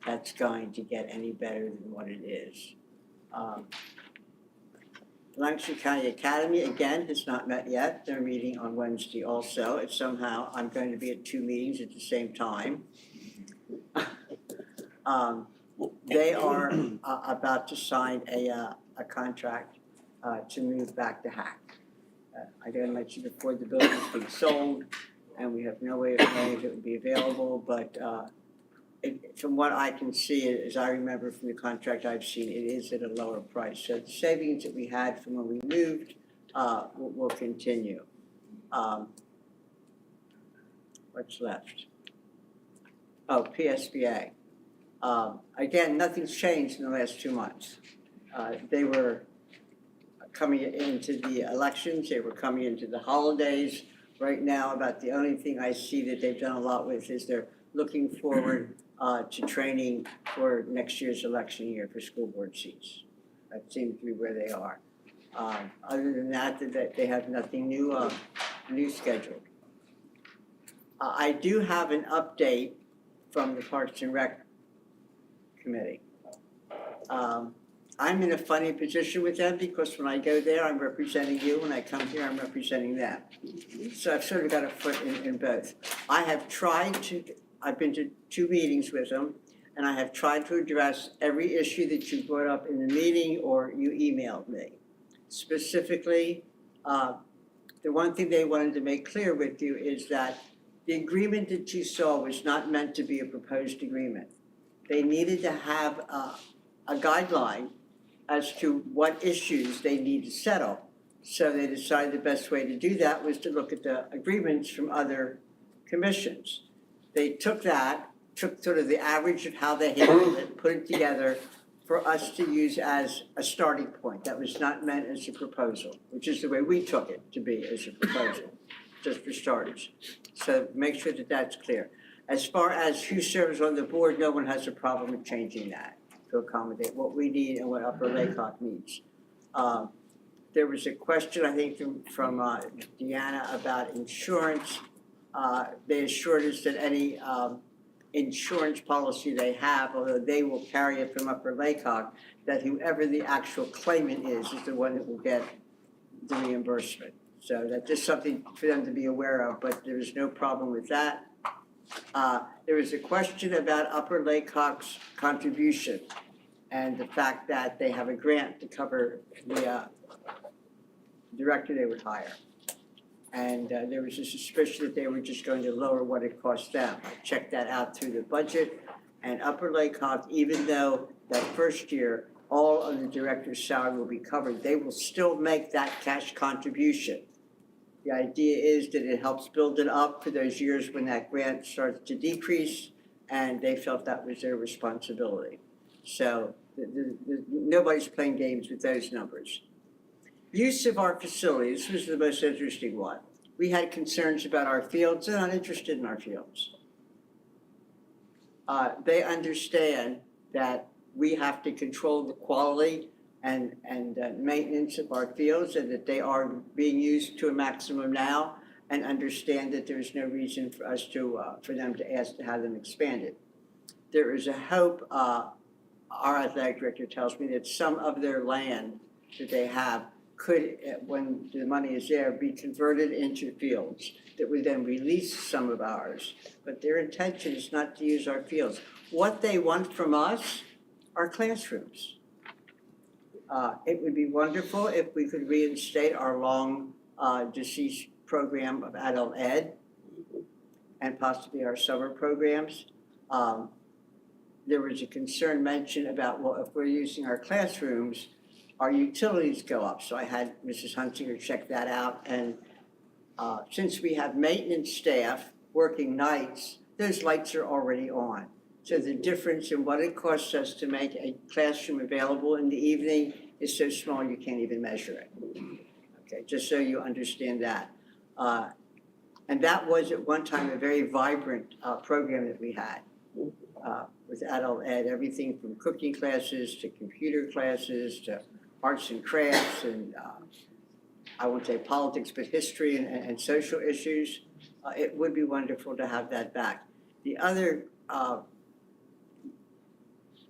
that's going to get any better than what it is. Lancaster County Academy, again, has not met yet. They're meeting on Wednesday also. If somehow I'm going to be at 2 meetings at the same time. They are about to sign a contract to move back to Hack. I didn't mention before, the building's being sold, and we have no way of knowing if it would be available, but from what I can see, as I remember from the contract I've seen, it is at a lower price. So the savings that we had from when we moved will continue. What's left? Oh, PSBA. Again, nothing's changed in the last 2 months. They were coming into the elections, they were coming into the holidays. Right now, about the only thing I see that they've done a lot with is they're looking forward to training for next year's election year for school board seats. That seems to be where they are. Other than that, they have nothing new scheduled. I do have an update from the Parks and Rec Committee. I'm in a funny position with them because when I go there, I'm representing you. When I come here, I'm representing them. So I've sort of got a foot in both. I've been to 2 meetings with them, and I have tried to address every issue that you brought up in the meeting or you emailed me. Specifically, the one thing they wanted to make clear with you is that the agreement that you saw was not meant to be a proposed agreement. They needed to have a guideline as to what issues they need to settle. So they decided the best way to do that was to look at the agreements from other commissions. They took sort of the average of how they handled it, put it together for us to use as a starting point. That was not meant as a proposal, which is the way we took it to be, as a proposal, just for starters. So make sure that that's clear. As far as who serves on the board, no one has a problem with changing that to accommodate what we need and what Upper Laycock needs. There was a question, I think, from Deanna about insurance. They assured us that any insurance policy they have, although they will carry it from Upper Laycock, that whoever the actual claimant is the one that will get the reimbursement. So that's just something for them to be aware of, but there is no problem with that. There was a question about Upper Laycock's contribution and the fact that they have a grant to cover the director they would hire. And there was a suspicion that they were just going to lower what it cost them. I checked that out through the budget, and Upper Laycock, even though that first year all of the director's salary will be covered, they will still make that cash contribution. The idea is that it helps build it up for those years when that grant starts to decrease, and they felt that was their responsibility. So nobody's playing games with those numbers. Use of our facilities was the most interesting one. We had concerns about our fields. They're not interested in our fields. They understand that we have to control the quality and maintenance of our fields, and that they are being used to a maximum now, and understand that there's no reason for us to, for them to ask to have them expanded. There is a hope, our athletic director tells me, that some of their land that they have could, when the money is there, be converted into fields that would then release some of ours. But their intention is not to use our fields. What they want from us are classrooms. It would be wonderful if we could reinstate our long deceased program of adult ed and possibly our summer programs. There was a concern mentioned about, well, if we're using our classrooms, our utilities go up. So I had Mrs. Hunsinger check that out. And since we have maintenance staff working nights, those lights are already on. So the difference in what it costs us to make a classroom available in the evening is so small you can't even measure it. Okay, just so you understand that. And that was at one time a very vibrant program that we had. With adult ed, everything from cooking classes to computer classes to arts and crafts and I won't say politics, but history and social issues. It would be wonderful to have that back. The other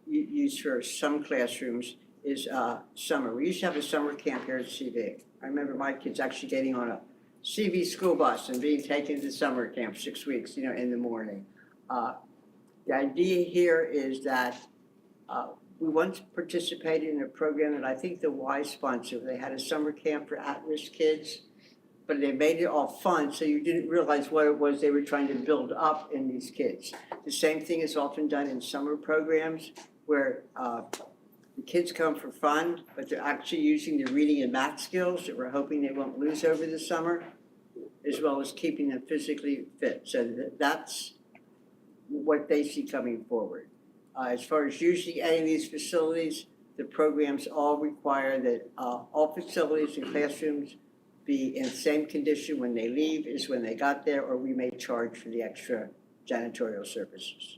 use for some classrooms is summer. We used to have a summer camp here at CV. I remember my kids actually getting on a CV school bus and being taken to summer camp 6 weeks, in the morning. The idea here is that we once participated in a program that I think the Y sponsored. They had a summer camp for at-risk kids, but they made it all fun, so you didn't realize what it was they were trying to build up in these kids. The same thing is often done in summer programs where the kids come for fun, but they're actually using the reading and math skills that we're hoping they won't lose over the summer, as well as keeping them physically fit. So that's what they see coming forward. As far as using any of these facilities, the programs all require that all facilities and classrooms be in the same condition when they leave as when they got there, or we may charge for the extra janitorial services.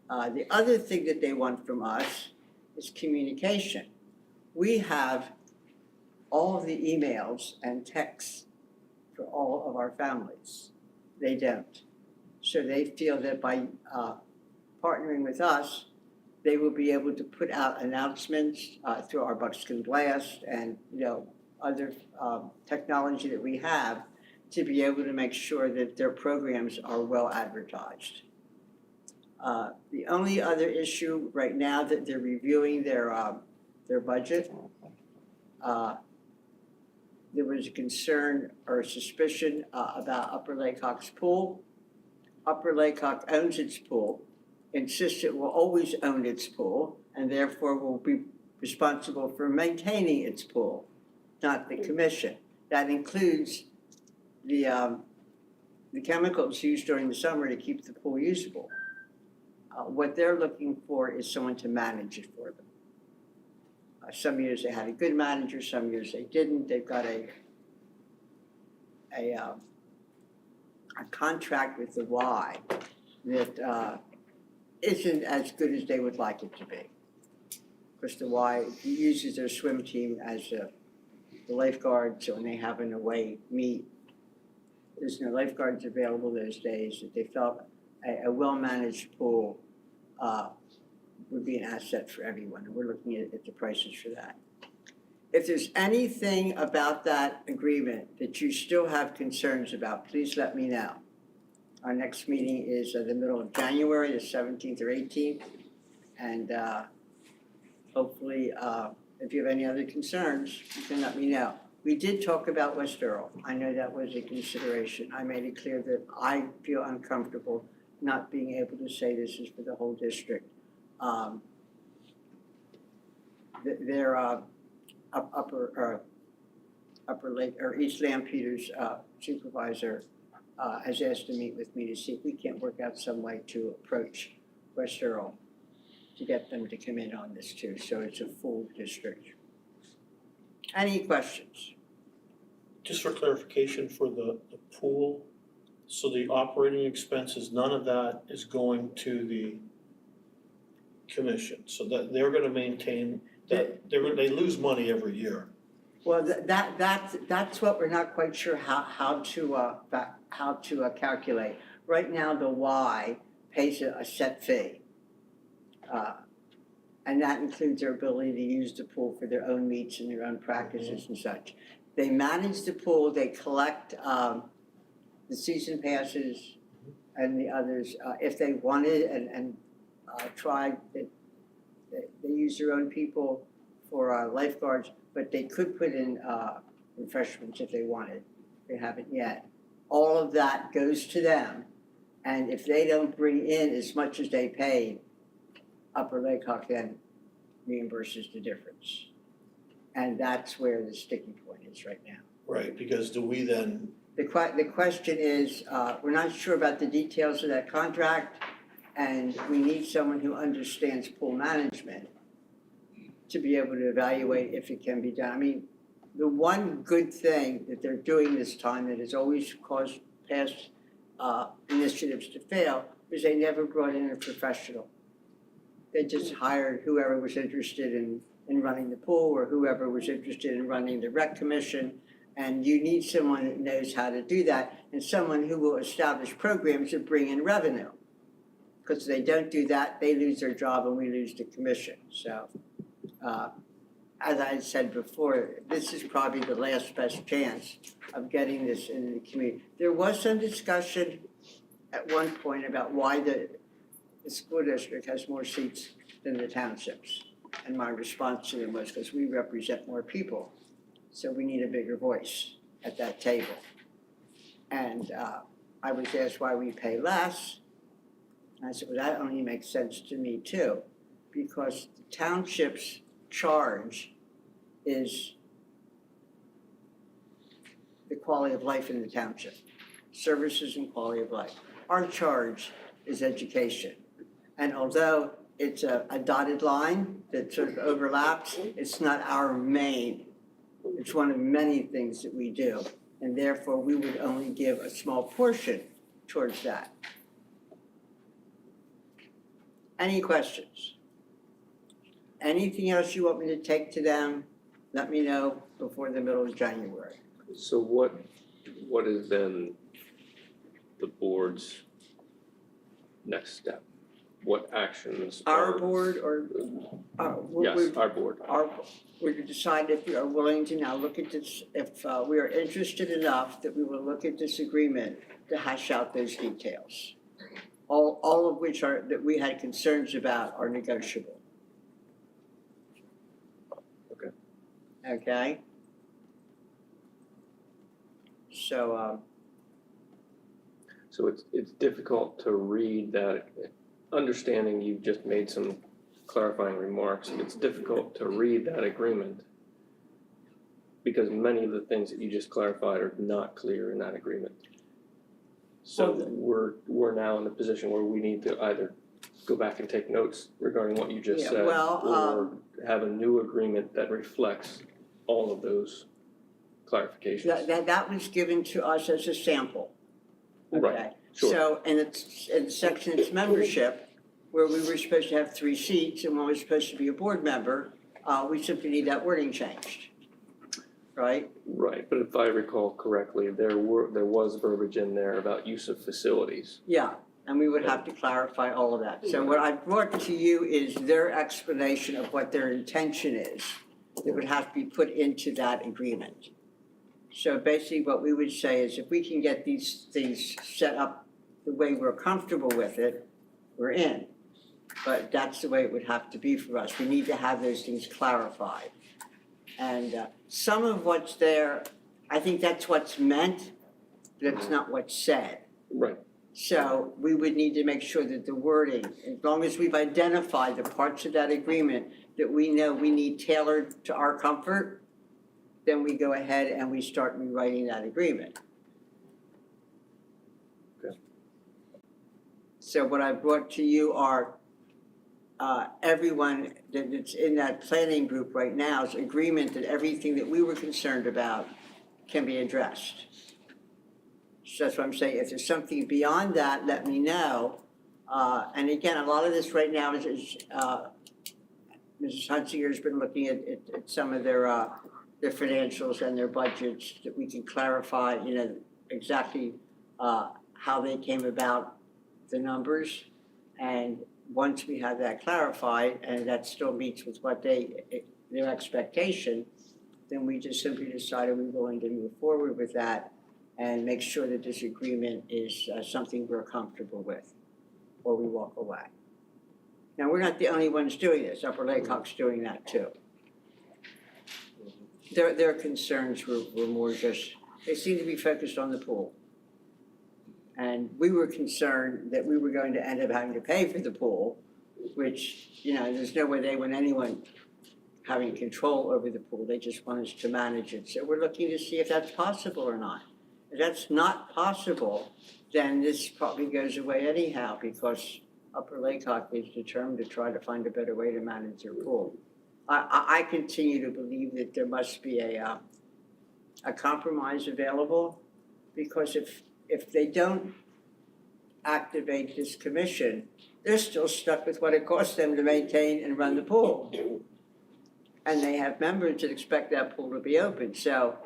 The other thing that they want from us is communication. We have all of the emails and texts for all of our families. They don't. So they feel that by partnering with us, they will be able to put out announcements through our Buckskin Blast and other technology that we have to be able to make sure that their programs are well advertised. The only other issue right now that they're reviewing their budget, there was a concern or a suspicion about Upper Lake Hawk's pool. Upper Lake Hawk owns its pool, insists it will always own its pool, and therefore will be responsible for maintaining its pool, not the commission. That includes the chemicals used during the summer to keep the pool usable. What they're looking for is someone to manage it for them. Some years they had a good manager, some years they didn't. They've got a contract with the Y that isn't as good as they would like it to be. Because the Y uses their swim team as the lifeguard, so when they have an away meet, there's no lifeguards available those days. That they felt a well-managed pool would be an asset for everyone, and we're looking at the prices for that. If there's anything about that agreement that you still have concerns about, please let me know. Our next meeting is the middle of January, the 17th or 18th, and hopefully, if you have any other concerns, you can let me know. We did talk about West Earl. I know that was a consideration. I made it clear that I feel uncomfortable not being able to say this is for the whole district. Their Upper Lake or East Lampeter's supervisor has asked to meet with me to see if we can't work out some way to approach West Earl to get them to come in on this too. So it's a full district. Any questions? Just for clarification for the pool, so the operating expenses, none of that is going to the commission, so that they're gonna maintain that, they lose money every year. Well, that's what we're not quite sure how to calculate. Right now, the Y pays a set fee. And that includes their ability to use the pool for their own meets and their own practices and such. They manage the pool, they collect the season passes and the others, if they wanted and tried, they use their own people for lifeguards, but they could put in refreshments if they wanted. They haven't yet. All of that goes to them, and if they don't bring in as much as they paid, Upper Lake Hawk then reimburses the difference. And that's where the sticking point is right now. Right, because do we then, The question is, we're not sure about the details of that contract, and we need someone who understands pool management to be able to evaluate if it can be done. I mean, the one good thing that they're doing this time that has always caused past initiatives to fail is they never brought in a professional. They just hired whoever was interested in running the pool or whoever was interested in running the rec commission. And you need someone that knows how to do that and someone who will establish programs that bring in revenue. Because if they don't do that, they lose their job and we lose the commission. So, as I said before, this is probably the last best chance of getting this into the community. There was some discussion at one point about why the school district has more seats than the townships. And my response to them was because we represent more people. So we need a bigger voice at that table. And I was asked why we pay less. And I said, well, that only makes sense to me too, because the township's charge is the quality of life in the township, services and quality of life. Our charge is education. And although it's a dotted line that sort of overlaps, it's not our main. It's one of many things that we do. And therefore, we would only give a small portion towards that. Any questions? Anything else you want me to take to them? Let me know before the middle of January. So what is then the board's next step? What actions Our are? board or? Yes, our board. We could decide if we are willing to now look at this, if we are interested enough that we will look at this agreement to hash out those details. All of which are, that we had concerns about are negotiable. Okay. Okay? So, So it's difficult to read that, understanding you've just made some clarifying remarks, it's difficult to read that agreement because many of the things that you just clarified are not clear in that agreement. So we're now in the position where we need to either go back and take notes regarding what you just said, or have a new agreement that reflects all of those clarifications. that was given to us as a sample. Okay. Right, sure. So, and it's in section, it's membership, where we were supposed to have 3 seats and one was supposed to be a board member, we simply need that wording changed, right? Right, but if I recall correctly, there was verbiage in there about use of facilities. Yeah, and we would have to clarify all of that. So what I brought to you is their explanation of what their intention is that would have to be put into that agreement. So basically what we would say is if we can get these things set up the way we're comfortable with it, we're in. But that's the way it would have to be for us. We need to have those things clarified. And some of what's there, I think that's what's meant, but it's not what's said. Right. So we would need to make sure that the wording, as long as we've identified the parts of that agreement that we know we need tailored to our comfort, then we go ahead and we start rewriting that agreement. Okay. So what I brought to you are everyone that's in that planning group right now's agreement that everything that we were concerned about can be addressed. So that's what I'm saying. If there's something beyond that, let me know. And again, a lot of this right now is Mrs. Hunsinger's been looking at some of their their financials and their budgets, that we can clarify, exactly how they came about, the numbers. And once we have that clarified, and that still meets with what their expectation, then we just simply decided we're going to move forward with that and make sure that this agreement is something we're comfortable with, or we walk away. Now, we're not the only ones doing this. Upper Lake Hawk's doing that too. Their concerns were more just, they seem to be focused on the pool. And we were concerned that we were going to end up having to pay for the pool, which, there's no way they want anyone having control over the pool. They just want us to manage it. So we're looking to see if that's possible or not. If that's not possible, then this probably goes away anyhow, because Upper Lake Hawk is determined to try to find a better way to manage their pool. I continue to believe that there must be a compromise available, because if they don't activate this commission, they're still stuck with what it costs them to maintain and run the pool. And they have members that expect that pool to be open. So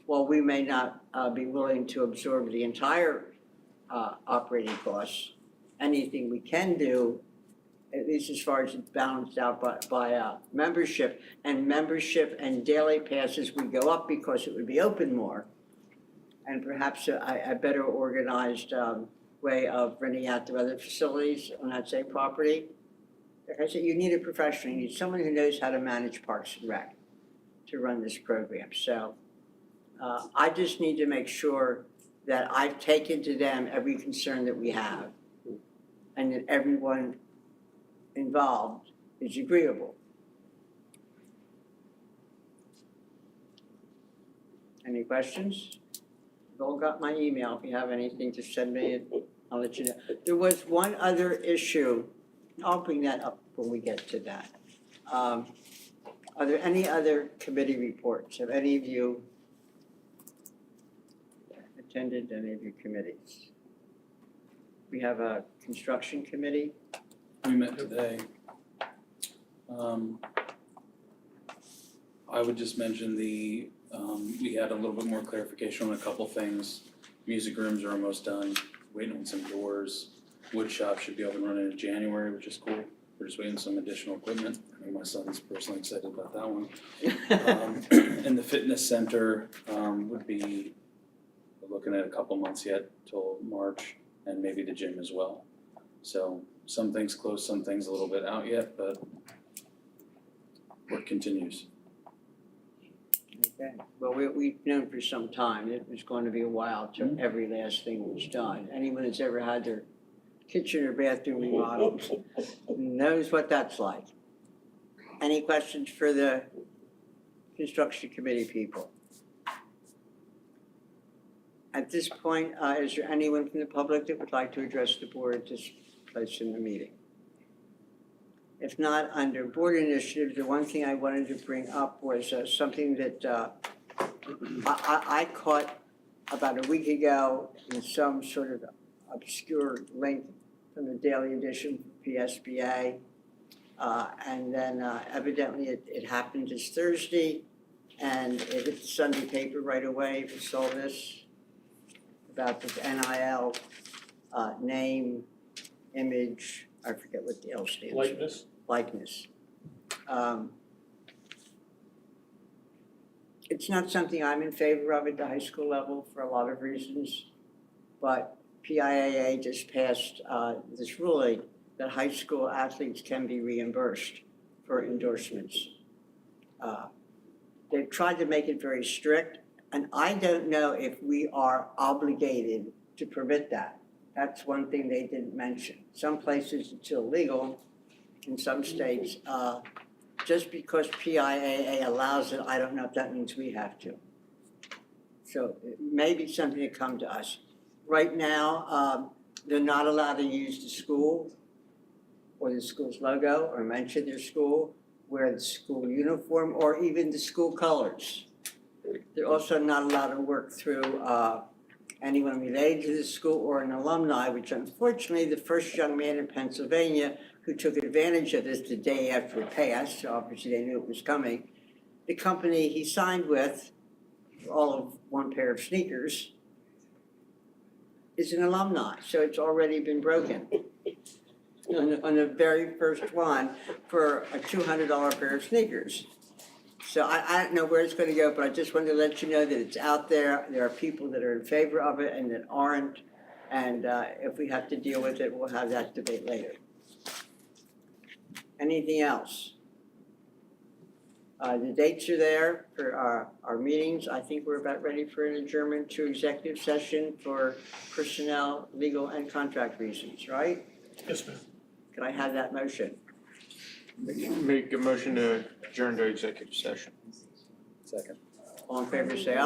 while we may not be willing to absorb the entire operating costs, anything we can do, at least as far as it's balanced out by membership and daily passes would go up because it would be open more. And perhaps a better organized way of renting out the other facilities on that same property. Like I said, you need a professional. You need someone who knows how to manage Parks and Rec to run this program. So I just need to make sure that I've taken to them every concern that we have, and that everyone involved is agreeable. Any questions? You've all got my email. If you have anything to send me, I'll let you know. There was one other issue. I'll bring that up when we get to that. Are there any other committee reports? Have any of you attended any of your committees? We have a construction committee. We met today. I would just mention we had a little bit more clarification on a couple things. Music rooms are almost done, waiting on some doors. Wood shop should be up and running in January, which is cool. We're just waiting on some additional equipment. I think my son's personally excited about that one. And the fitness center would be, we're looking at a couple months yet till March, and maybe the gym as well. So some things close, some things a little bit out yet, but work continues. Okay, well, we've known for some time it was going to be a while till every last thing was done. Anyone that's ever had their kitchen or bathroom remodeled knows what that's like. Any questions for the construction committee people? At this point, is there anyone from the public that would like to address the board at this place in the meeting? If not, under board initiative, the one thing I wanted to bring up was something that I caught about a week ago in some sort of obscure link from the Daily Edition PSBA. And then evidently it happened this Thursday, and it hit the Sunday paper right away. If you saw this, about this NIL name, image, I forget what the L stands for. Likeness. It's not something I'm in favor of at the high school level for a lot of reasons, but PIAA just passed this ruling that high school athletes can be reimbursed for endorsements. They've tried to make it very strict, and I don't know if we are obligated to permit that. That's one thing they didn't mention. Some places it's illegal, in some states. Just because PIAA allows it, I don't know if that means we have to. So it may be something to come to us. Right now, they're not allowed to use the school or the school's logo or mention their school, wear the school uniform, or even the school colors. They're also not allowed to work through anyone related to the school or an alumni, which unfortunately the first young man in Pennsylvania who took advantage of this the day after it passed, so obviously they knew it was coming, the company he signed with, all of one pair of sneakers, is an alumni, so it's already been broken. On the very first one for a $200 pair of sneakers. So I don't know where it's gonna go, but I just wanted to let you know that it's out there. There are people that are in favor of it and that aren't. And if we have to deal with it, we'll have that debate later. Anything else? The dates are there for our meetings. I think we're about ready for an adjournment to executive session for personnel, legal, and contract reasons, right? Yes, ma'am. Can I have that motion? Make a motion to adjourn to executive session. Second. All in favor, say aye.